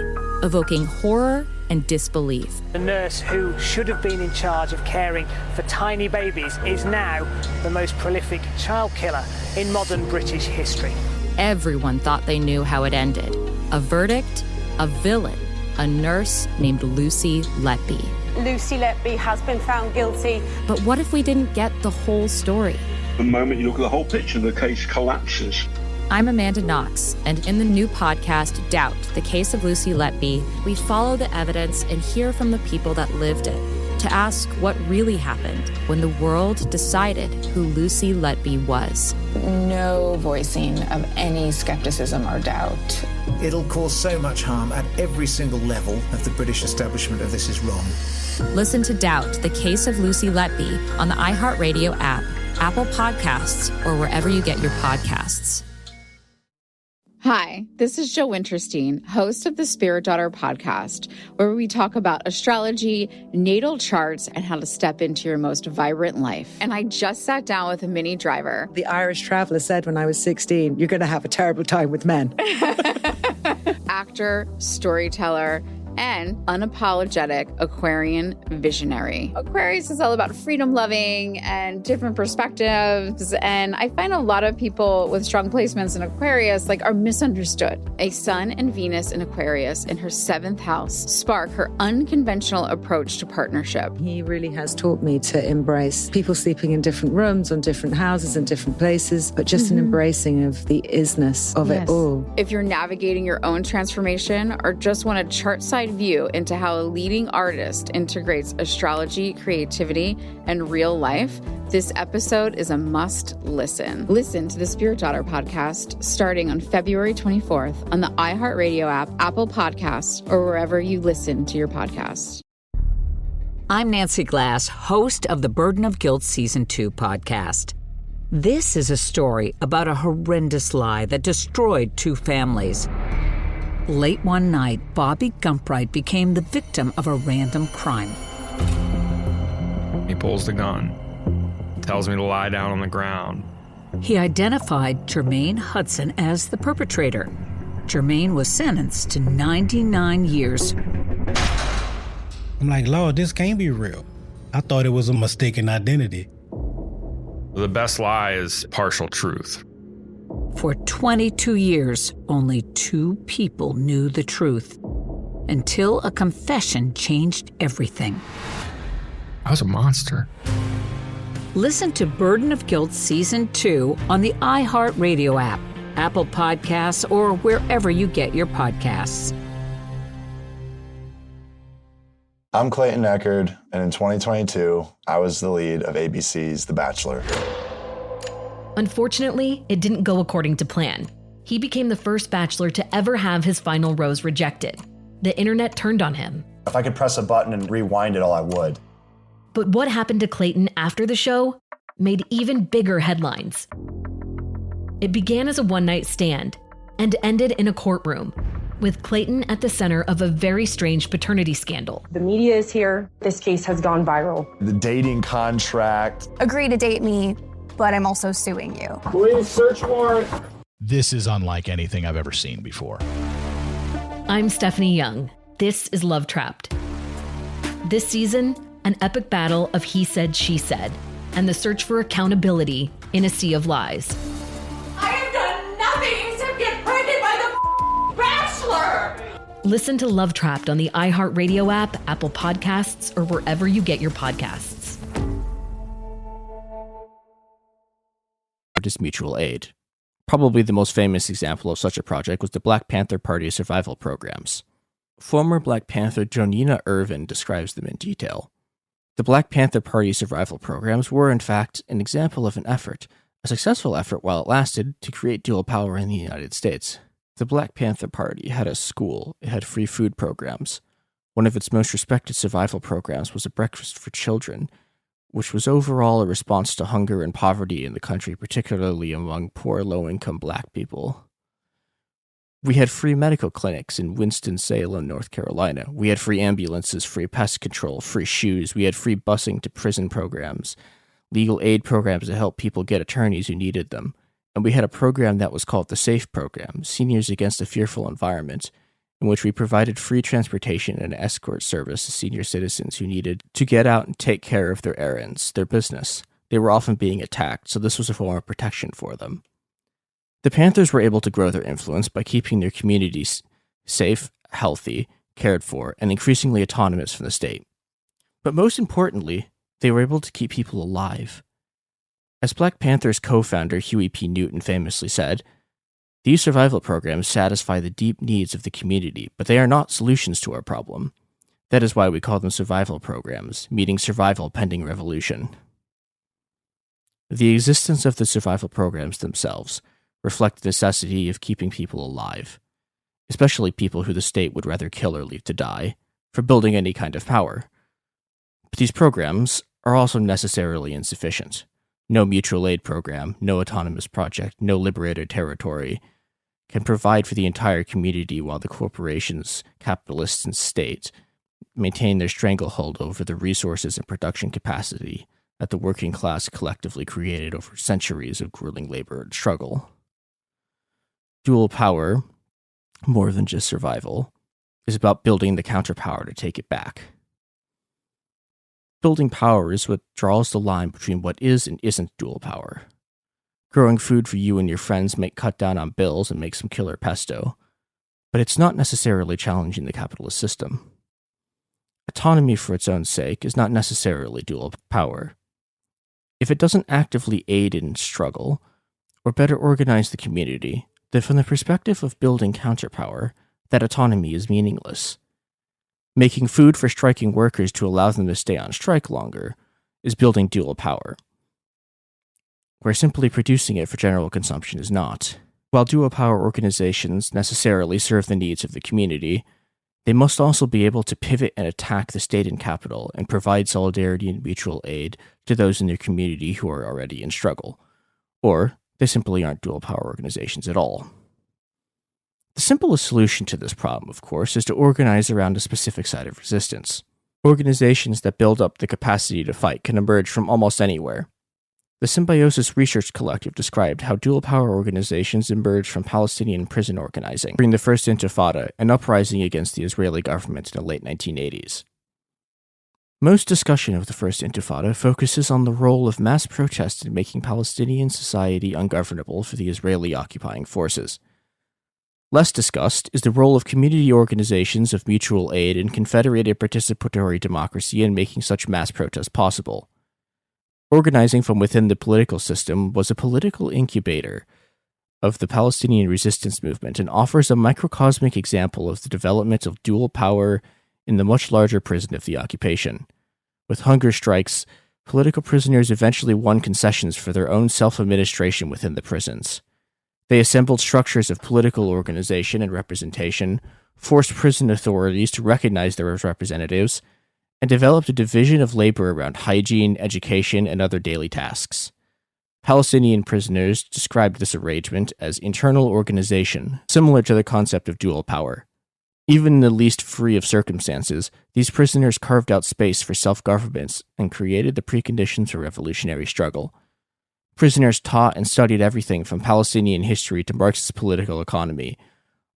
evoking horror and disbelief. The nurse who should have been in charge of caring for tiny babies is now the most prolific child killer in modern British history. Everyone thought they knew how it ended. A verdict, a villain, a nurse named Lucy Letby. Lucy Letby has been found guilty. But what if we didn't get the whole story? The moment you look at the whole picture, the case collapses. I'm Amanda Knox, and in the new podcast, Doubt, the Case of Lucy Letby, we follow the evidence and hear from the people that lived it to ask what really happened when the world decided who Lucy Letby was. No voicing of any skepticism or doubt. It'll cause so much harm at every single level of the British establishment of this is wrong. Listen to Doubt, the Case of Lucy Letby on the iHeartRadio app, Apple Podcasts, or wherever you get your podcasts. Hi, this is Jo Winterstein, host of the Spirit Daughter podcast, where we talk about astrology, natal charts, and how to step into your most vibrant life. And I just sat down with Minnie Driver. The Irish traveller said when I was 16, you're going to have a terrible time with men. Actor, storyteller, and unapologetic Aquarian visionary. Aquarius is all about freedom loving and different perspectives. And I find a lot of people with strong placements in Aquarius are misunderstood. A Sun and Venus in Aquarius in her 7th house spark her unconventional approach to partnership. He really has taught me to embrace people sleeping in different rooms, on different houses, in different places, but just an embracing of the isness of it all. If you're navigating your own transformation or just want a chart side view into how a leading artist integrates astrology, creativity, and real life, this episode is a must listen. Listen to the Spirit Daughter podcast starting on February 24th on the iHeartRadio app, Apple Podcasts, or wherever you listen to your podcasts. I'm Nancy Glass, host of the Burden of Guilt Season 2 podcast. This is a story about a horrendous lie that destroyed 2 families. Late one night, Bobby Gumpright became the victim of a random crime. He pulls the gun, tells me to lie down on the ground. He identified Jermaine Hudson as the perpetrator. Jermaine was sentenced to 99 years. I'm like, Lord, this can't be real. I thought it was a mistaken identity. The best lie is partial truth. For 22 years, only 2 people knew the truth, until a confession changed everything. I was a monster. Listen to Burden of Guilt Season 2 on the iHeartRadio app, Apple Podcasts, or wherever you get your podcasts. I'm Clayton Echard, and in 2022, I was the lead of ABC's The Bachelor. Unfortunately, it didn't go according to plan. He became the first bachelor to ever have his final rose rejected. The internet turned on him. If I could press a button and rewind it all, I would. But what happened to Clayton after the show made even bigger headlines. It began as a one-night stand and ended in a courtroom, with Clayton at the center of a very strange paternity scandal. The media is here. This case has gone viral. The dating contract. Agree to date me, but I'm also suing you. Police search warrant. This is unlike anything I've ever seen before. I'm Stephanie Young. This is Love Trapped. This season, an epic battle of he said, she said, and the search for accountability in a sea of lies. I have done nothing except get pregnant by the Bachelor! Listen to Love Trapped on the iHeartRadio app, Apple Podcasts, or wherever you get your podcasts. Mutual aid. Probably the most famous example of such a project was the Black Panther Party survival programs. Former Black Panther Jonina Irvin describes them in detail. The Black Panther Party survival programs were, in fact, an example of an effort, a successful effort while it lasted, to create dual power in the United States. The Black Panther Party had a school, it had free food programs. One of its most respected survival programs was a breakfast for children, which was overall a response to hunger and poverty in the country, particularly among poor, low-income Black people. We had free medical clinics in Winston-Salem, North Carolina. We had free ambulances, free pest control, free shoes. We had free busing to prison programs, legal aid programs to help people get attorneys who needed them. And we had a program that was called the SAFE Program, Seniors Against a Fearful Environment, in which we provided free transportation and escort service to senior citizens who needed to get out and take care of their errands, their business. They were often being attacked, so this was a form of protection for them. The Panthers were able to grow their influence by keeping their communities safe, healthy, cared for, and increasingly autonomous from the state. But most importantly, they were able to keep people alive. As Black Panther's co-founder Huey P. Newton famously said, "These survival programs satisfy the deep needs of the community, but they are not solutions to our problem. That is why we call them survival programs, meaning survival pending revolution." The existence of the survival programs themselves reflect the necessity of keeping people alive, especially people who the state would rather kill or leave to die, for building any kind of power. But these programs are also necessarily insufficient. No mutual aid program, no autonomous project, no liberated territory can provide for the entire community while the corporations, capitalists, and state maintain their stranglehold over the resources and production capacity that the working class collectively created over centuries of grueling labor and struggle. Dual power, more than just survival, is about building the counterpower to take it back. Building power is what draws the line between what is and isn't dual power. Growing food for you and your friends may cut down on bills and make some killer pesto, but it's not necessarily challenging the capitalist system. Autonomy for its own sake is not necessarily dual power. If it doesn't actively aid in struggle, or better organize the community, then from the perspective of building counterpower, that autonomy is meaningless. Making food for striking workers to allow them to stay on strike longer is building dual power, where simply producing it for general consumption is not. While dual power organizations necessarily serve the needs of the community, they must also be able to pivot and attack the state and capital and provide solidarity and mutual aid to those in their community who are already in struggle, or they simply aren't dual power organizations at all. The simplest solution to this problem, of course, is to organize around a specific side of resistance. Organizations that build up the capacity to fight can emerge from almost anywhere. The Symbiosis Research Collective described how dual power organizations emerged from Palestinian prison organizing during the First Intifada, an uprising against the Israeli government in the late 1980s. Most discussion of the First Intifada focuses on the role of mass protest in making Palestinian society ungovernable for the Israeli occupying forces. Less discussed is the role of community organizations of mutual aid and confederated participatory democracy in making such mass protest possible. Organizing from within the political system was a political incubator of the Palestinian resistance movement and offers a microcosmic example of the development of dual power in the much larger prison of the occupation. With hunger strikes, political prisoners eventually won concessions for their own self-administration within the prisons. They assembled structures of political organization and representation, forced prison authorities to recognize them as representatives, and developed a division of labor around hygiene, education, and other daily tasks. Palestinian prisoners described this arrangement as internal organization, similar to the concept of dual power. Even in the least free of circumstances, these prisoners carved out space for self-governments and created the preconditions for revolutionary struggle. Prisoners taught and studied everything from Palestinian history to Marxist political economy,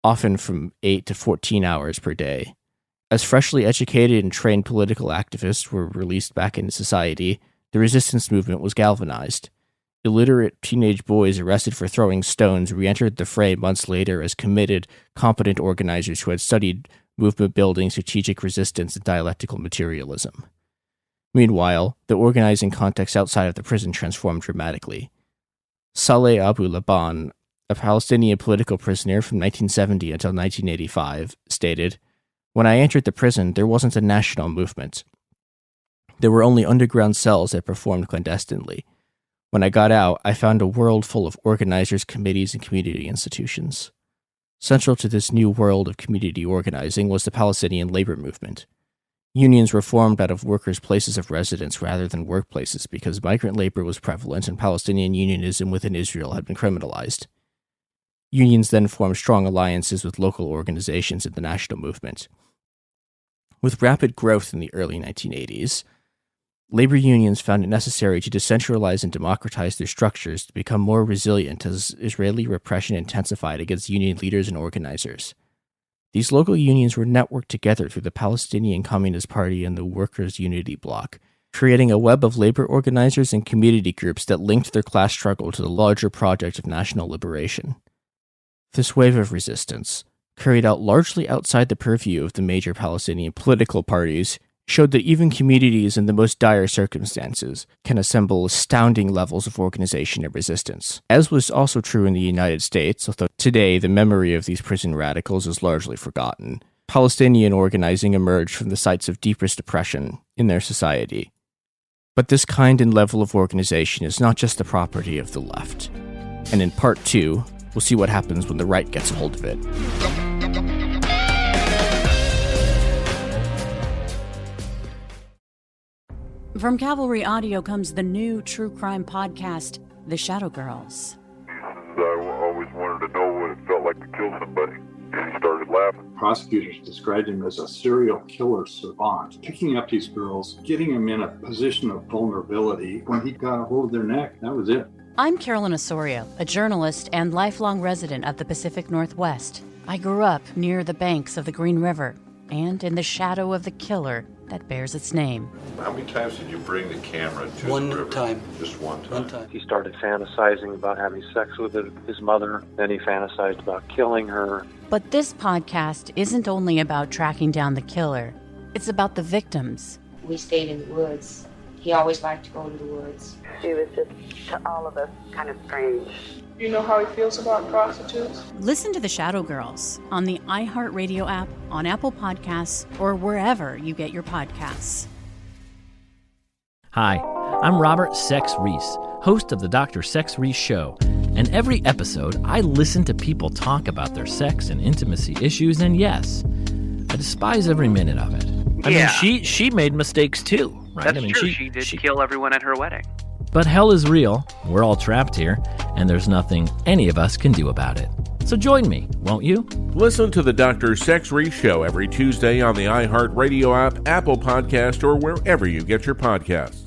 often from 8 to 14 hours per day. As freshly educated and trained political activists were released back into society, the resistance movement was galvanized. Illiterate teenage boys arrested for throwing stones re-entered the fray months later as committed, competent organizers who had studied movement building, strategic resistance, and dialectical materialism. Meanwhile, the organizing context outside of the prison transformed dramatically. Saleh Abu Laban, a Palestinian political prisoner from 1970 until 1985, stated, "When I entered the prison, there wasn't a national movement. There were only underground cells that performed clandestinely. When I got out, I found a world full of organizers, committees, and community institutions. Central to this new world of community organizing was the Palestinian labor movement. Unions were formed out of workers' places of residence rather than workplaces because migrant labor was prevalent and Palestinian unionism within Israel had been criminalized. Unions then formed strong alliances with local organizations in the national movement. With rapid growth in the early 1980s, labor unions found it necessary to decentralize and democratize their structures to become more resilient as Israeli repression intensified against union leaders and organizers. These local unions were networked together through the Palestinian Communist Party and the Workers' Unity Bloc, creating a web of labor organizers and community groups that linked their class struggle to the larger project of national liberation. This wave of resistance, carried out largely outside the purview of the major Palestinian political parties, showed that even communities in the most dire circumstances can assemble astounding levels of organization and resistance. As was also true in the United States, although today the memory of these prison radicals is largely forgotten, Palestinian organizing emerged from the sites of deepest oppression in their society. But this kind and level of organization is not just the property of the left. And in part 2, we'll see what happens when the right gets a hold of it. From Cavalry Audio comes the new true crime podcast, The Shadow Girls. I always wanted to know what it felt like to kill somebody. And he started laughing. Prosecutors described him as a serial killer savant, picking up these girls, getting them in a position of vulnerability. When he got a hold of their neck, that was it. I'm Carolyn Osorio, a journalist and lifelong resident of the Pacific Northwest. I grew up near the banks of the Green River and in the shadow of the killer that bears its name. How many times did you bring the camera to One the river? time. Just one time? He started fantasizing about having sex with his mother. Then he fantasized about killing her. But this podcast isn't only about tracking down the killer. It's about the victims. We stayed in the woods. He always liked to go to the woods. She was just, to all of us, kind of strange. You know how he feels about prostitutes? Listen to The Shadow Girls on the iHeartRadio app, on Apple Podcasts, or wherever you get your podcasts. Hi, I'm Robert Sex Reese, host of the Dr. Sex Reese Show. And every episode, I listen to people talk about their sex and intimacy issues, and yes, I despise every minute of it. I mean, she made mistakes too, right? That's I mean, true. She did kill everyone at her wedding. But hell is real, we're all trapped here, and there's nothing any of us can do about it. So join me, won't you? Listen to the Dr. Sex Reese Show every Tuesday on the iHeartRadio app, Apple Podcast, or wherever you get your podcasts.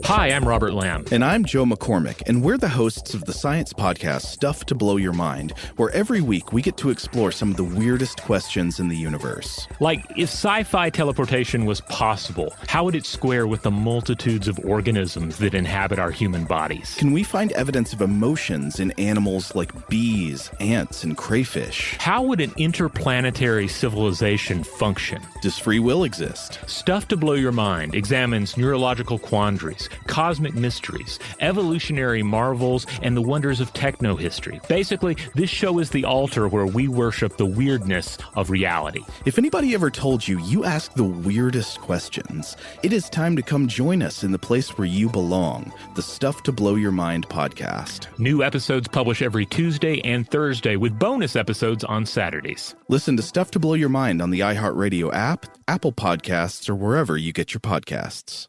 Hi, I'm Robert Lamb. And I'm Joe McCormick, and we're the hosts of the science podcast Stuff to Blow Your Mind, where every week we get to explore some of the weirdest questions in the universe. Like, if sci-fi teleportation was possible, how would it square with the multitudes of organisms that inhabit our human bodies? Can we find evidence of emotions in animals like bees, ants, and crayfish? How would an interplanetary civilization function? Does free will exist? Stuff to Blow Your Mind examines neurological quandaries, cosmic mysteries, evolutionary marvels, and the wonders of techno-history. Basically, this show is the altar where we worship the weirdness of reality. If anybody ever told you you ask the weirdest questions, it is time to come join us in the place where you belong, the Stuff to Blow Your Mind podcast. New episodes publish every Tuesday and Thursday, with bonus episodes on Saturdays. Listen to Stuff to Blow Your Mind on the iHeartRadio app, Apple Podcasts, or wherever you get your podcasts.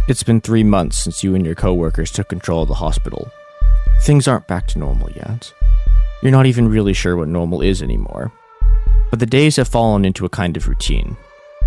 It's been 3 months since you and your coworkers took control of the hospital. Things aren't back to normal yet. You're not even really sure what normal is anymore. But the days have fallen into a kind of routine.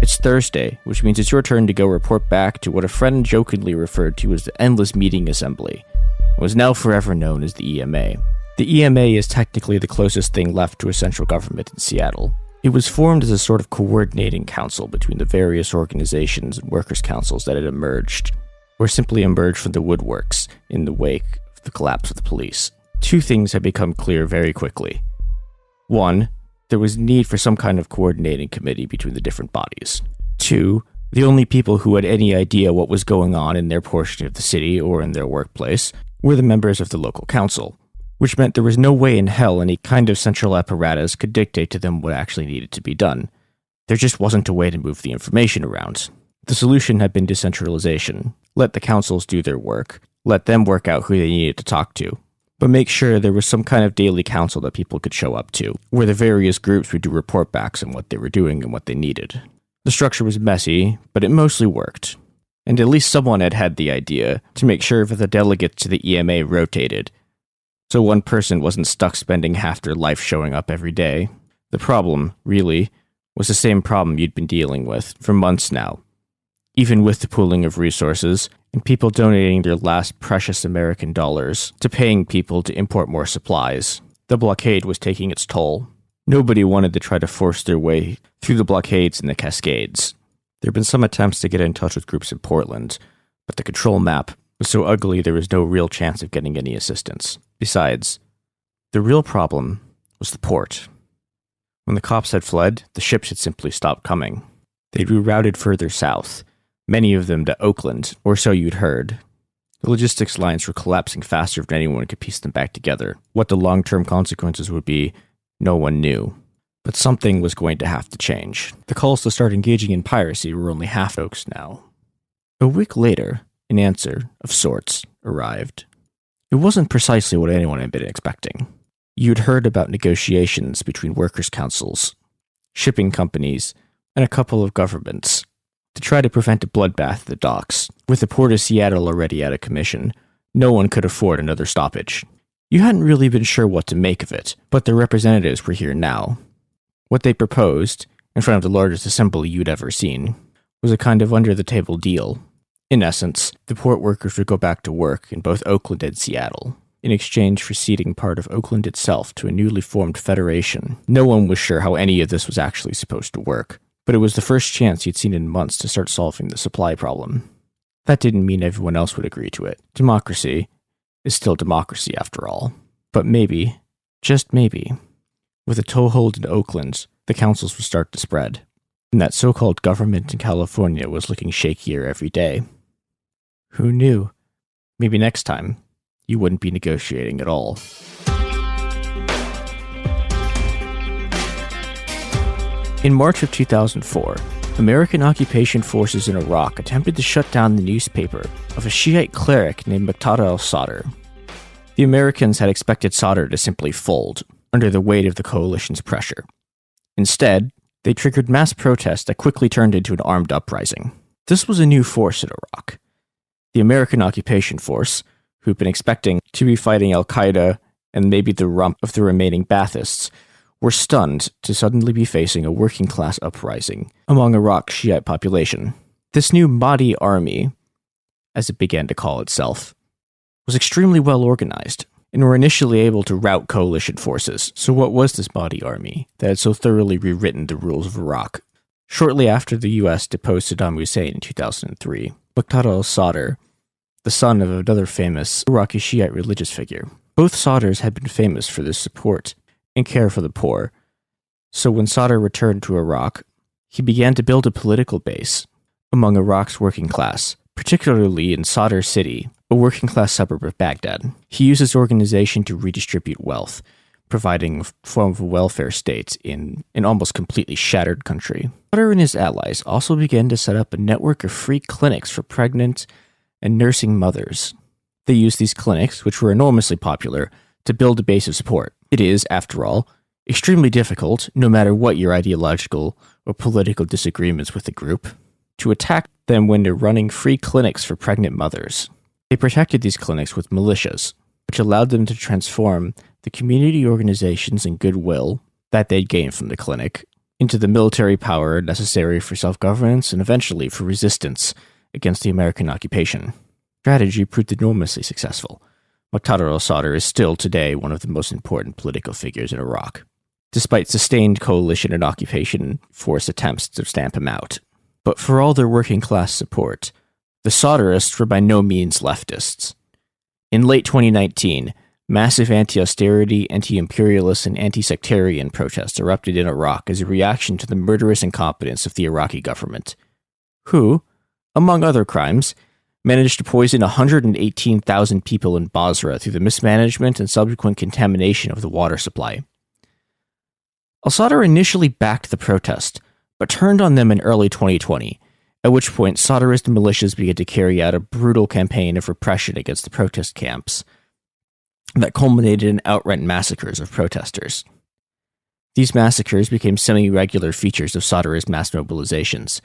It's Thursday, which means it's your turn to go report back to what a friend jokingly referred to as the Endless Meeting Assembly, and was now forever known as the EMA. The EMA is technically the closest thing left to a central government in Seattle. It was formed as a sort of coordinating council between the various organizations and workers' councils that had emerged, or simply emerged from the woodworks in the wake of the collapse of the police. Two things had become clear very quickly. One, there was need for some kind of coordinating committee between the different bodies. Two, the only people who had any idea what was going on in their portion of the city or in their workplace were the members of the local council, which meant there was no way in hell any kind of central apparatus could dictate to them what actually needed to be done. There just wasn't a way to move the information around. The solution had been decentralization. Let the councils do their work. Let them work out who they needed to talk to. But make sure there was some kind of daily council that people could show up to, where the various groups would do report backs on what they were doing and what they needed. The structure was messy, but it mostly worked. And at least someone had had the idea to make sure that the delegates to the EMA rotated, so one person wasn't stuck spending half their life showing up every day. The problem, really, was the same problem you'd been dealing with for months now. Even with the pooling of resources, and people donating their last precious American dollars to paying people to import more supplies, the blockade was taking its toll. Nobody wanted to try to force their way through the blockades and the Cascades. There had been some attempts to get in touch with groups in Portland, but the control map was so ugly there was no real chance of getting any assistance. Besides, the real problem was the port. When the cops had fled, the ships had simply stopped coming. They'd rerouted further south, many of them to Oakland, or so you'd heard. The logistics lines were collapsing faster than anyone could piece them back together. What the long-term consequences would be, no one knew. But something was going to have to change. The calls to start engaging in piracy were only half-oaks now. A week later, an answer, of sorts, arrived. It wasn't precisely what anyone had been expecting. You'd heard about negotiations between workers' councils, shipping companies, and a couple of governments to try to prevent a bloodbath at the docks. With the Port of Seattle already out of commission, No one could afford another stoppage. You hadn't really been sure what to make of it, but their representatives were here now. What they proposed, in front of the largest assembly you'd ever seen, was a kind of under-the-table deal. In essence, the port workers would go back to work in both Oakland and Seattle, in exchange for ceding part of Oakland itself to a newly formed federation. No one was sure how any of this was actually supposed to work, but it was the first chance he'd seen in months to start solving the supply problem. That didn't mean everyone else would agree to it. Democracy is still democracy after all. But maybe, just maybe, with a toehold in Oakland, the councils would start to spread, and that so-called government in California was looking shakier every day. Who knew? Maybe next time, you wouldn't be negotiating at all. In March of 2004, American occupation forces in Iraq attempted to shut down the newspaper of a Shiite cleric named Muqtada al-Sadr. The Americans had expected Sadr to simply fold under the weight of the coalition's pressure. Instead, they triggered mass protests that quickly turned into an armed uprising. This was a new force in Iraq. The American occupation force, who'd been expecting to be fighting al-Qaeda and maybe the rump of the remaining Baathists, were stunned to suddenly be facing a working-class uprising among Iraq's Shiite population. This new Mahdi army, as it began to call itself, was extremely well organized, and were initially able to rout coalition forces. So what was this Mahdi army that had so thoroughly rewritten the rules of Iraq? Shortly after the US deposed Saddam Hussein in 2003, Muqtada al-Sadr, the son of another famous Iraqi Shiite religious figure. Both Sadrs had been famous for their support and care for the poor, so when Sadr returned to Iraq, he began to build a political base among Iraq's working class, particularly in Sadr City, a working-class suburb of Baghdad. He used his organization to redistribute wealth, providing a form of a welfare state in an almost completely shattered country. Sadr and his allies also began to set up a network of free clinics for pregnant and nursing mothers. They used these clinics, which were enormously popular, to build a base of support. It is, after all, extremely difficult, no matter what your ideological or political disagreements with the group, to attack them when they're running free clinics for pregnant mothers. They protected these clinics with militias, which allowed them to transform the community organizations and goodwill that they'd gained from the clinic into the military power necessary for self-governance and eventually for resistance against the American occupation. Strategy proved enormously successful. Muqtada al-Sadr is still today one of the most important political figures in Iraq, despite sustained coalition and occupation force attempts to stamp him out. But for all their working-class support, the Sadrists were by no means leftists. In late 2019, massive anti-austerity, anti-imperialist, and anti-sectarian protests erupted in Iraq as a reaction to the murderous incompetence of the Iraqi government, who, among other crimes, managed to poison 118,000 people in Basra through the mismanagement and subsequent contamination of the water supply. Al-Sadr initially backed the protest, but turned on them in early 2020, at which point Sadrist militias began to carry out a brutal campaign of repression against the protest camps that culminated in outright massacres of protesters. These massacres became semi-regular features of Sadrist mass mobilizations,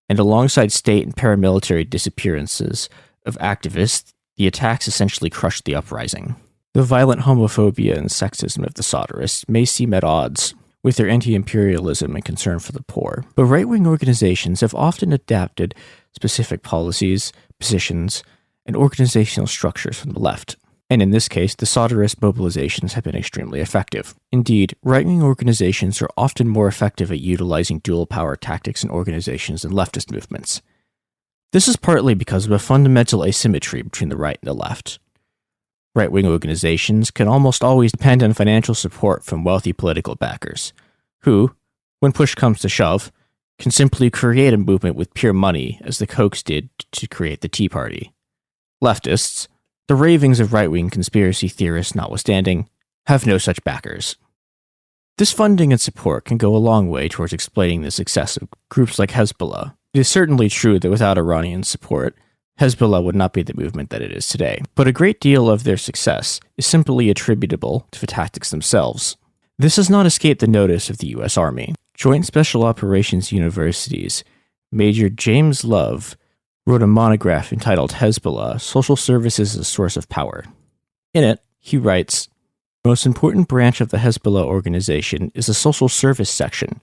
and alongside state and paramilitary disappearances of activists, the attacks essentially crushed the uprising. The violent homophobia and sexism of the Sadrists may seem at odds with their anti-imperialism and concern for the poor, but right-wing organizations have often adapted specific policies, positions, and organizational structures from the left. And in this case, the Sadrist mobilizations have been extremely effective. Indeed, right-wing organizations are often more effective at utilizing dual-power tactics and organizations than leftist movements. This is partly because of a fundamental asymmetry between the right and the left. Right-wing organizations can almost always depend on financial support from wealthy political backers, who, when push comes to shove, can simply create a movement with pure money, as the Kochs did to create the Tea Party. Leftists, the ravings of right-wing conspiracy theorists notwithstanding, have no such backers. This funding and support can go a long way towards explaining the success of groups like Hezbollah. It is certainly true that without Iranian support, Hezbollah would not be the movement that it is today, but a great deal of their success is simply attributable to the tactics themselves. This has not escaped the notice of the U.S. Army. Joint Special Operations University's Major James Love wrote a monograph entitled Hezbollah, Social Services as a Source of Power. In it, he writes, "The most important branch of the Hezbollah organization is the social service section,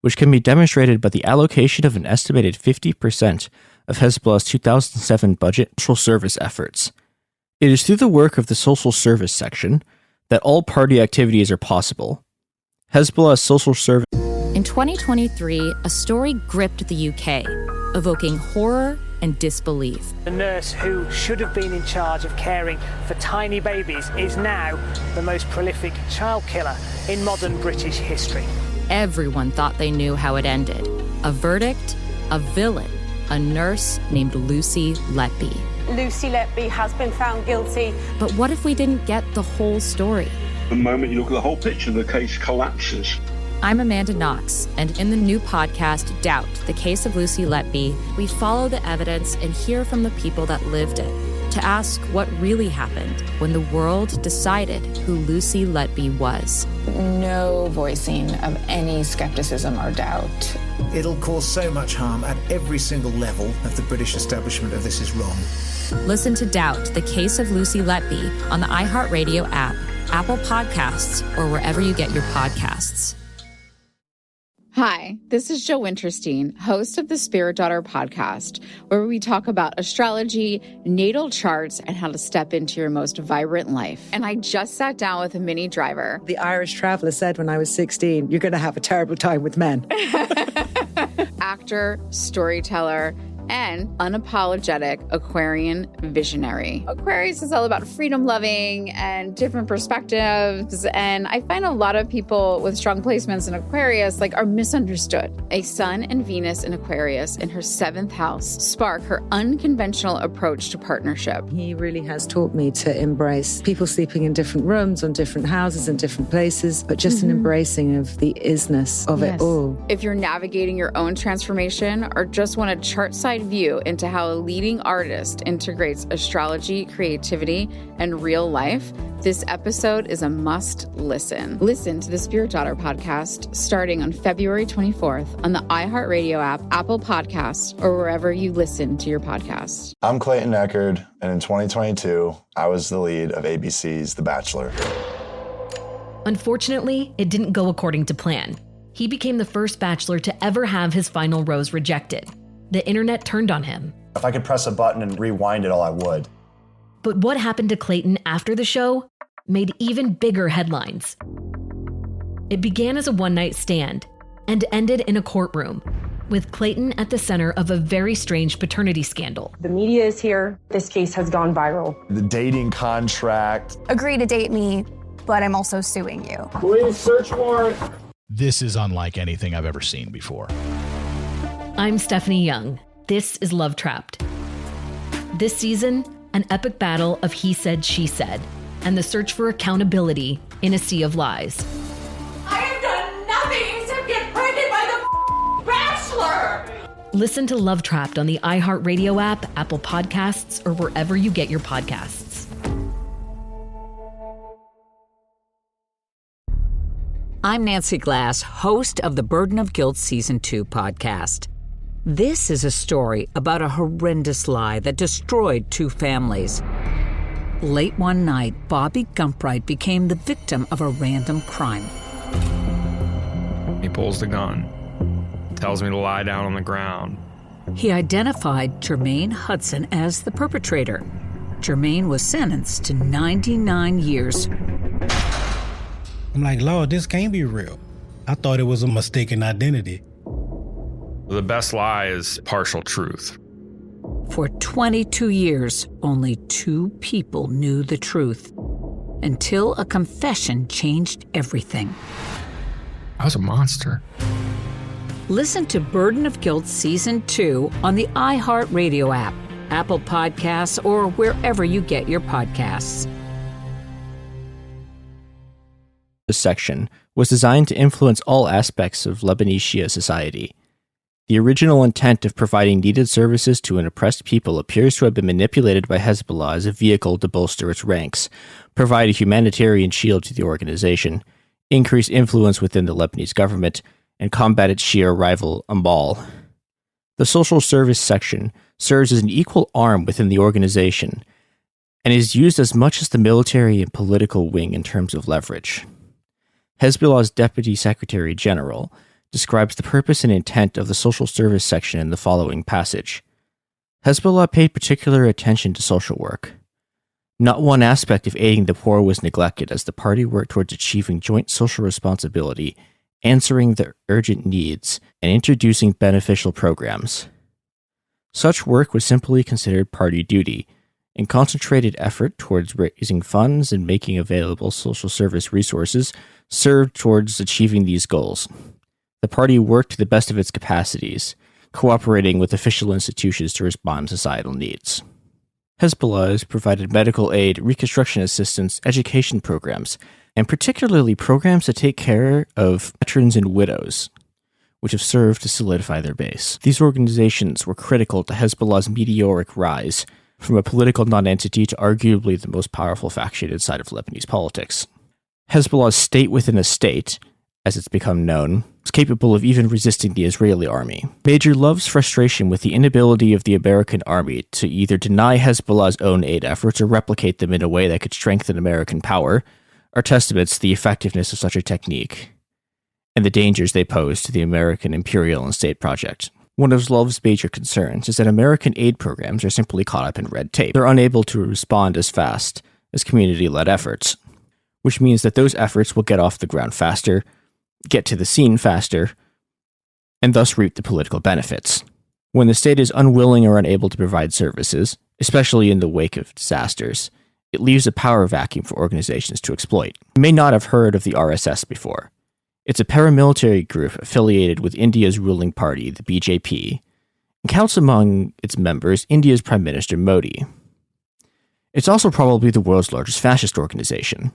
which can be demonstrated by the allocation of an estimated 50% of Hezbollah's 2007 budget for social service efforts. It is through the work of the social service section that all party activities are possible. Hezbollah's social service..." In 2023, a story gripped the UK, evoking horror and disbelief. The nurse who should have been in charge of caring for tiny babies is now the most prolific child killer in modern British history. Everyone thought they knew how it ended. A verdict, a villain, a nurse named Lucy Letby. Lucy Letby has been found guilty. But what if we didn't get the whole story? The moment you look at the whole picture, the case collapses. I'm Amanda Knox, and in the new podcast, Doubt, the Case of Lucy Letby, we follow the evidence and hear from the people that lived it to ask what really happened when the world decided who Lucy Letby was. No voicing of any skepticism or doubt. It'll cause so much harm at every single level of the British establishment of this is wrong. Listen to Doubt, the Case of Lucy Letby on the iHeartRadio app, Apple Podcasts, or wherever you get your podcasts. Hi, this is Jill Winterstein, host of the Spirit Daughter podcast, where we talk about astrology, natal charts, and how to step into your most vibrant life. And I just sat down with a Minnie Driver. The Irish traveller said when I was 16, you're going to have a terrible time with men. Actor, storyteller, and unapologetic Aquarian visionary. Aquarius is all about freedom-loving and different perspectives, and I find a lot of people with strong placements in Aquarius are misunderstood. A Sun and Venus in Aquarius in her 7th house spark her unconventional approach to partnership. He really has taught me to embrace people sleeping in different rooms, on different houses, in different places, but just an embracing of the isness of it all. If you're navigating your own transformation or just want a chart-side view into how a leading artist integrates astrology, creativity, and real life, this episode is a must listen. Listen to the Spirit Daughter podcast starting on February 24th on the iHeartRadio app, Apple Podcasts, or wherever you listen to your podcasts. I'm Clayton Eckerd, and in 2022, I was the lead of ABC's The Bachelor. Unfortunately, it didn't go according to plan. He became the first bachelor to ever have his final rose rejected. The internet turned on him. If I could press a button and rewind it all, I would. But what happened to Clayton after the show made even bigger headlines. It began as a one-night stand and ended in a courtroom, with Clayton at the center of a very strange paternity scandal. The media is here. This case has gone viral. The dating contract. Agree to date me, but I'm also suing you. Police search warrant. This is unlike anything I've ever seen before. I'm Stephanie Young. This is Love Trapped. This season, an epic battle of he said, she said, and the search for accountability in a sea of lies. I have done nothing except get pregnant by the Bachelor! Listen to Love Trapped on the iHeartRadio app, Apple Podcasts, or wherever you get your podcasts. I'm Nancy Glass, host of the Burden of Guilt Season 2 podcast. This is a story about a horrendous lie that destroyed 2 families. Late one night, Bobby Gumpright became the victim of a random crime. He pulls the gun, tells me to lie down on the ground. He identified Jermaine Hudson as the perpetrator. Jermaine was sentenced to 99 years. I'm like, Lord, this can't be real. I thought it was a mistaken identity. The best lie is partial truth. For 22 years, only 2 people knew the truth, until a confession changed everything. I was a monster. Listen to Burden of Guilt Season 2 on the iHeartRadio app, Apple Podcasts, or wherever you get your podcasts. This section was designed to influence all aspects of Lebanese Shia society. The original intent of providing needed services to an oppressed people appears to have been manipulated by Hezbollah as a vehicle to bolster its ranks, provide a humanitarian shield to the organization, increase influence within the Lebanese government, and combat its Shia rival Amal. The social service section serves as an equal arm within the organization and is used as much as the military and political wing in terms of leverage. Hezbollah's Deputy Secretary General describes the purpose and intent of the social service section in the following passage. Hezbollah paid particular attention to social work. Not one aspect of aiding the poor was neglected as the party worked towards achieving joint social responsibility, answering the urgent needs, and introducing beneficial programs. Such work was simply considered party duty, and concentrated effort towards raising funds and making available social service resources served towards achieving these goals. The party worked to the best of its capacities, cooperating with official institutions to respond to societal needs. Hezbollah has provided medical aid, reconstruction assistance, education programs, and particularly programs that take care of veterans and widows, which have served to solidify their base. These organizations were critical to Hezbollah's meteoric rise from a political nonentity to arguably the most powerful faction inside of Lebanese politics. Hezbollah's state within a state, as it's become known, was capable of even resisting the Israeli army. Major Love's frustration with the inability of the American army to either deny Hezbollah's own aid efforts or replicate them in a way that could strengthen American power are testaments to the effectiveness of such a technique and the dangers they pose to the American imperial and state project. One of Love's major concerns is that American aid programs are simply caught up in red tape. They're unable to respond as fast as community-led efforts, which means that those efforts will get off the ground faster, get to the scene faster, and thus reap the political benefits. When the state is unwilling or unable to provide services, especially in the wake of disasters, it leaves a power vacuum for organizations to exploit. You may not have heard of the RSS before. It's a paramilitary group affiliated with India's ruling party, the BJP, and counts among its members India's Prime Minister Modi. It's also probably the world's largest fascist organization.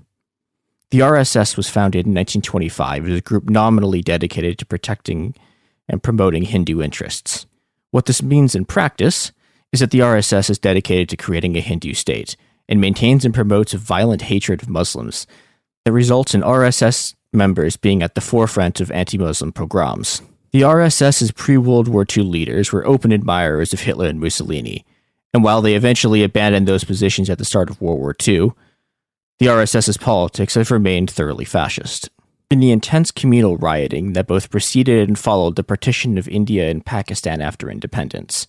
The RSS was founded in 1925 as a group nominally dedicated to protecting and promoting Hindu interests. What this means in practice is that the RSS is dedicated to creating a Hindu state and maintains and promotes a violent hatred of Muslims that results in RSS members being at the forefront of anti-Muslim pogroms. The RSS's pre-World War II leaders were open admirers of Hitler and Mussolini, and while they eventually abandoned those positions at the start of World War II, the RSS's politics have remained thoroughly fascist. In the intense communal rioting that both preceded and followed the partition of India and Pakistan after independence,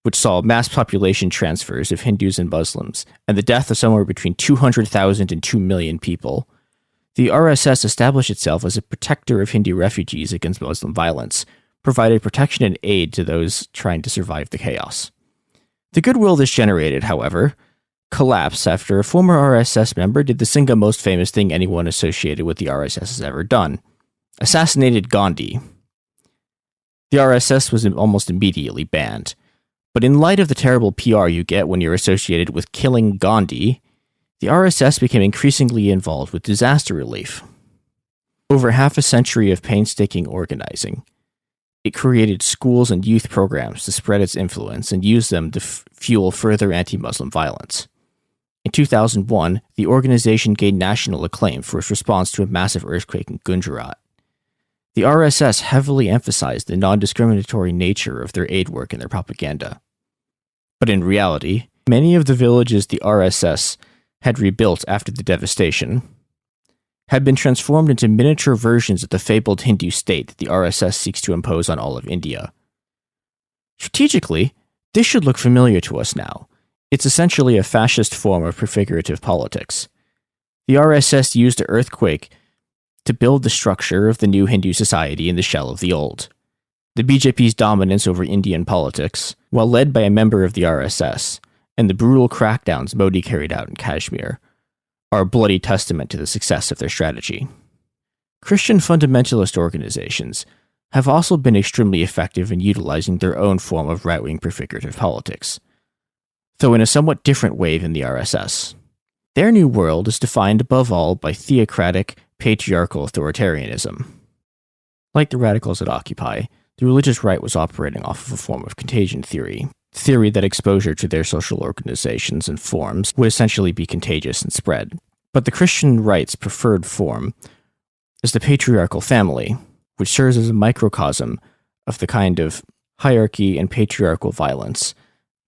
which saw mass population transfers of Hindus and Muslims and the death of somewhere between 200,000 and 2 million people, the RSS established itself as a protector of Hindu refugees against Muslim violence, provided protection and aid to those trying to survive the chaos. The goodwill this generated, however, collapsed after a former RSS member did the single most famous thing anyone associated with the RSS has ever done: assassinated Gandhi. The RSS was almost immediately banned, but in light of the terrible PR you get when you're associated with killing Gandhi, the RSS became increasingly involved with disaster relief. Over half a century of painstaking organizing, it created schools and youth programs to spread its influence and use them to fuel further anti-Muslim violence. In 2001, the organization gained national acclaim for its response to a massive earthquake in Gujarat. The RSS heavily emphasized the non-discriminatory nature of their aid work and their propaganda. But in reality, many of the villages the RSS had rebuilt after the devastation had been transformed into miniature versions of the fabled Hindu state that the RSS seeks to impose on all of India. Strategically, this should look familiar to us now. It's essentially a fascist form of prefigurative politics. The RSS used the earthquake to build the structure of the new Hindu society in the shell of the old. The BJP's dominance over Indian politics, while led by a member of the RSS, and the brutal crackdowns Modi carried out in Kashmir, are a bloody testament to the success of their strategy. Christian fundamentalist organizations have also been extremely effective in utilizing their own form of right-wing prefigurative politics, though in a somewhat different way than the RSS. Their new world is defined above all by theocratic, patriarchal authoritarianism. Like the radicals at Occupy, the religious right was operating off of a form of contagion theory that exposure to their social organizations and forms would essentially be contagious and spread. But the Christian right's preferred form is the patriarchal family, which serves as a microcosm of the kind of hierarchy, and patriarchal violence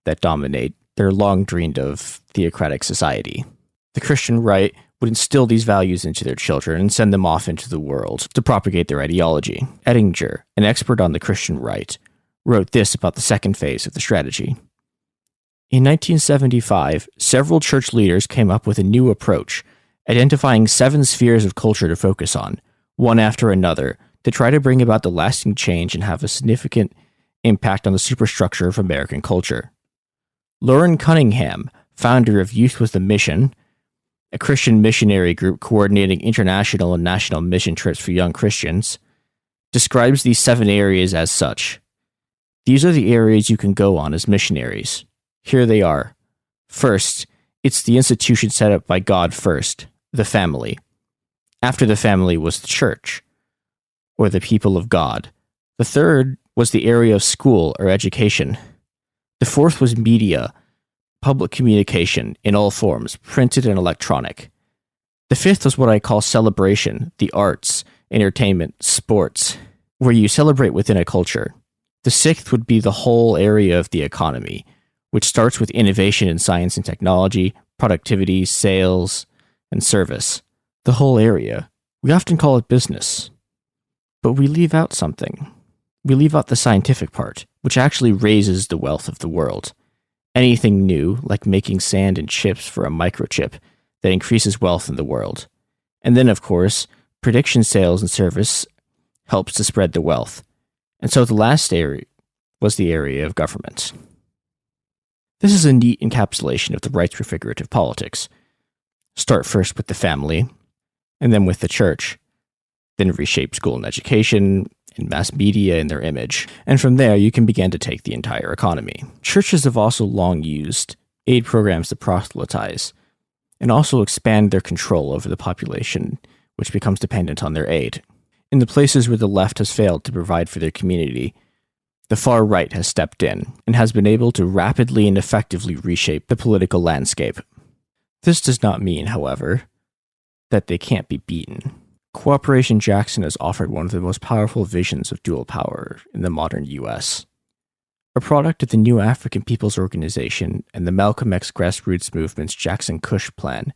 that dominate their long-dreamed-of theocratic society. The Christian right would instill these values into their children and send them off into the world to propagate their ideology. Ettinger, an expert on the Christian right, wrote this about the second phase of the strategy. In 1975, several church leaders came up with a new approach, identifying 7 spheres of culture to focus on, one after another, to try to bring about the lasting change and have a significant impact on the superstructure of American culture. Lauren Cunningham, founder of Youth with a Mission, a Christian missionary group coordinating international and national mission trips for young Christians, describes these 7 areas as such. These are the areas you can go on as missionaries. Here they are. First, it's the institution set up by God first, the family. After the family was the church, or the people of God. The third was the area of school or education. The fourth was media, public communication in all forms, printed and electronic. The fifth was what I call celebration, the arts, entertainment, sports, where you celebrate within a culture. The sixth would be the whole area of the economy, which starts with innovation in science and technology, productivity, sales, and service. The whole area. We often call it business. But we leave out something. We leave out the scientific part, which actually raises the wealth of the world. Anything new, like making sand and chips for a microchip, that increases wealth in the world. And then, of course, prediction sales and service helps to spread the wealth. And so the last area was the area of government. This is a neat encapsulation of the right's prefigurative politics. Start first with the family, and then with the church, then reshape school and education, and mass media in their image, and from there you can begin to take the entire economy. Churches have also long used aid programs to proselytize, and also expand their control over the population, which becomes dependent on their aid. In the places where the left has failed to provide for their community, the far right has stepped in, and has been able to rapidly and effectively reshape the political landscape. This does not mean, however, that they can't be beaten. Cooperation Jackson has offered one of the most powerful visions of dual power in the modern U.S. A product of the New African People's Organization and the Malcolm X grassroots movement's Jackson Kush plan,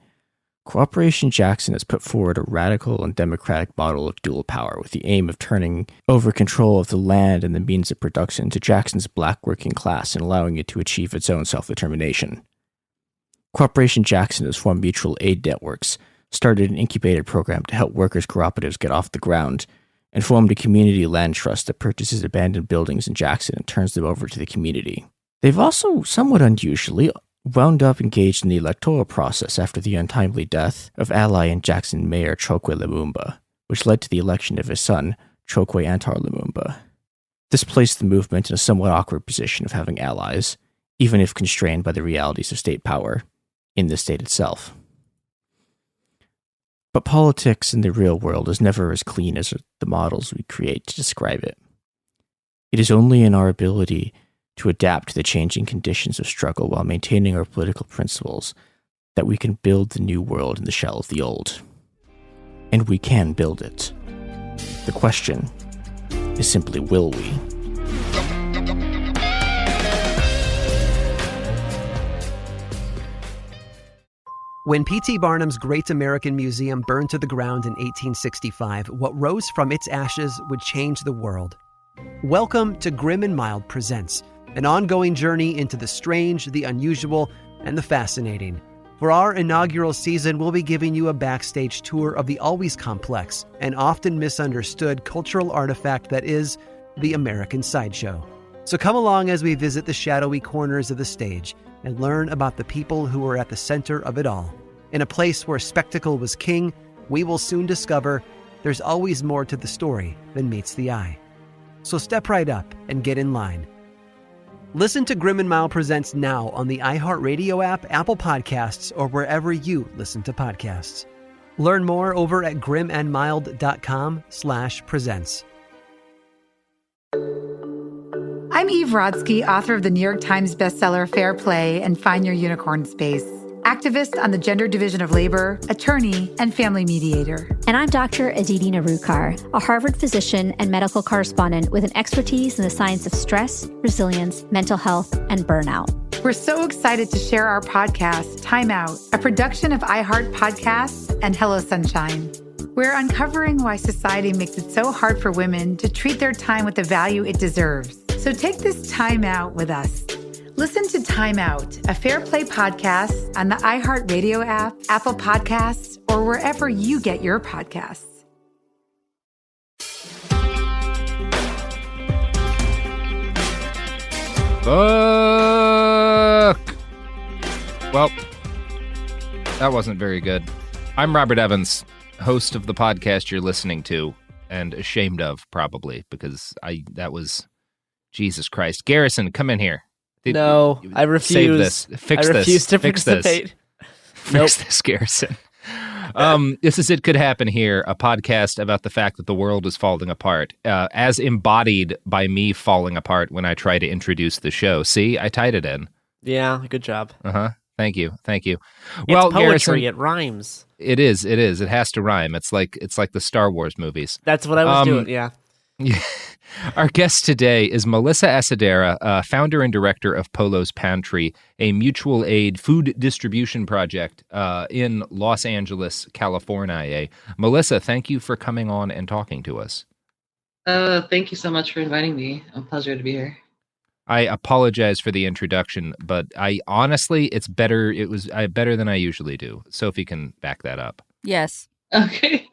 Cooperation Jackson has put forward a radical and democratic model of dual power with the aim of turning over control of the land and the means of production to Jackson's black working class and allowing it to achieve its own self-determination. Cooperation Jackson has formed mutual aid networks, started an incubator program to help workers' cooperatives get off the ground, and formed a community land trust that purchases abandoned buildings in Jackson and turns them over to the community. They've also, somewhat unusually, wound up engaged in the electoral process after the untimely death of ally and Jackson Mayor Chokwe Lumumba, which led to the election of his son, Chokwe Antar Lumumba. This placed the movement in a somewhat awkward position of having allies, even if constrained by the realities of state power, in the state itself. But politics in the real world is never as clean as the models we create to describe it. It is only in our ability to adapt to the changing conditions of struggle while maintaining our political principles that we can build the new world in the shell of the old. And we can build it. The question is simply, will we? When P.T. Barnum's Great American Museum burned to the ground in 1865, what rose from its ashes would change the world. Welcome to Grim and Mild Presents, an ongoing journey into the strange, the unusual, and the fascinating. For our inaugural season, we'll be giving you a backstage tour of the always complex and often misunderstood cultural artifact that is the American Sideshow. So come along as we visit the shadowy corners of the stage and learn about the people who were at the center of it all. In a place where spectacle was king, we will soon discover there's always more to the story than meets the eye. So step right up and get in line. Listen to Grim and Mild Presents now on the iHeartRadio app, Apple Podcasts, or wherever you listen to podcasts. Learn more over at grimandmild.com/presents. I'm Eve Rodsky, author of the New York Times bestseller Fair Play and Find Your Unicorn Space. activist on the Gender Division of Labor, attorney, and family mediator. And I'm Dr. Aditi Narukar, a Harvard physician and medical correspondent with an expertise in the science of stress, resilience, mental health, and burnout. We're so excited to share our podcast, Time Out, a production of iHeart Podcasts and Hello Sunshine. We're uncovering why society makes it so hard for women to treat their time with the value it deserves. So take this time out with us. Listen to Time Out, a Fair Play podcast on the iHeartRadio app, Apple Podcasts, or wherever you get your podcasts. Fuck. Well, that wasn't very good. I'm Robert Evans, host of the podcast you're listening to, and ashamed of, probably, because that was Jesus Christ. Garrison, come in here. No, I refuse. Save this. Fix this. I refuse to Fix participate. Fix this, Garrison. This is It Could Happen Here, a podcast about the fact that the world is falling apart, as embodied by me falling apart when I try to introduce the show. See, I tied it in. Yeah, good job. Thank you. It's Well, poetry. Garrison, It rhymes. It is. It has to rhyme. It's like the Star Wars movies. That's what I was doing. Yeah. Our guest today is Melissa Asadera, founder and director of Polo's Pantry, a mutual aid food distribution project in Los Angeles, California. Melissa, thank you for coming on and talking to us. Thank you so much for inviting me. A pleasure to be here. I apologize for the introduction, but I honestly, it's better. It was better than I usually do. Sophie can back that up. Yes. Okay.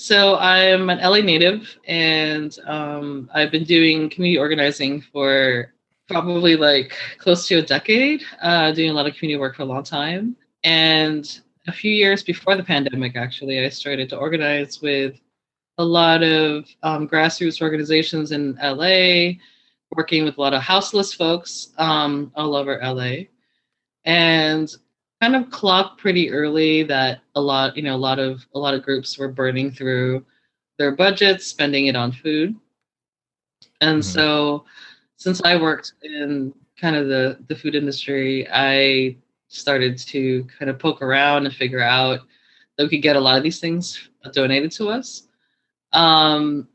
So I'm an LA native, and I've been doing community organizing for probably like close to a decade, doing a lot of community work for a long time. And a few years before the pandemic, actually, I started to organize with a lot of grassroots organizations in LA, working with a lot of houseless folks all over LA, and kind of clocked pretty early that a lot of groups were burning through their budgets, spending it on food. And so since I worked in kind of the food industry, I started to kind of poke around and figure out that we could get a lot of these things donated to us. And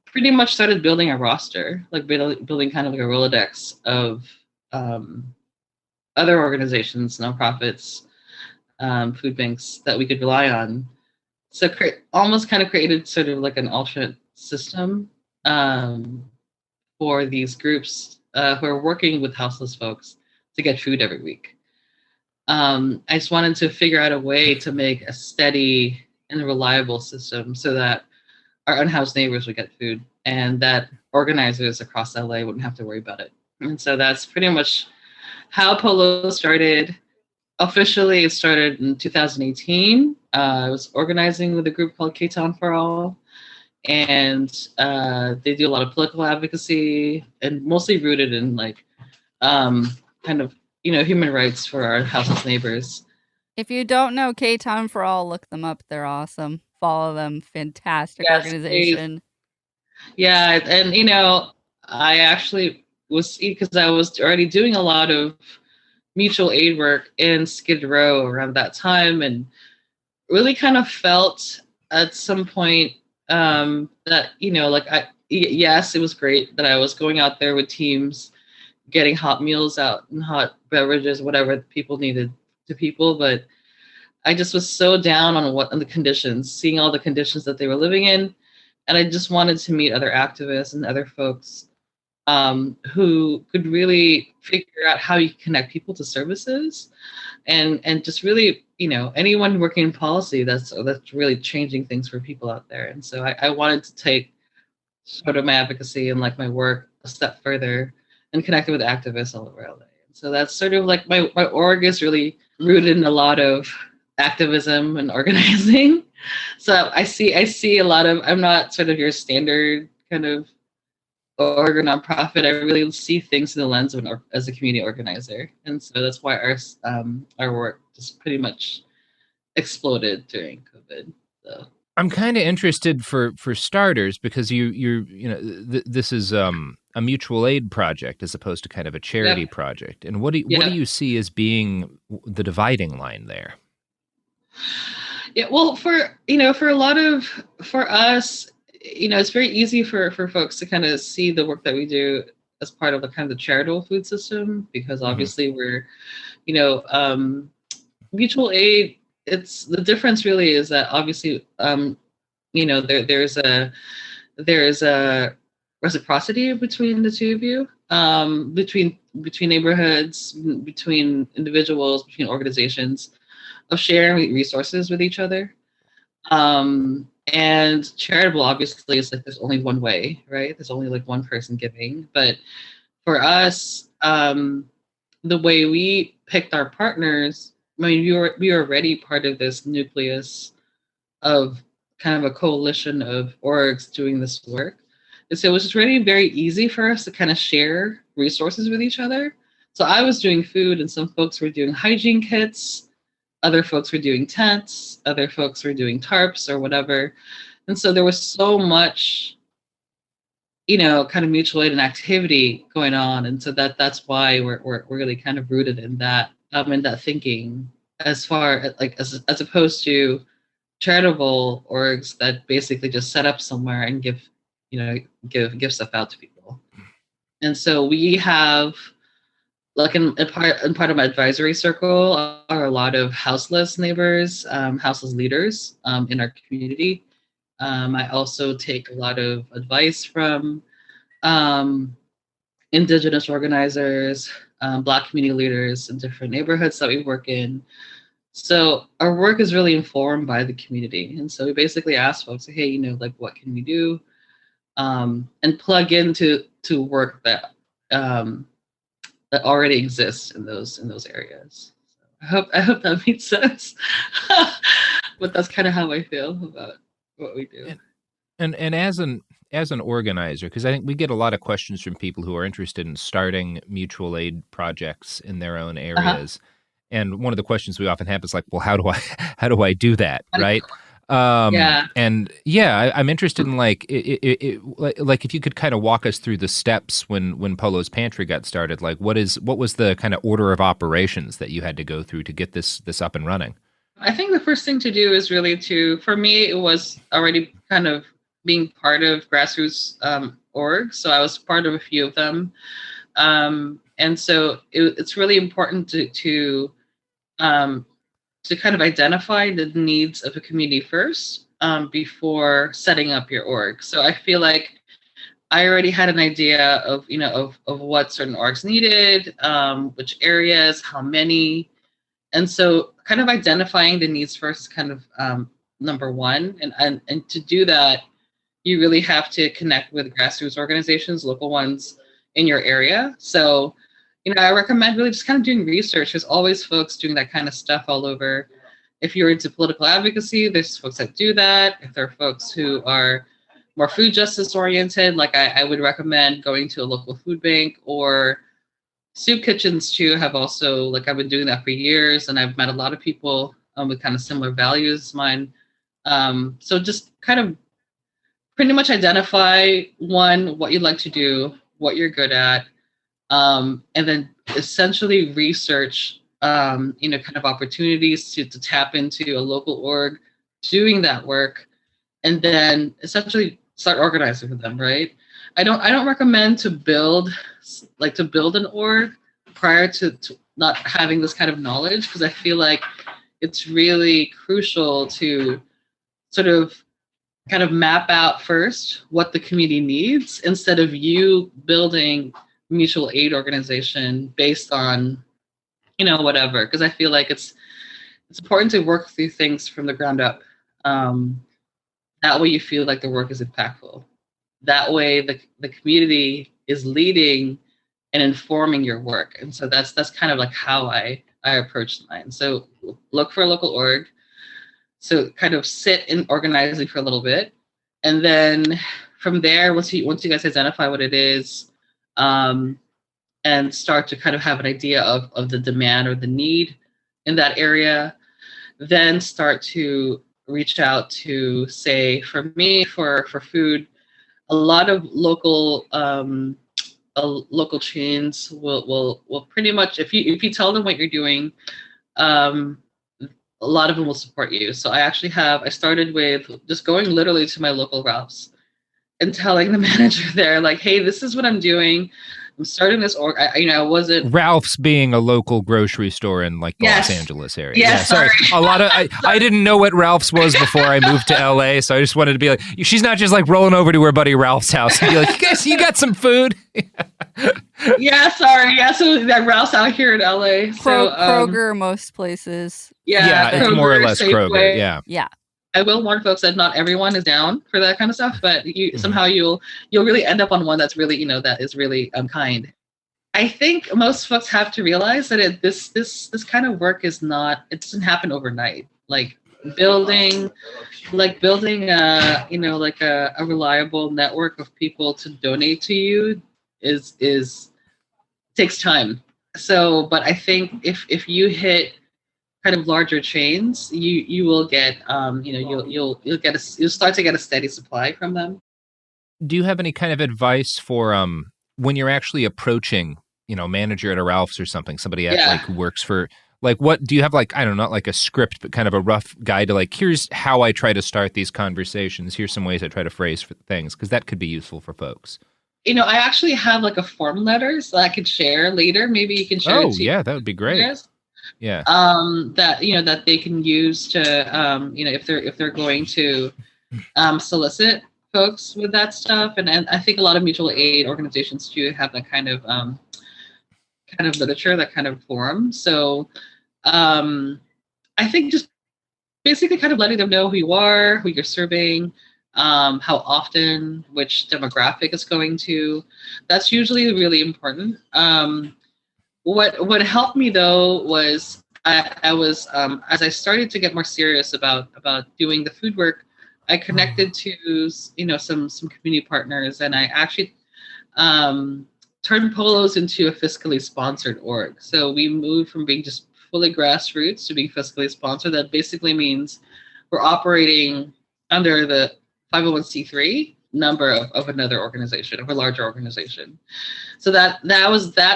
pretty much started building a roster, like building kind of like a Rolodex of other organizations, nonprofits, food banks that we could rely on. So almost kind of created sort of like an alternate system for these groups who are working with houseless folks to get food every week. I just wanted to figure out a way to make a steady and reliable system so that our unhoused neighbors would get food and that organizers across LA wouldn't have to worry about it. And so that's pretty much how Polo started. Officially, it started in 2018. I was organizing with a group called K-Town for All, and they do a lot of political advocacy and mostly rooted in like kind of, human rights for our houseless neighbors. If you don't know K-Town for All, look them up. They're awesome. Follow them. Fantastic organization. Yeah, and I actually was, because I was already doing a lot of mutual aid work in Skid Row around that time, and really kind of felt at some point that yes, it was great that I was going out there with teams, getting hot meals out and hot beverages, whatever people needed to people, but I just was so down on the conditions, seeing all the conditions that they were living in. And I just wanted to meet other activists and other folks who could really figure out how you connect people to services and just really, anyone working in policy that's really changing things for people out there. And so I wanted to take sort of my advocacy and like my work a step further and connect it with activists all over LA. And so that's sort of like my org is really rooted in a lot of activism and organizing. So I see a lot of, I'm not sort of your standard kind of org or nonprofit. I really see things through the lens of as a community organizer. And so that's why our work just pretty much exploded during COVID. So. I'm kind of interested for starters because this is a mutual aid project as opposed to kind of a charity project. And what do you see as being the dividing line there? Yeah, well, for us, it's very easy for folks to kind of see the work that we do as part of the kind of the charitable food system, because obviously we're, mutual aid. It's the difference really is that obviously, there's a reciprocity between the two of you, between neighborhoods, between individuals, between organizations, of sharing resources with each other. And charitable obviously is like there's only one way, right? There's only like one person giving. But for us, the way we picked our partners, I mean, we were already part of this nucleus of kind of a coalition of orgs doing this work. And so it was just really very easy for us to kind of share resources with each other. So I was doing food and some folks were doing hygiene kits. Other folks were doing tents. Other folks were doing tarps or whatever. And so there was so much, kind of mutual aid and activity going on. And so that's why we're really kind of rooted in that thinking, as far as opposed to charitable orgs that basically just set up somewhere and give stuff out to people. And so we have, like in part of my advisory circle are a lot of houseless neighbors, houseless leaders in our community. I also take a lot of advice from Indigenous organizers, Black community leaders in different neighborhoods that we work in. So our work is really informed by the community. And so we basically ask folks, hey, what can we do? And plug into work that already exists in those areas. So I hope that makes sense. But that's kind of how I feel about what we do. And as an organizer, because I think we get a lot of questions from people who are interested in starting mutual aid projects in their own areas. And one of the questions we often have is like, well, how do I do that, right? I'm interested in like if you could kind of walk us through the steps when Polo's Pantry got started. Like, what was the kind of order of operations that you had to go through to get this up and running? I think the first thing to do is really for me, it was already kind of being part of grassroots orgs. So I was part of a few of them. And so it's really important to kind of identify the needs of a community first before setting up your org. So I feel like I already had an idea of what certain orgs needed, which areas, how many. And so kind of identifying the needs first is kind of number one. And to do that, you really have to connect with grassroots organizations, local ones in your area. So I recommend really just kind of doing research. There's always folks doing that kind of stuff all over. If you're into political advocacy, there's folks that do that. If there are folks who are more food justice oriented, like I would recommend going to a local food bank, or soup kitchens too have also, like I've been doing that for years, and I've met a lot of people with kind of similar values as mine. So just kind of pretty much identify what you'd like to do, what you're good at, and then essentially research, kind of opportunities to tap into a local org doing that work, and then essentially start organizing with them, right? I don't recommend to build an org prior to not having this kind of knowledge, because I feel like it's really crucial to sort of kind of map out first what the community needs, instead of you building mutual aid organization based on, whatever. Because I feel like it's important to work through things from the ground up. That way you feel like the work is impactful. That way the community is leading and informing your work. And so that's kind of like how I approach mine. So look for a local org. So kind of sit in organizing for a little bit. And then from there, once you guys identify what it is, and start to kind of have an idea of the demand or the need in that area, then start to reach out to, say, for me, for food, a lot of local chains will pretty much, if you tell them what you're doing, a lot of them will support you. So I started with just going literally to my local Ralph's and telling the manager there, like, hey, this is what I'm doing. I'm starting this org. I wasn't Ralph's being a local grocery store in like the Yes. Los Angeles area. Yes, sorry. A lot of I didn't know what Ralph's was before I moved to LA, so I just wanted to be like, she's not just like rolling over to her buddy Ralph's house and be like, you got some food? Yeah, sorry. Yeah, so that Ralph's out here in LA. So Kroger, most places. Yeah, it's more or less Safeway. Kroger. Yeah. Yeah. I will warn folks that not everyone is down for that kind of stuff, but somehow you'll really end up on one that's really, that is really kind. I think most folks have to realize that this kind of work it doesn't happen overnight. Like building a reliable network of people to donate to you takes time. So, but I think if you hit kind of larger chains, you will get you'll start to get a steady supply from them. Do you have any kind of advice for when you're actually approaching, manager at a Ralph's or something, somebody who works for, like, what do you have, like, I don't know, not like a script, but kind of a rough guide to, like, here's how I try to start these conversations. Here's some ways I try to phrase for things, because that could be useful for folks. I actually have like a form letter so I could share later. Maybe you can share. Oh, yeah, that would be great. Yeah. That they can use to, if they're going to solicit folks with that stuff, and I think a lot of mutual aid organizations do have that kind of literature, that kind of forum. So I think just basically kind of letting them know who you are, who you're serving, how often, which demographic is going to. That's usually really important. What helped me though was I was as I started to get more serious about doing the food work, I connected to some community partners, and I actually turned Polos into a fiscally sponsored org. So we moved from being just fully grassroots to being fiscally sponsored. That basically means we're operating under the 501c3 number of another organization, of a larger organization. So that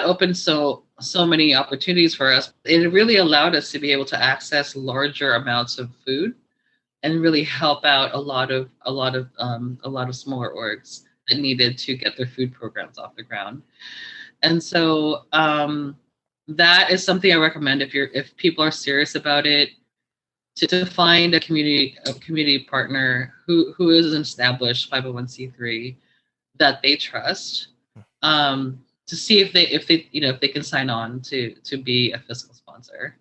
opened so many opportunities for us. It really allowed us to be able to access larger amounts of food and really help out a lot of smaller orgs that needed to get their food programs off the ground. And so that is something I recommend if people are serious about it, to find a community partner who is an established 501c3 that they trust, to see if they can sign on to be a fiscal sponsor.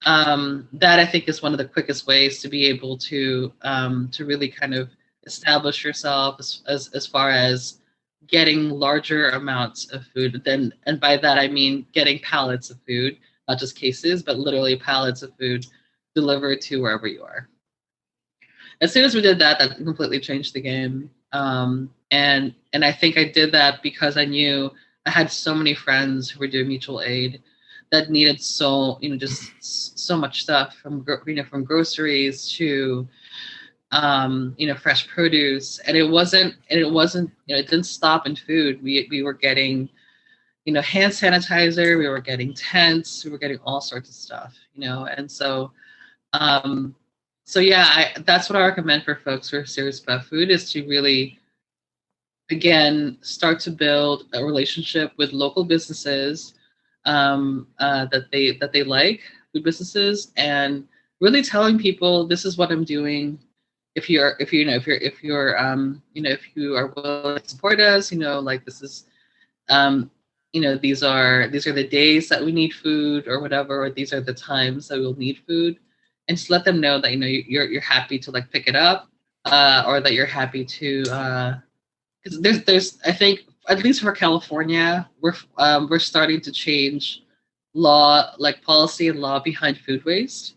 That I think is one of the quickest ways to be able to really kind of establish yourself as far as getting larger amounts of food. And by that I mean getting pallets of food, not just cases, but literally pallets of food delivered to wherever you are. As soon as we did that completely changed the game. And I think I did that because I knew I had so many friends who were doing mutual aid that needed just so much stuff, from groceries to fresh produce, and it didn't stop in food. We were getting hand sanitizer, we were getting tents, we were getting all sorts of stuff, and so that's what I recommend for folks who are serious about food, is to really, again, start to build a relationship with local businesses that they like, food businesses, and really telling people, this is what I'm doing. If you are willing to support us, like, this is, these are the days that we need food, or whatever, or these are the times that we'll need food, and just let them know that you're happy to like pick it up, or that you're happy to, because there's I think, at least for California, we're starting to change law, like policy and law behind food waste.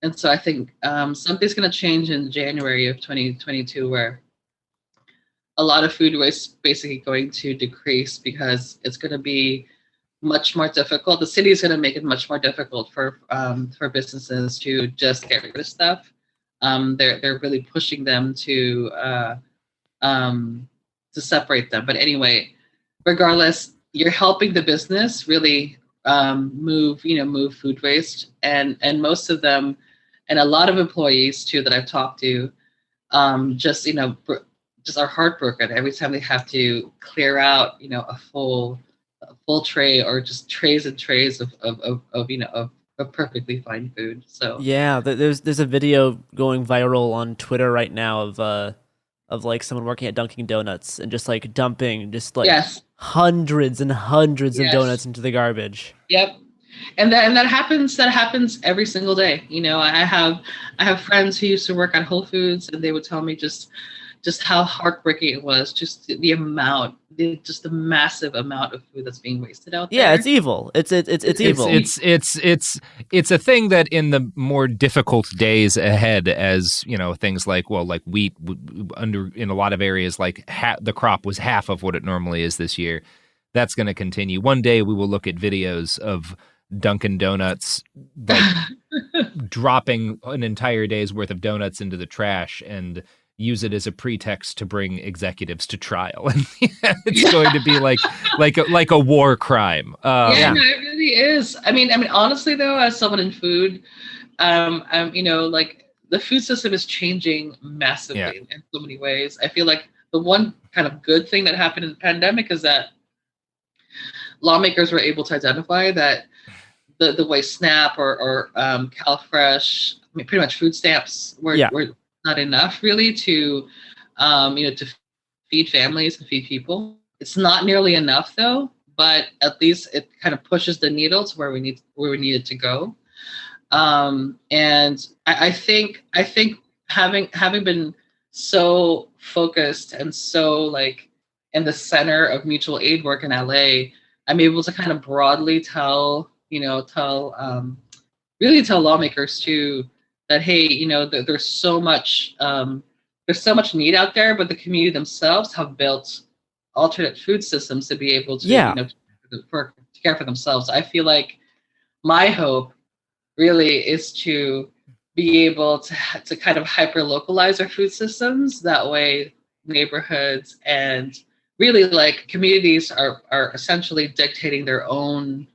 And so I think something's going to change in January of 2022, where a lot of food waste is basically going to decrease, because it's going to be much more difficult. The city is going to make it much more difficult for businesses to just get rid of stuff. they're really pushing them to separate them. But anyway, regardless, you're helping the business really move food waste, and most of them, and a lot of employees too that I've talked to, just are heartbroken every time they have to clear out a full tray, or just trays and trays of perfectly fine food. So yeah, there's a video going viral on Twitter right now of like someone working at Dunkin' Donuts and just like dumping hundreds and hundreds of donuts into the garbage. Yep. And that happens every single day. I have friends who used to work at Whole Foods, and they would tell me just how heartbreaking it was, just the massive amount of food that's being wasted out there. Yeah, it's evil. It's evil. It's a thing that in the more difficult days ahead, as things like wheat in a lot of areas, the crop was half of what it normally is this year. That's going to continue. One day we will look at videos of Dunkin' Donuts dropping an entire day's worth of donuts into the trash and use it as a pretext to bring executives to trial. And it's going to be like a war crime. No, it really is. I mean, honestly though, as someone in food, the food system is changing massively in so many ways. I feel like the one kind of good thing that happened in the pandemic is that lawmakers were able to identify that the way SNAP or CalFresh, pretty much food stamps were not enough really to to feed families and feed people. It's not nearly enough though, but at least it kind of pushes the needle to where we need it to go. And I think having been so focused and so in the center of mutual aid work in LA, I'm able to kind of broadly tell lawmakers too that, hey, there's so much need out there, but the community themselves have built alternate food systems to be able to to care for themselves. I feel like my hope really is to be able to kind of hyper localize our food systems. That way, neighborhoods and really communities are essentially dictating their own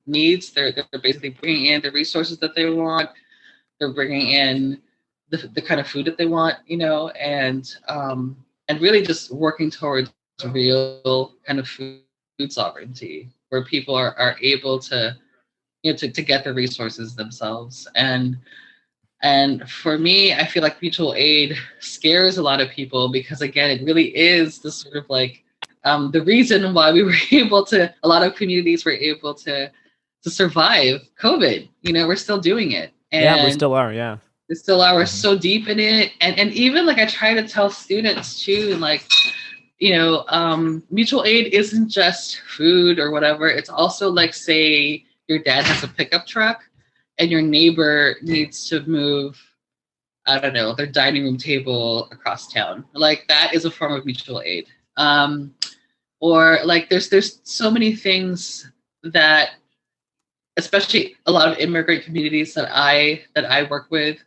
needs. They're basically bringing in the resources that they want. They're bringing in the kind of food that they want, and really just working towards real kind of food sovereignty, where people are able to get the resources themselves. And for me, I feel like mutual aid scares a lot of people because, again, it really is the sort of the reason why a lot of communities were able to survive COVID. We're still doing it. And we still are. Yeah. We still are. We're so deep in it. And even I try to tell students too, mutual aid isn't just food or whatever. It's also say your dad has a pickup truck and your neighbor needs to move, I don't know, their dining room table across town. That is a form of mutual aid. Or there's so many things that, especially a lot of immigrant communities that I work with,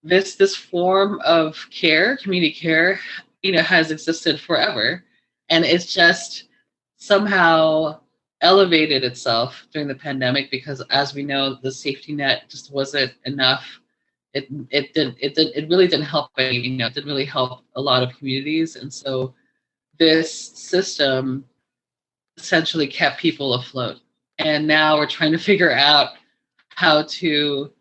this form of care, community care, has existed forever. And it's just somehow elevated itself during the pandemic because, as we know, the safety net just wasn't enough. It really didn't help it didn't really help a lot of communities. And so this system essentially kept people afloat. And now we're trying to figure out how to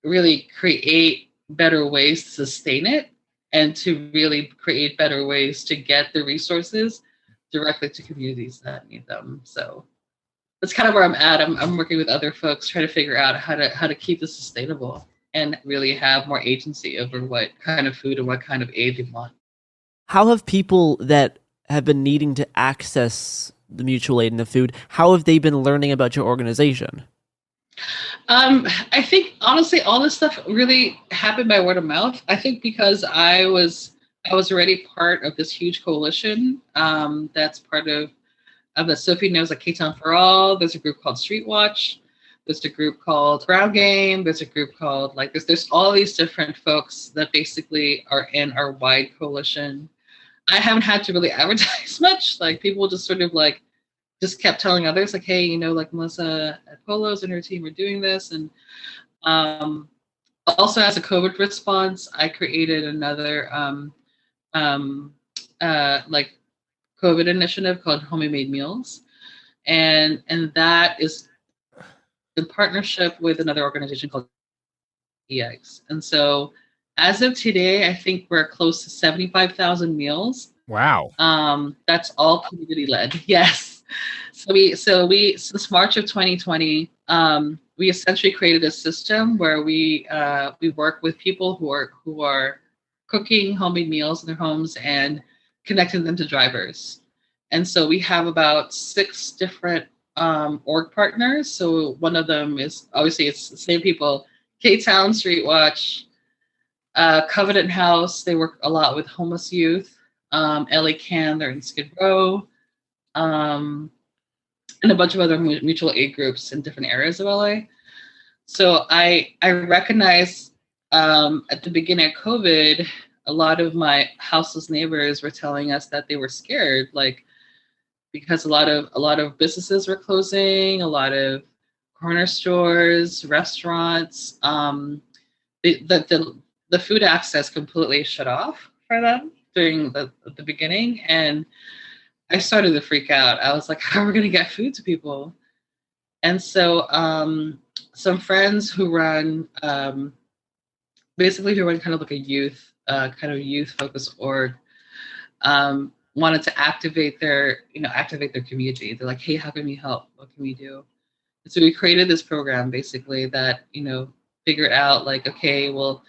really create better ways to sustain it and to really create better ways to get the resources directly to communities that need them. So that's kind of where I'm at. I'm working with other folks trying to figure out how to keep this sustainable and really have more agency over what kind of food and what kind of aid they want. How have people that have been needing to access the mutual aid and the food, how have they been learning about your organization? I think honestly, all this stuff really happened by word of mouth. I think because I was already part of this huge coalition that's part of that Sophie knows, K-Town for All. There's a group called Street Watch. There's a group called Ground Game. There's a group called there's all these different folks that basically are in our wide coalition. I haven't had to really advertise much. Like people just sort of just kept telling others like, hey, Melissa at Polos and her team are doing this. And also as a COVID response, I created another COVID initiative called Homemade Meals. And that is in partnership with another organization called EX. And so as of today, I think we're close to 75,000 meals. Wow. That's all community led. Yes. So we since March of 2020, we essentially created a system where we work with people who are cooking homemade meals in their homes and connecting them to drivers. And so we have about 6 different org partners. So one of them is obviously it's the same people: K-Town Street Watch, Covenant House. They work a lot with homeless youth. LA Can, they're in Skid Row, and a bunch of other mutual aid groups in different areas of LA. So I recognize at the beginning of COVID, a lot of my houseless neighbors were telling us that they were scared, because a lot of businesses were closing, a lot of corner stores, restaurants, the food access completely shut off for them during the beginning. And I started to freak out. I was like, how are we going to get food to people? And so some friends who run kind of like a youth focused org, wanted to activate their community. They're like, hey, how can we help? What can we do? And so we created this program basically that, figured out like, okay, well,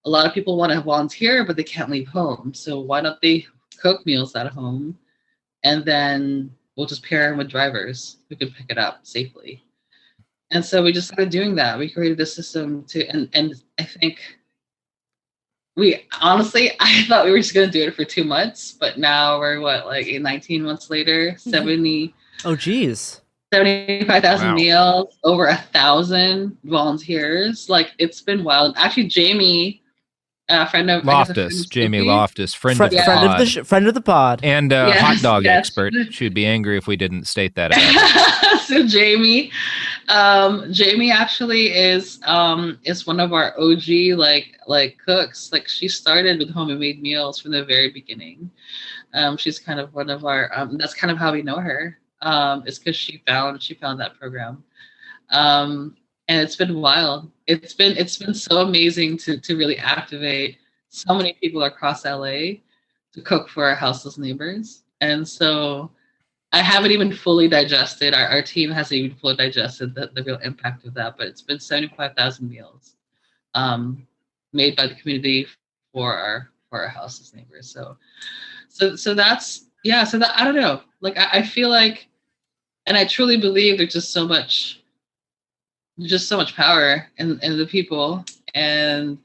a lot of people want to volunteer, but they can't leave home. So why don't they cook meals at home? And then we'll just pair them with drivers who can pick it up safely. And so we just started doing that. We created a system and I think I thought we were just going to do it for 2 months, but now we're 19 months later, 70. Oh, geez. 75,000 meals, over 1,000 volunteers. It's been wild. Actually, Jamie, friend of Loftus, Jamie Loftus, friend of the pod, and hot dog expert. She'd be angry if we didn't state that. So Jamie actually is one of our OG cooks. She started with homemade meals from the very beginning. She's kind of one of our. That's kind of how we know her. It's because she found that program. And it's been wild. It's been so amazing to really activate so many people across LA to cook for our houseless neighbors. And so I haven't even fully digested, our team hasn't even fully digested the real impact of that, but it's been 75,000 meals made by the community for our houseless neighbors. So that's, so that, I don't know, I feel like, and I truly believe there's just so much power in the people, and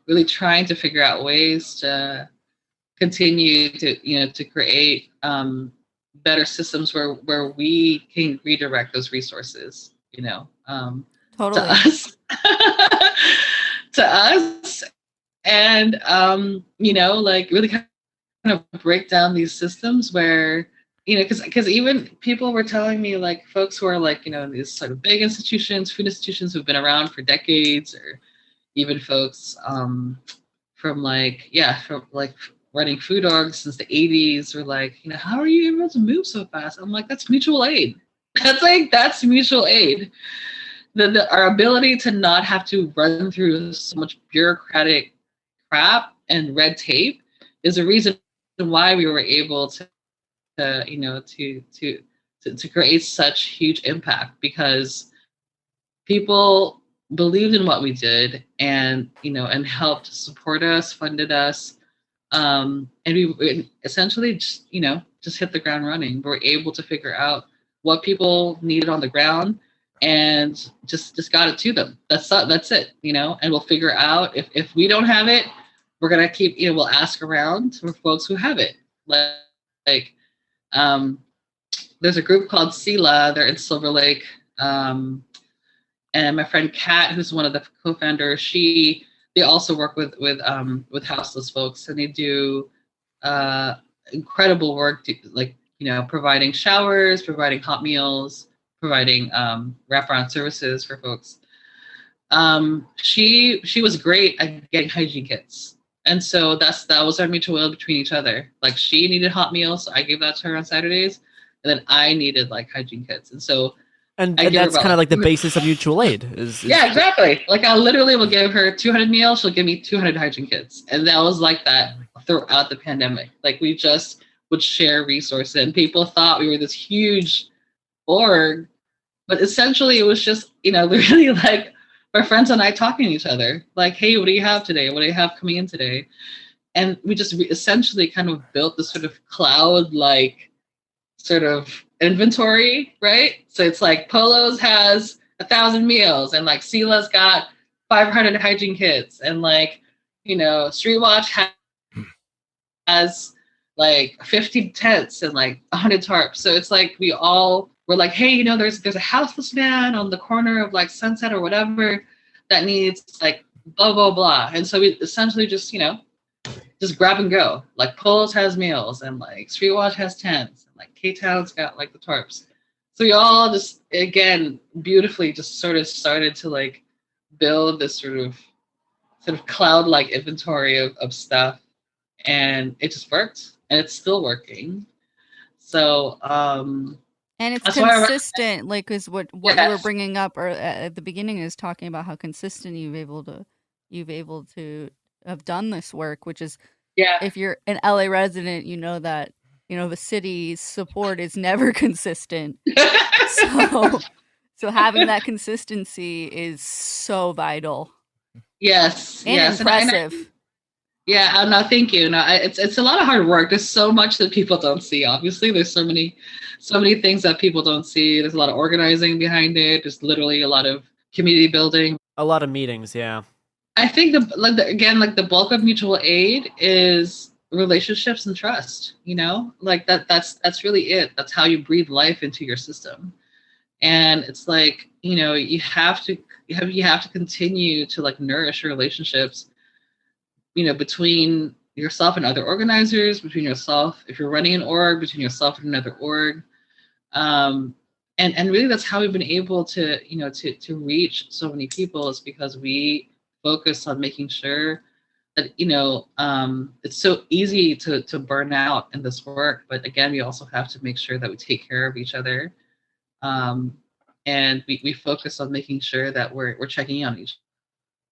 really trying to figure out ways to continue to create better systems where we can redirect those resources, totally. to us, and really kind of break down these systems where, because even people were telling me, folks who are in these sort of big institutions, food institutions who've been around for decades, or even folks from running food orgs since the 80s, were how are you able to move so fast? I'm like, that's mutual aid. That's mutual aid. Our ability to not have to run through so much bureaucratic crap and red tape is a reason why we were able to create such huge impact, because people believed in what we did and helped support us, funded us, and we essentially just hit the ground running. We're able to figure out what people needed on the ground and just got it to them. That's it, and we'll figure out if we don't have it, we're gonna keep, we'll ask around for folks who have it. There's a group called SELA. They're in Silver Lake. and my friend Kat, who's one of the co-founders, they also work with houseless folks, and they do incredible work, like, you know, providing showers, providing hot meals, providing wraparound services for folks. She was great at getting hygiene kits. And so that was our mutual aid between each other. Like, she needed hot meals, so I gave that to her on Saturdays, and then I needed like hygiene kits. And so and that's kind of like the basis of mutual aid. Yeah, exactly. Like, I literally will give her 200 meals, she'll give me 200 hygiene kits. And that was like that throughout the pandemic. Like, we just would share resources, and people thought we were this huge org, but essentially it was just, you know, really like our friends and I talking to each other, like, hey, what do you have today? What do you have coming in today? And we just essentially kind of built this sort of cloud-like sort of inventory, right? So it's like Polos has 1,000 meals, and like Sila's got 500 hygiene kits, and like, you know, Streetwatch has like 50 tents and like 100 tarps. So it's like we're like, hey, you know, there's a houseless man on the corner of like Sunset or whatever that needs like blah, blah, blah. And so we essentially just, you know, just grab and go. Like, Polos has meals, and like Streetwatch has tents, and like K-Town's got like the tarps. So we all just, again, beautifully just sort of started to like build this sort of cloud-like inventory of stuff. And it just worked, and it's still working. So, and it's consistent, like, is what you were bringing up at the beginning, is talking about how consistent you've able to have done this work, which is, if you're an LA resident, you know that, you know, the city's support is never consistent. so having that consistency is so vital. Yes. And impressive. No, thank you. No, it's a lot of hard work. There's so much that people don't see. Obviously, there's so many things that people don't see. There's a lot of organizing behind it. There's literally a lot of community building. A lot of meetings, yeah. I think the bulk of mutual aid is relationships and trust. You know, like that's really it. That's how you breathe life into your system. And it's like, you know, you have to continue to like nourish your relationships, you know, between yourself and other organizers, between yourself, if you're running an org, between yourself and another org. And really that's how we've been able to, you know, to reach so many people, is because we focus on making sure that, you know, it's so easy to burn out in this work. But again, we also have to make sure that we take care of each other. And we focus on making sure that we're checking on each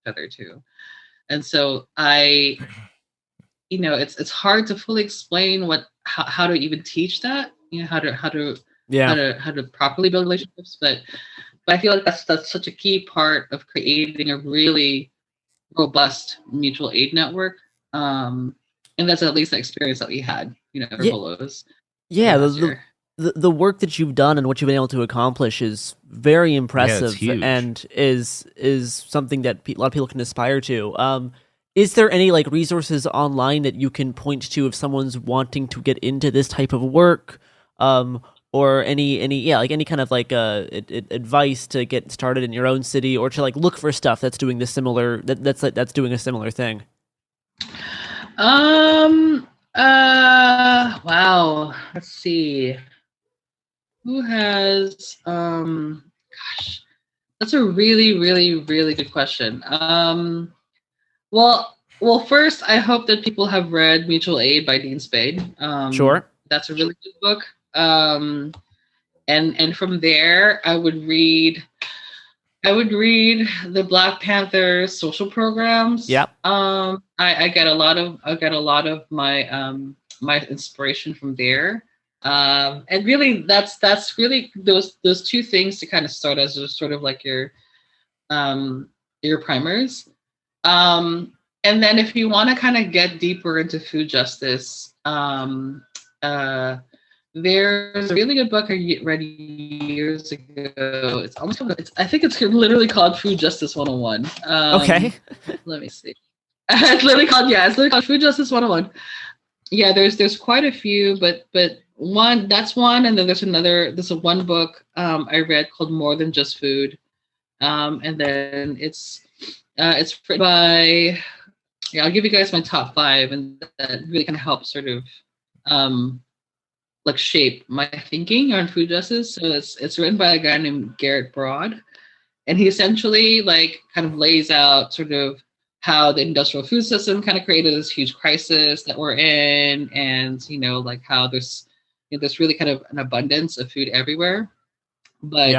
other too. And so you know, it's hard to fully explain how to even teach that, you know, how to properly build relationships. But I feel like that's such a key part of creating a really robust mutual aid network. And that's at least the experience that we had, you know, for Polos. Yeah, the work that you've done and what you've been able to accomplish is very impressive, and is something that a lot of people can aspire to. Is there any like resources online that you can point to if someone's wanting to get into this type of work, or any kind of like advice to get started in your own city, or to like look for stuff that's doing the similar that's doing a similar thing? Wow. Let's see. Who has, gosh, that's a really, really, really good question. Well, first, I hope that people have read Mutual Aid by Dean Spade. Sure. That's a really good book. And from there, I would read the Black Panther social programs. Yep. I get a lot of my my inspiration from there. And really that's really those two things to kind of start as sort of like your primers. And then if you want to kind of get deeper into food justice, there's a really good book I read years ago. I think it's literally called Food Justice 101. Okay. Let me see. It's literally called Food Justice 101. Yeah, there's quite a few, but that's one, and then there's one book I read called More Than Just Food. And then it's written by, I'll give you guys my top 5, and that really kind of helps sort of like shape my thinking on food justice. So it's written by a guy named Garrett Broad, and he essentially like kind of lays out sort of how the industrial food system kind of created this huge crisis that we're in, and like how there's really kind of an abundance of food everywhere, but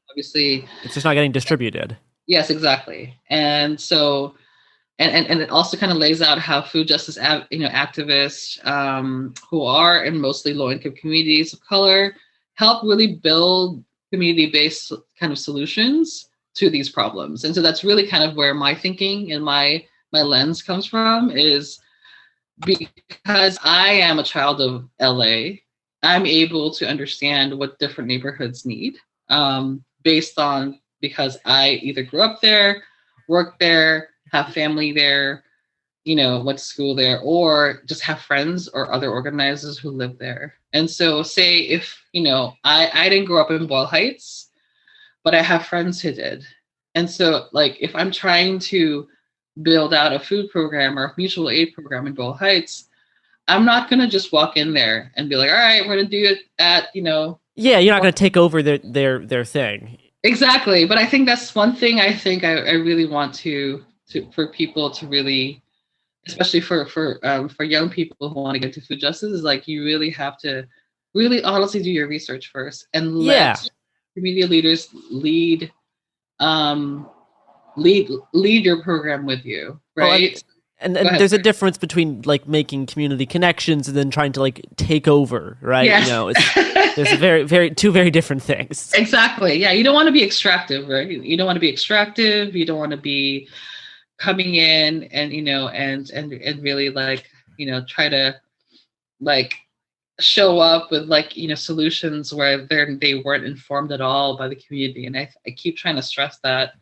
obviously it's just not getting distributed. Yes, exactly. And so and it also kind of lays out how food justice activists who are in mostly low-income communities of color help really build community-based kind of solutions to these problems. And so that's really kind of where my thinking and my lens comes from, is because I am a child of LA, I'm able to understand what different neighborhoods need because I either grew up there, worked there, have family there, went to school there, or just have friends or other organizers who live there. And so say if, I didn't grow up in Boyle Heights, but I have friends who did. And so like, if I'm trying to build out a food program or a mutual aid program in Boyle Heights, I'm not going to just walk in there and be like, all right, we're going to do it at, Yeah, you're not going to take over their thing. Exactly. But I think that's one thing I really want for people to really, especially for young people who want to get to food justice, is like, you really have to really honestly do your research first and let community leaders lead your program with you, right? Well, and there's a difference between like making community connections and then trying to like take over, right? Yes. There's two very different things. Exactly. Yeah, you don't want to be extractive, right? You don't want to be extractive. You don't want to be coming in and and really like try to like show up with like solutions where they weren't informed at all by the community. And I keep trying to stress that.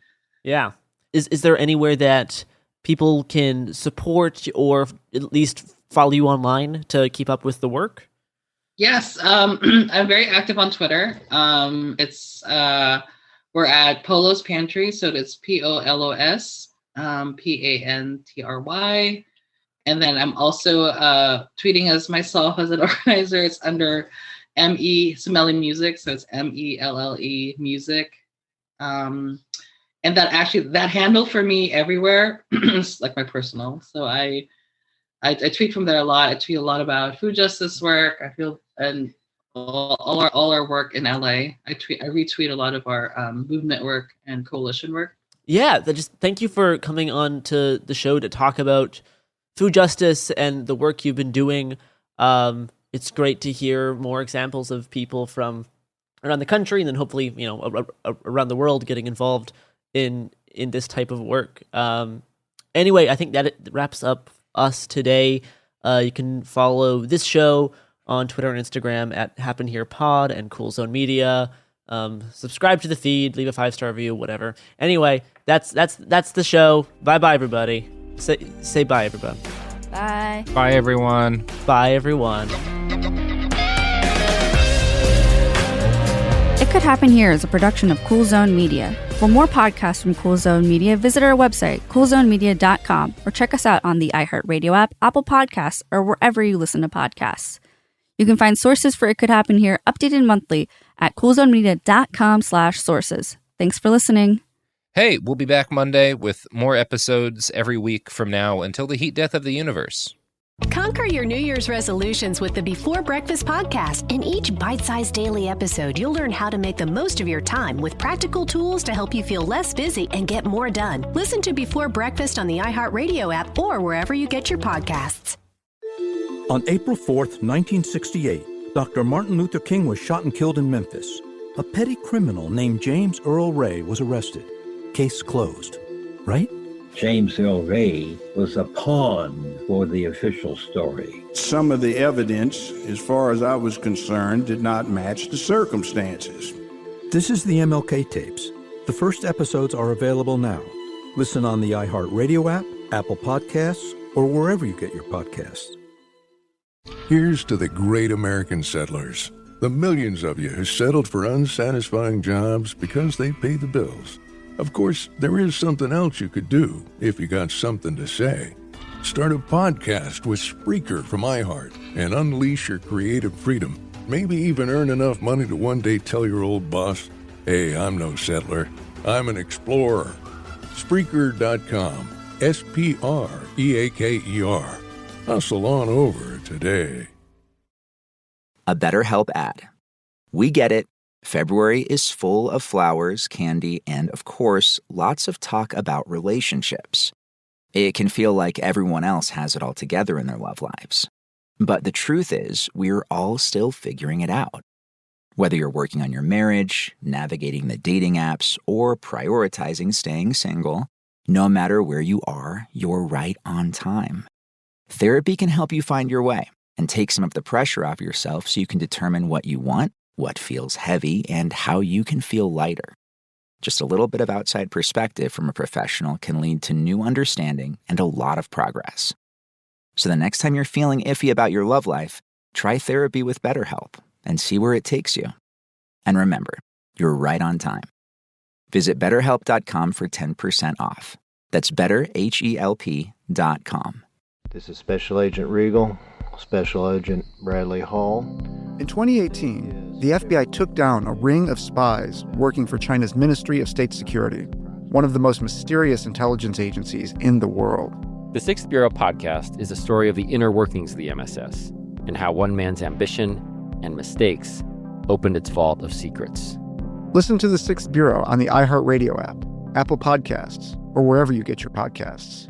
Yeah. Is there anywhere that people can support or at least follow you online to keep up with the work? Yes, I'm very active on Twitter. It's we're at Polo's Pantry, so it's POLOS PANTRY, and then I'm also tweeting as myself as an organizer. It's under Melley Music, so it's MELLE Music. And that handle for me everywhere is like my personal. So I tweet from there a lot. I tweet a lot about food justice work. I feel and all our work in LA. I retweet a lot of our movement work and coalition work. Yeah, just thank you for coming on to the show to talk about food justice and the work you've been doing. It's great to hear more examples of people from around the country and then hopefully around the world getting involved in this type of work. Anyway, I think that it wraps up us today. You can follow this show on Twitter and Instagram at HappenHerePod and Cool Zone Media. Subscribe to the feed, leave a 5-star review, whatever. Anyway, that's the show. Bye everybody. Say bye everybody. Bye. Bye everyone. Bye everyone. It Could Happen Here is a production of Cool Zone Media. For more podcasts from Cool Zone Media, visit our website, coolzonemedia.com, or check us out on the iHeartRadio app, Apple Podcasts, or wherever you listen to podcasts. You can find sources for It Could Happen Here updated monthly at coolzonemedia.com/sources. Thanks for listening. Hey, we'll be back Monday with more episodes every week from now until the heat death of the universe. Conquer your New Year's resolutions with the Before Breakfast podcast. In each bite-sized daily episode, you'll learn how to make the most of your time with practical tools to help you feel less busy and get more done. Listen to Before Breakfast on the iHeartRadio app or wherever you get your podcasts. On April 4th, 1968, Dr. Martin Luther King was shot and killed in Memphis. A petty criminal named James Earl Ray was arrested. Case closed. Right? James Earl Ray was a pawn for the official story. Some of the evidence, as far as I was concerned, did not match the circumstances. This is the MLK tapes. The first episodes are available now. Listen on the iHeartRadio app, Apple Podcasts, or wherever you get your podcasts. Here's to the great American settlers, the millions of you who settled for unsatisfying jobs because they pay the bills. Of course, there is something else you could do if you got something to say. Start a podcast with Spreaker from iHeart and unleash your creative freedom. Maybe even earn enough money to one day tell your old boss, "Hey, I'm no settler. I'm an explorer." Spreaker.com. Spreaker. Hustle on over today. A BetterHelp ad. We get it. February is full of flowers, candy, and, of course, lots of talk about relationships. It can feel like everyone else has it all together in their love lives. But the truth is, we're all still figuring it out. Whether you're working on your marriage, navigating the dating apps, or prioritizing staying single, no matter where you are, you're right on time. Therapy can help you find your way and take some of the pressure off yourself so you can determine what you want, what feels heavy, and how you can feel lighter. Just a little bit of outside perspective from a professional can lead to new understanding and a lot of progress. So the next time you're feeling iffy about your love life, try therapy with BetterHelp and see where it takes you. And remember, you're right on time. Visit BetterHelp.com for 10% off. That's BetterHelp.com. This is Special Agent Regal, Special Agent Bradley Hall. In 2018, the FBI took down a ring of spies working for China's Ministry of State Security, one of the most mysterious intelligence agencies in the world. The Sixth Bureau podcast is a story of the inner workings of the MSS and how one man's ambition and mistakes opened its vault of secrets. Listen to The Sixth Bureau on the iHeartRadio app, Apple Podcasts, or wherever you get your podcasts.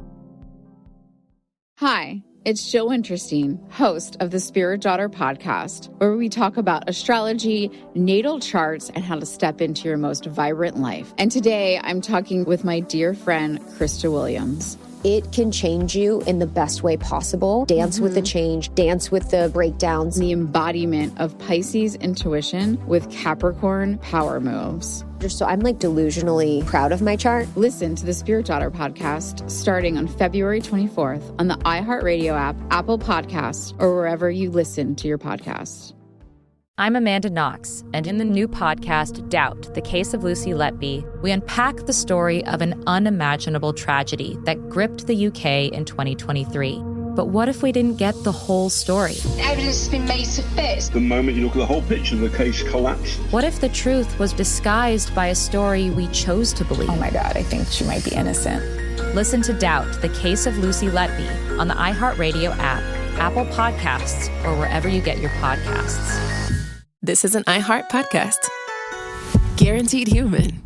Hi, it's Jill Winterstein, host of the Spirit Daughter podcast, where we talk about astrology, natal charts, and how to step into your most vibrant life. And today I'm talking with my dear friend, Krista Williams. It can change you in the best way possible. Dance with the change, dance with the breakdowns. The embodiment of Pisces intuition with Capricorn power moves. So I'm like delusionally proud of my chart. Listen to the Spirit Daughter podcast starting on February 24th on the iHeartRadio app, Apple Podcasts, or wherever you listen to your podcasts. I'm Amanda Knox, and in the new podcast, Doubt, The Case of Lucy Letby, we unpack the story of an unimaginable tragedy that gripped the UK in 2023. But what if we didn't get the whole story? Evidence has been made to fit. The moment you look at the whole picture, the case collapses. What if the truth was disguised by a story we chose to believe? Oh my God, I think she might be innocent. Listen to Doubt, The Case of Lucy Letby on the iHeartRadio app, Apple Podcasts, or wherever you get your podcasts. This is an iHeart podcast. Guaranteed Human.